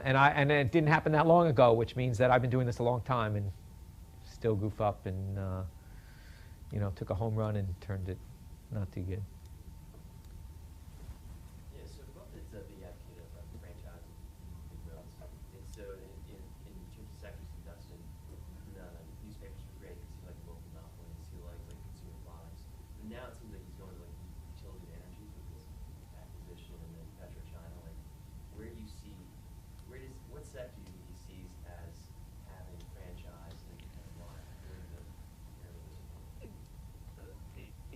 and it didn't happen that long ago, which means that I've been doing this a long time and still goof up, and took a home run and turned it not too good. Yeah, so the book is a big advocate of franchising and growth. And so in terms of sectors, Dustin, newspapers were great because he liked local monopolies, he liked consumer products. But now it seems like he's going to utility and energy with this acquisition, and then PetroChina. What sector do you think he sees as having franchise, and why?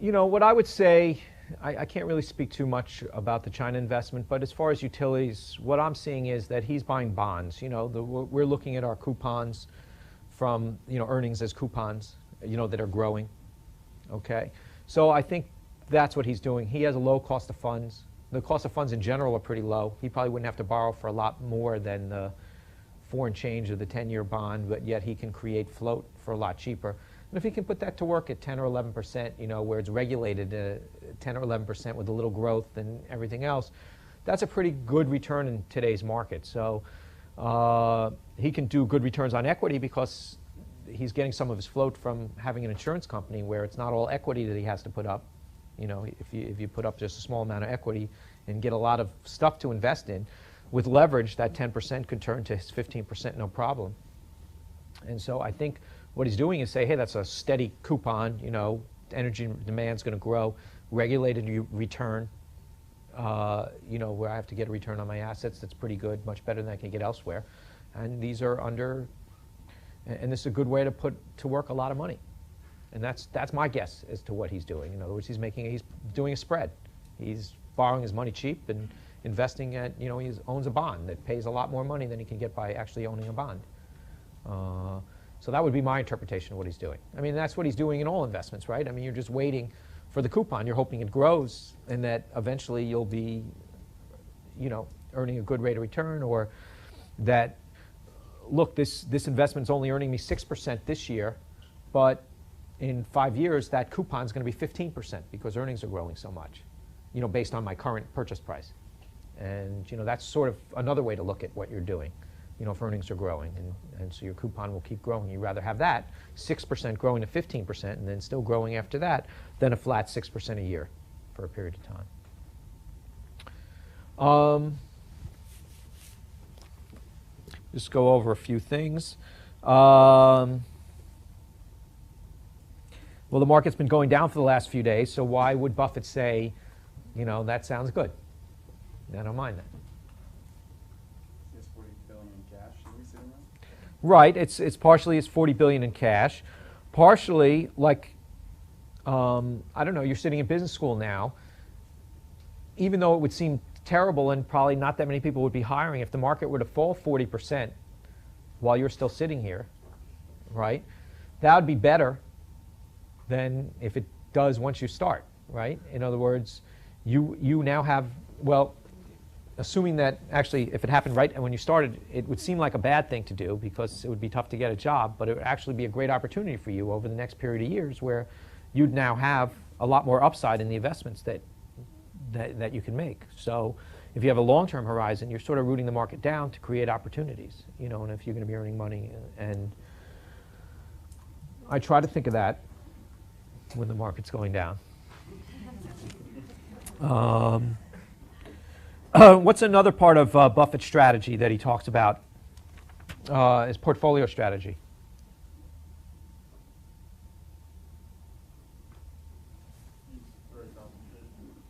What I would say, I can't really speak too much about the China investment, but as far as utilities, what I'm seeing is that he's buying bonds. We're looking at our coupons from, earnings as coupons, that are growing. Okay? So I think that's what he's doing. He has a low cost of funds. The cost of funds in general are pretty low. He probably wouldn't have to borrow for a lot more than the 4 and change of the 10-year bond, but yet he can create float for a lot cheaper. And if he can put that to work at 10 or 11%, where it's regulated 10 or 11% with a little growth and everything else, that's a pretty good return in today's market. So he can do good returns on equity because he's getting some of his float from having an insurance company where it's not all equity that he has to put up. If you put up just a small amount of equity and get a lot of stuff to invest in, with leverage, that 10% could turn to his 15% no problem. And so I think what he's doing is say, hey, that's a steady coupon, energy demand is going to grow, regulated return, where I have to get a return on my assets that's pretty good, much better than I can get elsewhere. And these are and this is a good way to put to work a lot of money. And that's my guess as to what he's doing. In other words, he's doing a spread. He's borrowing his money cheap and investing at, he owns a bond that pays a lot more money than he can get by actually owning a bond. So that would be my interpretation of what he's doing. I mean, that's what he's doing in all investments, right? I mean, you're just waiting for the coupon. You're hoping it grows and that eventually you'll be, earning a good rate of return, or that, look, this investment's only earning me 6% this year, but in 5 years, that coupon's going to be 15% because earnings are growing so much, based on my current purchase price. And, that's sort of another way to look at what you're doing, if earnings are growing. And so your coupon will keep growing. You'd rather have that 6% growing to 15% and then still growing after that than a flat 6% a year for a period of time. Just go over a few things. Well, the market's been going down for the last few days, so why would Buffett say, that sounds good? I don't mind that. It's $40 billion in cash that we sitting on? Right. It's partially it's $40 billion in cash. Partially, like, I don't know, you're sitting in business school now. Even though it would seem terrible and probably not that many people would be hiring, if the market were to fall 40% while you're still sitting here, right, that would be better than if it does once you start, right? In other words, you now have, well, assuming that actually if it happened right when you started, it would seem like a bad thing to do because it would be tough to get a job, but it would actually be a great opportunity for you over the next period of years where you'd now have a lot more upside in the investments that you can make. So if you have a long-term horizon, you're sort of rooting the market down to create opportunities, and if you're going to be earning money. And I try to think of that when the market's going down. What's another part of Buffett's strategy that he talks about? Is portfolio strategy.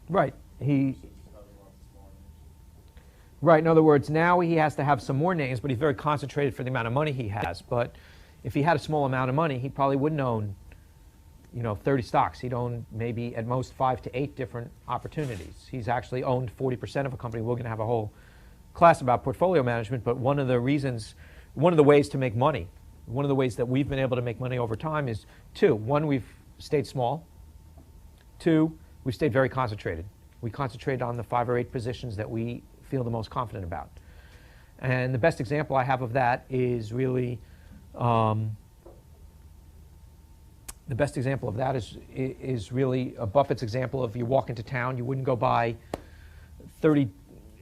Right. Right. In other words, now he has to have some more names, but he's very concentrated for the amount of money he has. But if he had a small amount of money, he probably wouldn't own, 30 stocks. He'd own maybe at most 5 to 8 different opportunities. He's actually owned 40% of a company. We're going to have a whole class about portfolio management, but one of the ways to make money, one of the ways that we've been able to make money over time is two. One, we've stayed small. Two, we've stayed very concentrated. We concentrate on the 5 or 8 positions that we feel the most confident about. And the best example I have of that is really, Buffett's example of you walk into town, you wouldn't go buy 30,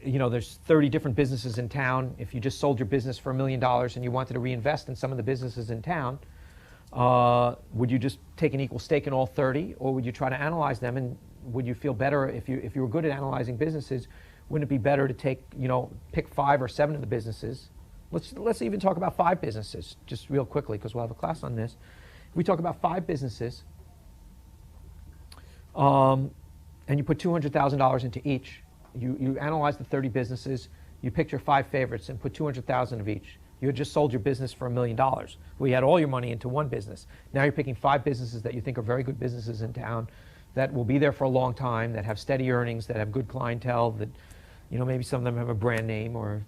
there's 30 different businesses in town. If you just sold your business for $1 million and you wanted to reinvest in some of the businesses in town, would you just take an equal stake in all 30, or would you try to analyze them? And would you feel better if you were good at analyzing businesses? Wouldn't it be better to pick 5 or 7 of the businesses? Let's even talk about 5 businesses just real quickly because we'll have a class on this. If we talk about 5 businesses, and you put $200,000 into each, you analyze the 30 businesses, you picked your 5 favorites and put $200,000 of each. You had just sold your business for $1 million. We had all your money into one business. Now you're picking 5 businesses that you think are very good businesses in town, that will be there for a long time, that have steady earnings, that have good clientele, that maybe some of them have a brand name or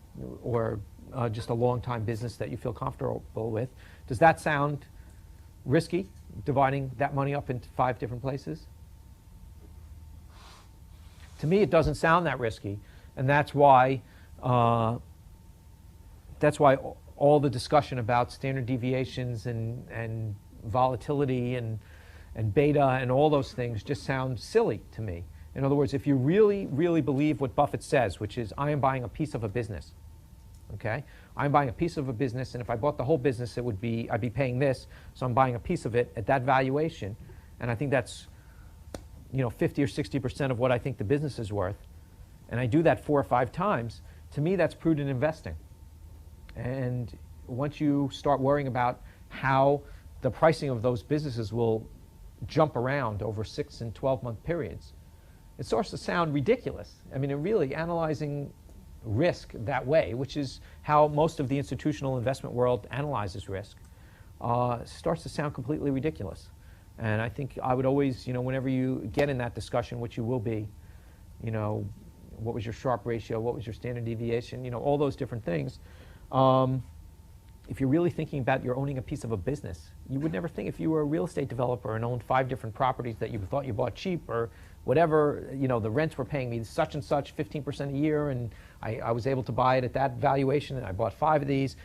just a long-time business that you feel comfortable with. Does that sound risky, dividing that money up into 5 different places? To me, it doesn't sound that risky, and that's why all the discussion about standard deviations and volatility and beta and all those things just sound silly to me. In other words, if you really, really believe what Buffett says, which is, I am buying a piece of a business, okay? I'm buying a piece of a business, and if I bought the whole business, I'd be paying this, so I'm buying a piece of it at that valuation, and I think that's 50 or 60% of what I think the business is worth, and I do that 4 or 5 times, to me that's prudent investing. And once you start worrying about how the pricing of those businesses will jump around over 6 and 12-month periods, it starts to sound ridiculous. I mean, really analyzing risk that way, which is how most of the institutional investment world analyzes risk, starts to sound completely ridiculous. And I think I would always, whenever you get in that discussion, which you will be, what was your Sharpe ratio, what was your standard deviation, all those different things. If you're really thinking about you're owning a piece of a business, you would never think, if you were a real estate developer and owned 5 different properties that you thought you bought cheap or whatever, the rents were paying me such and such 15% a year, and I was able to buy it at that valuation, and I bought 5 of these.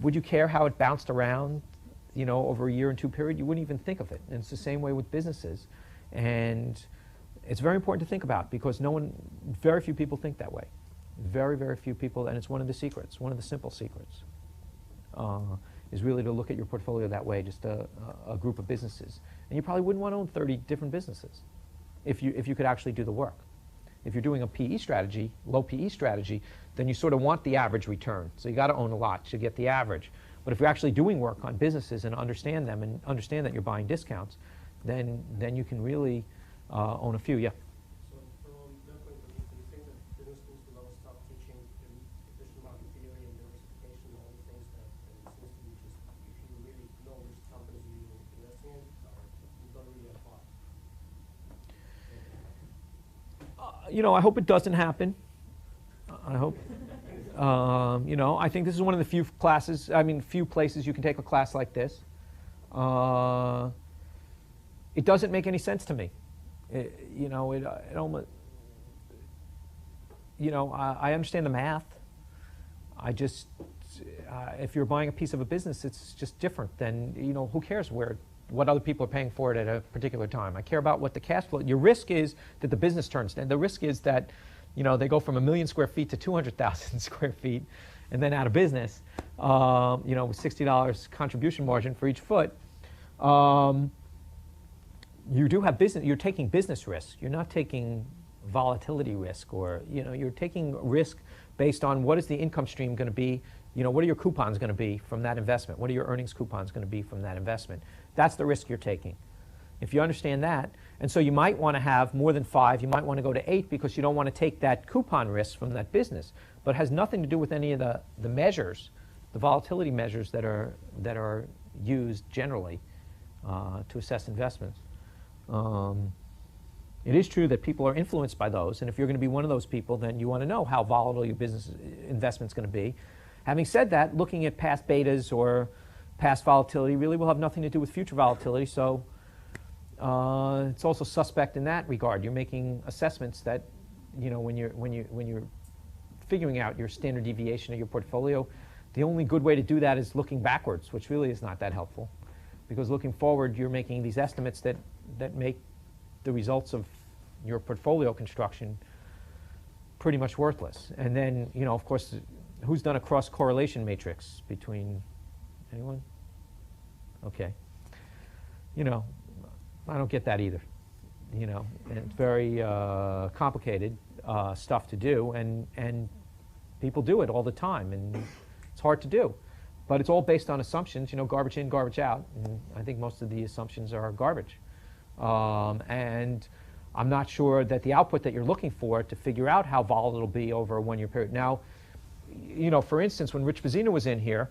Would you care how it bounced around, over a year and 2 period? You wouldn't even think of it. And it's the same way with businesses. And it's very important to think about, because very few people think that way. Very, very few people, and it's one of the secrets, one of the simple secrets, is really to look at your portfolio that way, just a group of businesses. And you probably wouldn't want to own 30 different businesses if you could actually do the work. If you're doing a PE strategy, low PE strategy, then you sort of want the average return. So you got to own a lot to get the average. But if you're actually doing work on businesses and understand them and understand that you're buying discounts, then you can really own a few. Yeah. So from that point of view, do you think that business schools will always stop teaching efficient market theory and diversification and all the things that it seems to be just, if you really know which companies you're investing in, you don't really apply? I hope it doesn't happen. I hope. I think this is one of the few places you can take a class like this. It doesn't make any sense to me. It almost, I understand the math. I just, if you're buying a piece of a business, it's just different than, who cares what other people are paying for it at a particular time. I care about what the cash flow, your risk is that the business turns, and the risk is that, they go from 1 million square feet to 200,000 square feet and then out of business, with $60 contribution margin for each foot. You do have business, you're taking business risk. You're not taking volatility risk, or, you're taking risk based on what is the income stream going to be, what are your coupons going to be from that investment? What are your earnings coupons going to be from that investment? That's the risk you're taking. If you understand that, and so you might want to have more than 5, you might want to go to 8 because you don't want to take that coupon risk from that business, but it has nothing to do with any of the measures, the volatility measures that are used generally to assess investments. It is true that people are influenced by those, and if you're going to be one of those people, then you want to know how volatile your business investment's going to be. Having said that, looking at past betas or past volatility really will have nothing to do with future volatility, so it's also suspect in that regard. You're making assessments that, when you're figuring out your standard deviation of your portfolio, the only good way to do that is looking backwards, which really is not that helpful, because looking forward, you're making these estimates that make the results of your portfolio construction pretty much worthless. And then, of course, who's done a cross-correlation matrix between, anyone? Okay. I don't get that either. And it's very complicated stuff to do, and people do it all the time, and it's hard to do. But it's all based on assumptions, garbage in, garbage out, and I think most of the assumptions are garbage. And I'm not sure that the output that you're looking for to figure out how volatile it'll be over a 1-year period. Now, for instance, when Rich Bazzino was in here,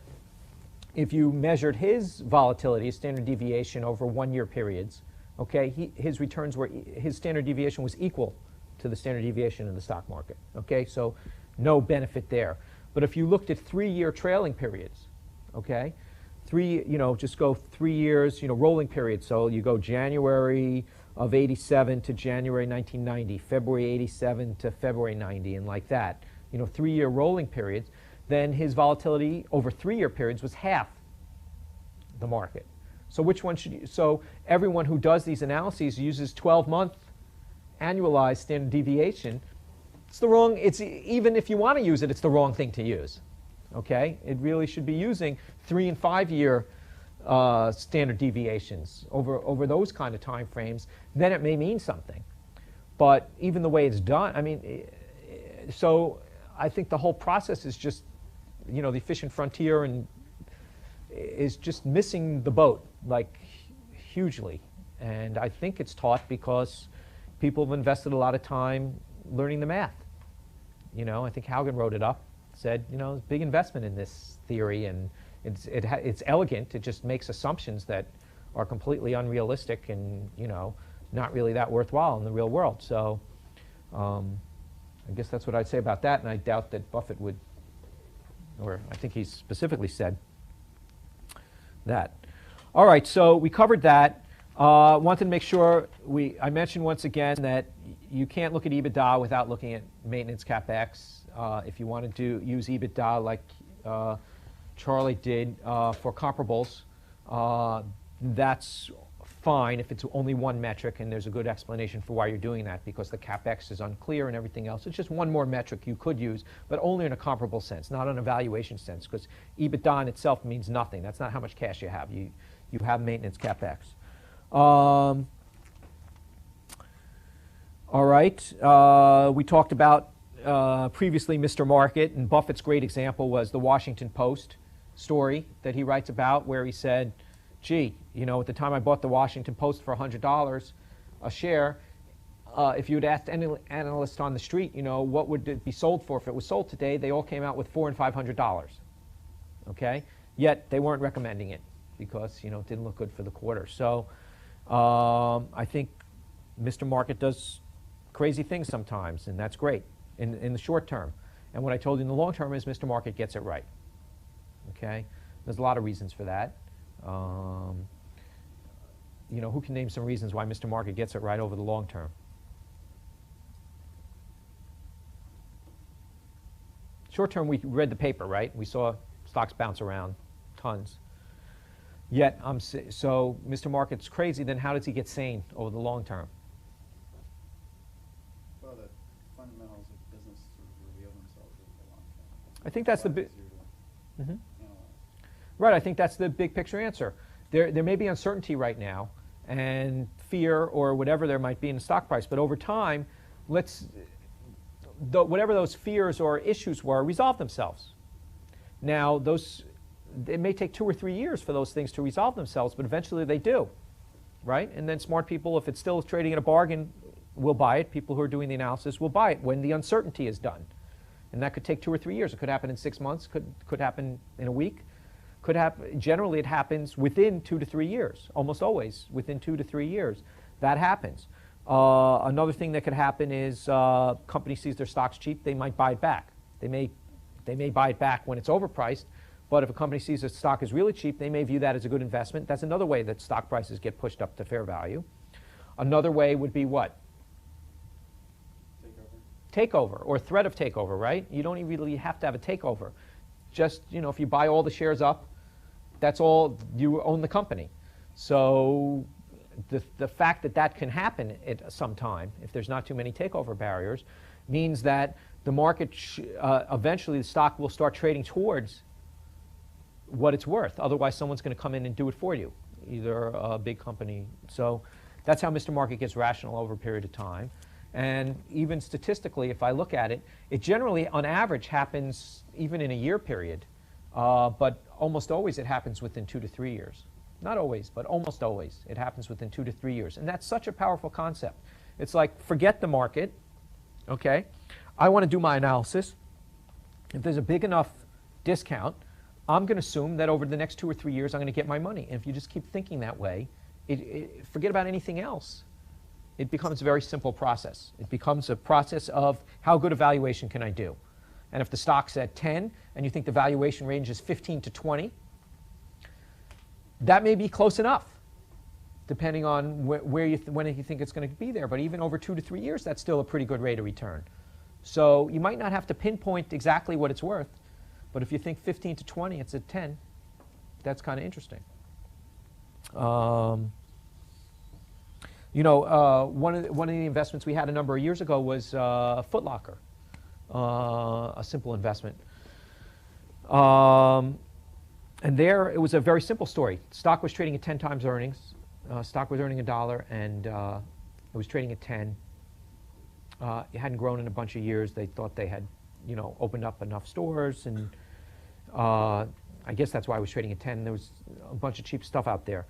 if you measured his volatility, his standard deviation over 1-year periods, okay, his standard deviation was equal to the standard deviation in the stock market, okay? So no benefit there. But if you looked at 3-year trailing periods, okay, just go 3 years, rolling periods. So you go January of 87 to January 1990, February 87 to February 90, and like that, 3-year rolling periods, then his volatility over 3-year periods was half the market. So which one should you, so everyone who does these analyses uses 12-month annualized standard deviation. Even if you want to use it, it's the wrong thing to use. Okay? It really should be using 3- and 5-year standard deviations over those kind of time frames. Then it may mean something. But even the way it's done, so I think the whole process is just, the efficient frontier and is just missing the boat, like, hugely. And I think it's taught because people have invested a lot of time learning the math. You know, I think Haugen wrote it up, said, you know, big investment in this theory, and it's elegant. It just makes assumptions that are completely unrealistic and, you know, not really that worthwhile in the real world. So I guess that's what I'd say about that, and I doubt that Buffett would, or I think he specifically said that. All right, so we covered that. Wanted to make sure I mentioned once again that you can't look at EBITDA without looking at maintenance CapEx. If you wanted to use EBITDA like Charlie did for comparables, that's fine if it's only one metric, and there's a good explanation for why you're doing that, because the CapEx is unclear and everything else. It's just one more metric you could use, but only in a comparable sense, not an evaluation sense, because EBITDA in itself means nothing. That's not how much cash you have. You have maintenance CapEx. All right, we talked about previously Mr. Market, and Buffett's great example was the Washington Post story that he writes about, where he said, gee, you know, at the time I bought the Washington Post for $100 a share, if you had asked any analyst on the street, you know, what would it be sold for if it was sold today, they all came out with $400 and $500. Okay? Yet they weren't recommending it because, you know, it didn't look good for the quarter. So I think Mr. Market does crazy things sometimes, and that's great in the short term. And what I told you in the long term is Mr. Market gets it right. Okay? There's a lot of reasons for that. You know, who can name some reasons why Mr. Market gets it right over the long term? Short term, we read the paper, right? We saw stocks bounce around tons. Yet, so Mr. Market's crazy, then how does he get sane over the long term? Well, the fundamentals of business sort of reveal themselves over the long term. I think that's the big... Mm-hmm. Right, I think that's the big picture answer. There may be uncertainty right now and fear or whatever there might be in the stock price, but over time, whatever those fears or issues were, resolve themselves. Now, it may take 2 or 3 years for those things to resolve themselves, but eventually they do, right? And then smart people, if it's still trading at a bargain, will buy it. People who are doing the analysis will buy it when the uncertainty is done. And that could take 2 or 3 years. It could happen in 6 months, could happen in a week. Could happen, generally it happens within 2 to 3 years, almost always within 2 to 3 years. That happens. Another thing that could happen is company sees their stocks cheap, they might buy it back. They may buy it back when it's overpriced, but if a company sees that stock is really cheap, they may view that as a good investment. That's another way that stock prices get pushed up to fair value. Another way would be what? Takeover, or threat of takeover, right? You don't even really have to have a takeover. Just, you know, if you buy all the shares up, that's all, you own the company. So the fact that that can happen at some time, if there's not too many takeover barriers, means that the market, eventually the stock will start trading towards what it's worth. Otherwise, someone's going to come in and do it for you, either a big company. So that's how Mr. Market gets rational over a period of time. And even statistically, if I look at it, it generally, on average, happens even in a year period. But almost always it happens within 2 to 3 years. Not always, but almost always it happens within 2 to 3 years. And that's such a powerful concept. It's like, forget the market, okay? I want to do my analysis. If there's a big enough discount, I'm going to assume that over the next 2 or 3 years, I'm going to get my money. And if you just keep thinking that way, forget about anything else. It becomes a very simple process. It becomes a process of how good a valuation can I do? And if the stock's at 10 and you think the valuation range is 15 to 20, that may be close enough, depending on when you think it's going to be there. But even over 2 to 3 years, that's still a pretty good rate of return. So you might not have to pinpoint exactly what it's worth, but if you think 15 to 20, it's at 10, that's kind of interesting. You know, one of the investments we had a number of years ago was Foot Locker, a simple investment. And there, it was a very simple story. Stock was trading at 10 times earnings. Stock was earning $1, and it was trading at 10. It hadn't grown in a bunch of years. They thought they had, you know, opened up enough stores, and I guess that's why it was trading at 10. There was a bunch of cheap stuff out there.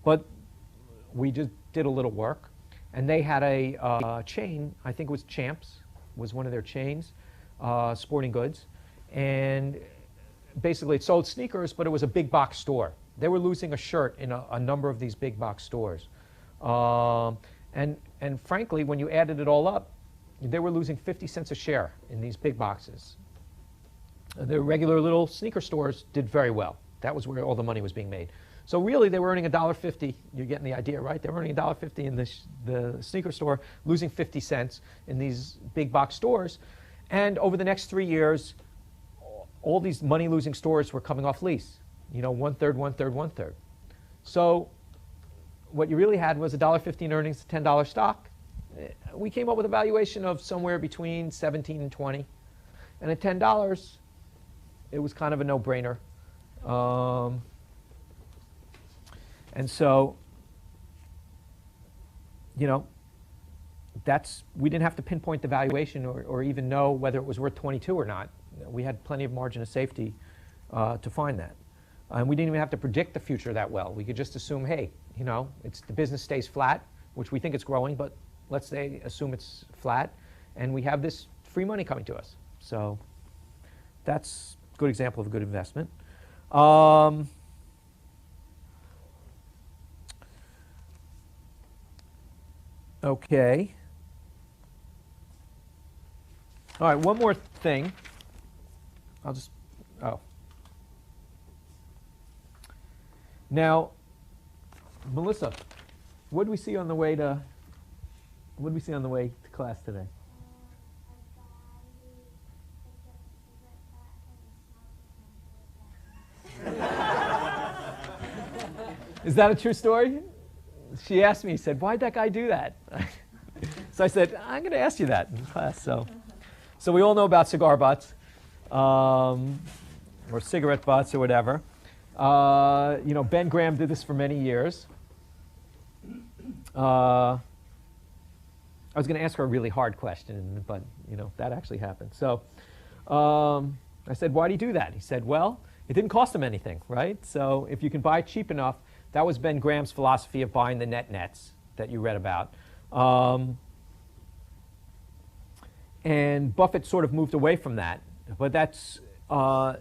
But we just did a little work, and they had a chain, I think it was Champs, was one of their chains, sporting goods, and basically it sold sneakers, but it was a big box store. They were losing a shirt in a number of these big box stores. And frankly, when you added it all up, they were losing 50 cents a share in these big boxes. The regular little sneaker stores did very well. That was where all the money was being made. So really, they were earning $1.50. You're getting the idea, right? They were earning $1.50 in the sneaker store, losing 50 cents in these big box stores. And over the next 3 years, all these money-losing stores were coming off lease. You know, 1/3, 1/3, 1/3. So what you really had was $1.50 in earnings, $10 stock. We came up with a valuation of somewhere between 17 and 20. And at $10, it was kind of a no-brainer. And so, you know, we didn't have to pinpoint the valuation or even know whether it was worth 22 or not. We had plenty of margin of safety to find that. And we didn't even have to predict the future that well. We could just assume, hey, you know, the business stays flat, which we think it's growing, but let's assume it's flat, and we have this free money coming to us. So that's a good example of a good investment. Okay. All right, one more thing. Now, Melissa, what did we see on the way to class today? Is that a true story? She asked me, said, why'd that guy do that? So I said, I'm going to ask you that in class. So we all know about cigar butts, or cigarette butts or whatever. You know, Ben Graham did this for many years. I was going to ask her a really hard question, but, you know, that actually happened. So I said, why do you do that? He said, well, it didn't cost him anything, right? So if you can buy it cheap enough, that was Ben Graham's philosophy of buying the nets that you read about. And Buffett sort of moved away from that. But that's, I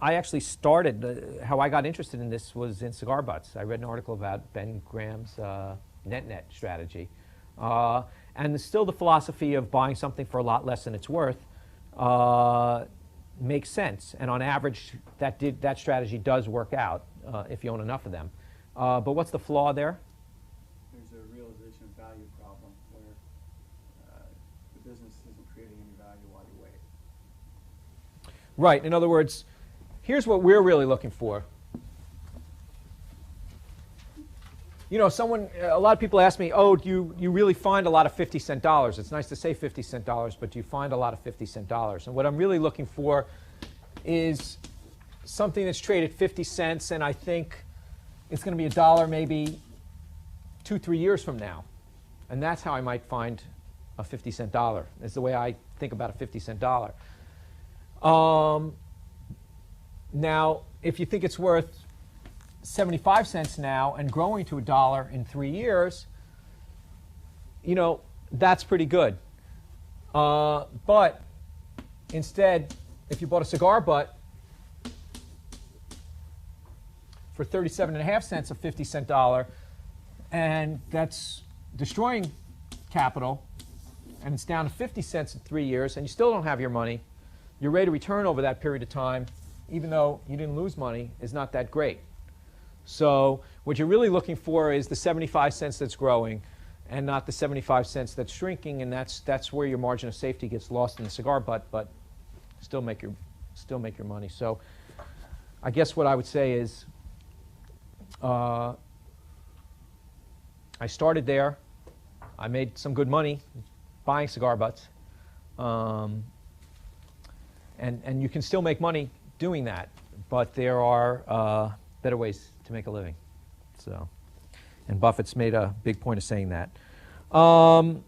actually started, how I got interested in this was in cigar butts. I read an article about Ben Graham's net strategy. And still the philosophy of buying something for a lot less than it's worth makes sense. And on average, that strategy does work out if you own enough of them. But what's the flaw there? There's a realization of value problem where the business isn't creating any value while you wait. Right. In other words, here's what we're really looking for. You know, a lot of people ask me, oh, do you really find a lot of 50-cent dollars? It's nice to say 50-cent dollars, but do you find a lot of 50-cent dollars? And what I'm really looking for is something that's traded 50 cents, and I think it's going to be $1 maybe 2-3 years from now. And that's how I might find a 50-cent dollar. That's the way I think about a 50-cent dollar. Now, if you think it's worth 75 cents now and growing to $1 in 3 years, you know, that's pretty good. But instead, if you bought a cigar butt for 37.5 cents, a 50-cent dollar, and that's destroying capital, and it's down to 50 cents in 3 years, and you still don't have your money, your rate of return over that period of time, even though you didn't lose money, is not that great. So what you're really looking for is the 75 cents that's growing and not the 75 cents that's shrinking, and that's where your margin of safety gets lost in the cigar butt, but still make your money. So I guess what I would say is I started there. I made some good money buying cigar butts. And you can still make money doing that, but there are better ways to make a living. So, and Buffett's made a big point of saying that. The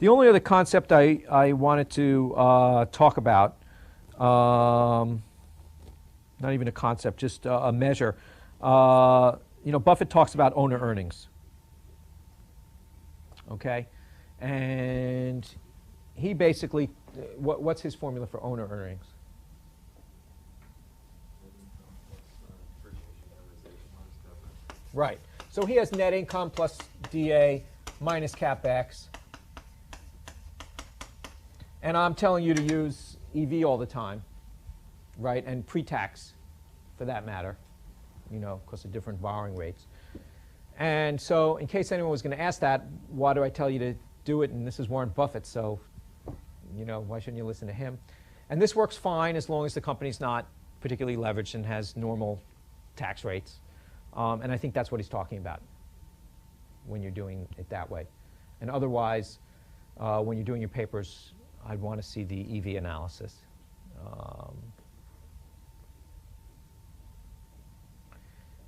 only other concept I wanted to talk about, not even a concept, just a measure, Buffett talks about owner earnings. Okay? And he basically, what's his formula for owner earnings? Right. So he has net income plus DA minus CapEx. And I'm telling you to use EV all the time, right? And pre-tax, for that matter, because of different borrowing rates. And so in case anyone was going to ask that, why do I tell you to do it? And this is Warren Buffett, so, why shouldn't you listen to him? And this works fine as long as the company's not particularly leveraged and has normal tax rates. And I think that's what he's talking about when you're doing it that way. And otherwise, when you're doing your papers, I'd want to see the EV analysis.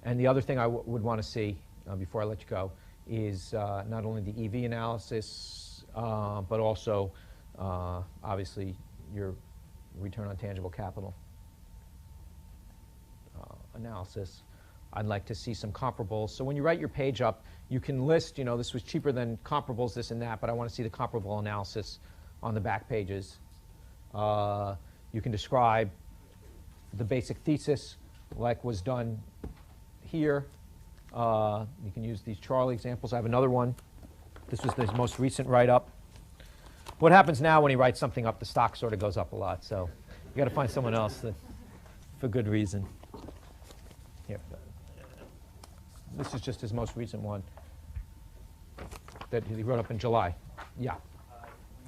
And the other thing I would want to see before I let you go is not only the EV analysis, but also, obviously, your return on tangible capital analysis. I'd like to see some comparables. So when you write your page up, you can list, this was cheaper than comparables, this and that, but I want to see the comparable analysis on the back pages. You can describe the basic thesis like was done here. You can use these Charlie examples. I have another one. This was his most recent write-up. What happens now when he writes something up, the stock sort of goes up a lot. So you got to find someone else for good reason. Here. This is just his most recent one that he wrote up in July. Yeah. When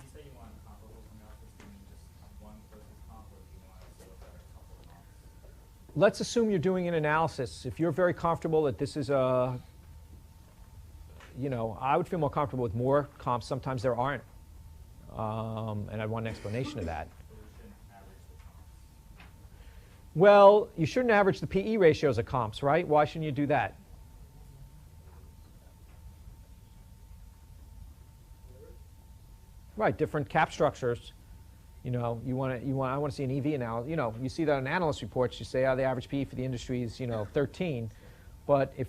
you say you want comparables analysis, do you mean just one versus comp, or do you want to look at a couple of comps? Let's assume you're doing an analysis. If you're very comfortable that this is I would feel more comfortable with more comps. Sometimes there aren't. And I want an explanation of that. So we shouldn't average the comps. Well, you shouldn't average the PE ratios of comps, right? Why shouldn't you do that? Right, different cap structures. I want to see an EV analysis. You see that in analyst reports. You say, the average PE for the industry is, 13. But if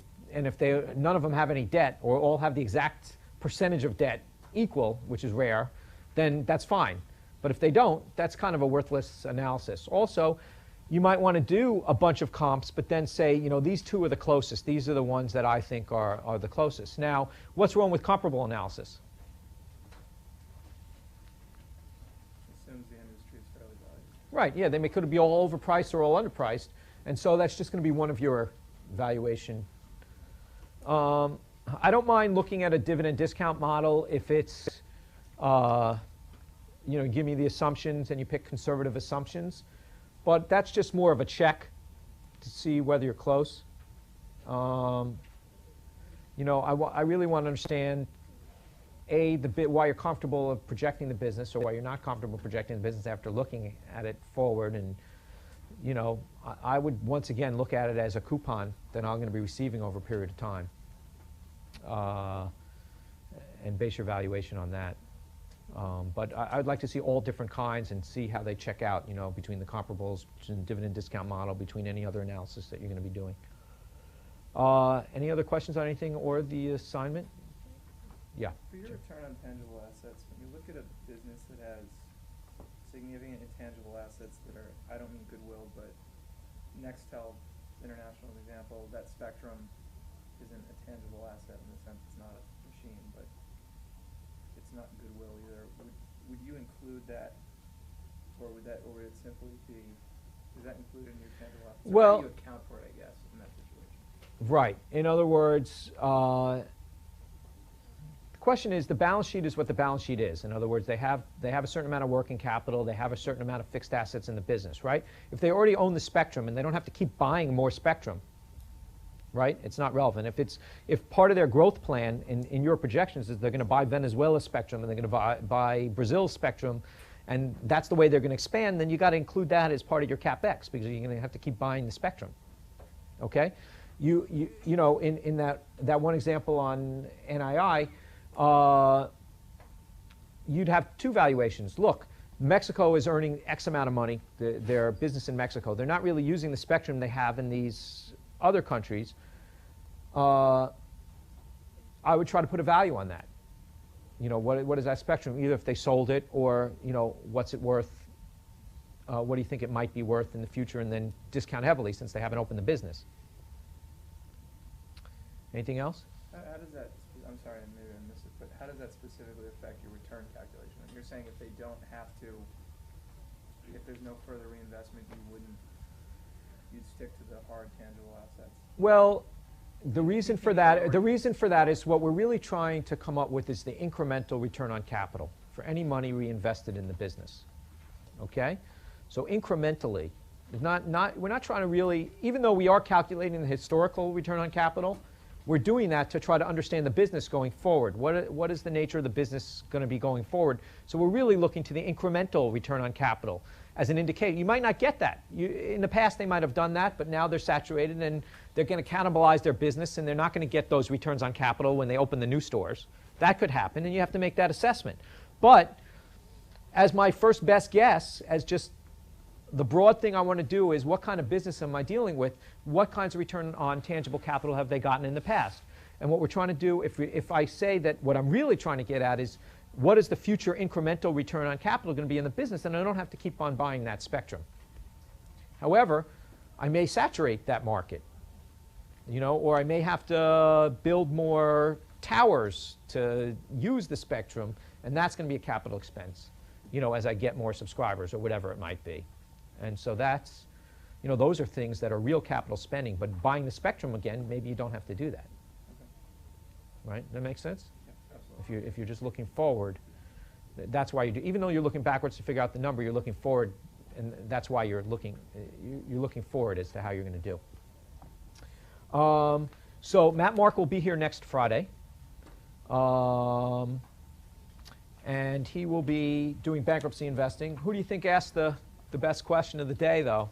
none of them have any debt, or all have the exact percentage of debt equal, which is rare, then that's fine. But if they don't, that's kind of a worthless analysis. Also, you might want to do a bunch of comps, but then say, these two are the closest. These are the ones that I think are the closest. Now, what's wrong with comparable analysis? Assumes the industry is fairly valued. Right, yeah, they could be all overpriced or all underpriced. And so that's just going to be one of your valuation. I don't mind looking at a dividend discount model if it's, give me the assumptions and you pick conservative assumptions. But that's just more of a check to see whether you're close. I really want to understand, why you're comfortable of projecting the business, or why you're not comfortable projecting the business after looking at it forward. And, I would once again look at it as a coupon that I'm going to be receiving over a period of time. And base your valuation on that. But I'd like to see all different kinds and see how they check out, between the comparables, between the dividend discount model, between any other analysis that you're going to be doing. Any other questions on anything or the assignment? Yeah. For your return on tangible assets, when you look at a business that has significant intangible assets that are, I don't mean goodwill, but Nextel International example, that Spectrum isn't a tangible asset in the sense it's not a machine, but it's not goodwill either. Would you include that, or would it simply be, is that included in your tangible assets? Well, how do you account for it, I guess, in that situation? Right. In other words, the question is, the balance sheet is what the balance sheet is. In other words, they have a certain amount of working capital, they have a certain amount of fixed assets in the business, right? If they already own the spectrum and they don't have to keep buying more spectrum, right? It's not relevant. If part of their growth plan in your projections is they're going to buy Venezuela spectrum and they're going to buy Brazil spectrum, and that's the way they're going to expand, then you got to include that as part of your CapEx, because you're going to have to keep buying the spectrum. Okay? In that one example on NII, you'd have two valuations. Look, Mexico is earning X amount of money, their business in Mexico. They're not really using the spectrum they have in these other countries. I would try to put a value on that. You know, what is that spectrum? Either if they sold it, or, you know, what's it worth? What do you think it might be worth in the future, and then discount heavily since they haven't opened the business. Anything else? How does that, I'm sorry, maybe I missed it, but how does that specifically affect your return calculation? You're saying if they don't have to, if there's no further reinvestment, you'd stick to the hard tangible assets? Well, the reason for that is what we're really trying to come up with is the incremental return on capital for any money reinvested in the business. Okay? So incrementally, we're not trying to really, even though we are calculating the historical return on capital, we're doing that to try to understand the business going forward. What is the nature of the business going to be going forward? So we're really looking to the incremental return on capital as an indicator. You might not get that. In the past, they might have done that, but now they're saturated and they're going to cannibalize their business, and they're not going to get those returns on capital when they open the new stores. That could happen, and you have to make that assessment. But as my first best guess, as just the broad thing I want to do is what kind of business am I dealing with? What kinds of return on tangible capital have they gotten in the past? And what we're trying to do, if I say that what I'm really trying to get at is what is the future incremental return on capital going to be in the business, and I don't have to keep on buying that spectrum. However, I may saturate that market, you know, or I may have to build more towers to use the spectrum, and that's going to be a capital expense, you know, as I get more subscribers or whatever it might be. And so that's, you know, those are things that are real capital spending, but buying the spectrum again, maybe you don't have to do that. Okay. Right? That makes sense? Yeah, absolutely. If you're just looking forward, that's why you do. Even though you're looking backwards to figure out the number, you're looking forward, and that's why you're looking forward as to how you're going to do. So Matt Mark will be here next Friday. And he will be doing bankruptcy investing. Who do you think asked the best question of the day, though?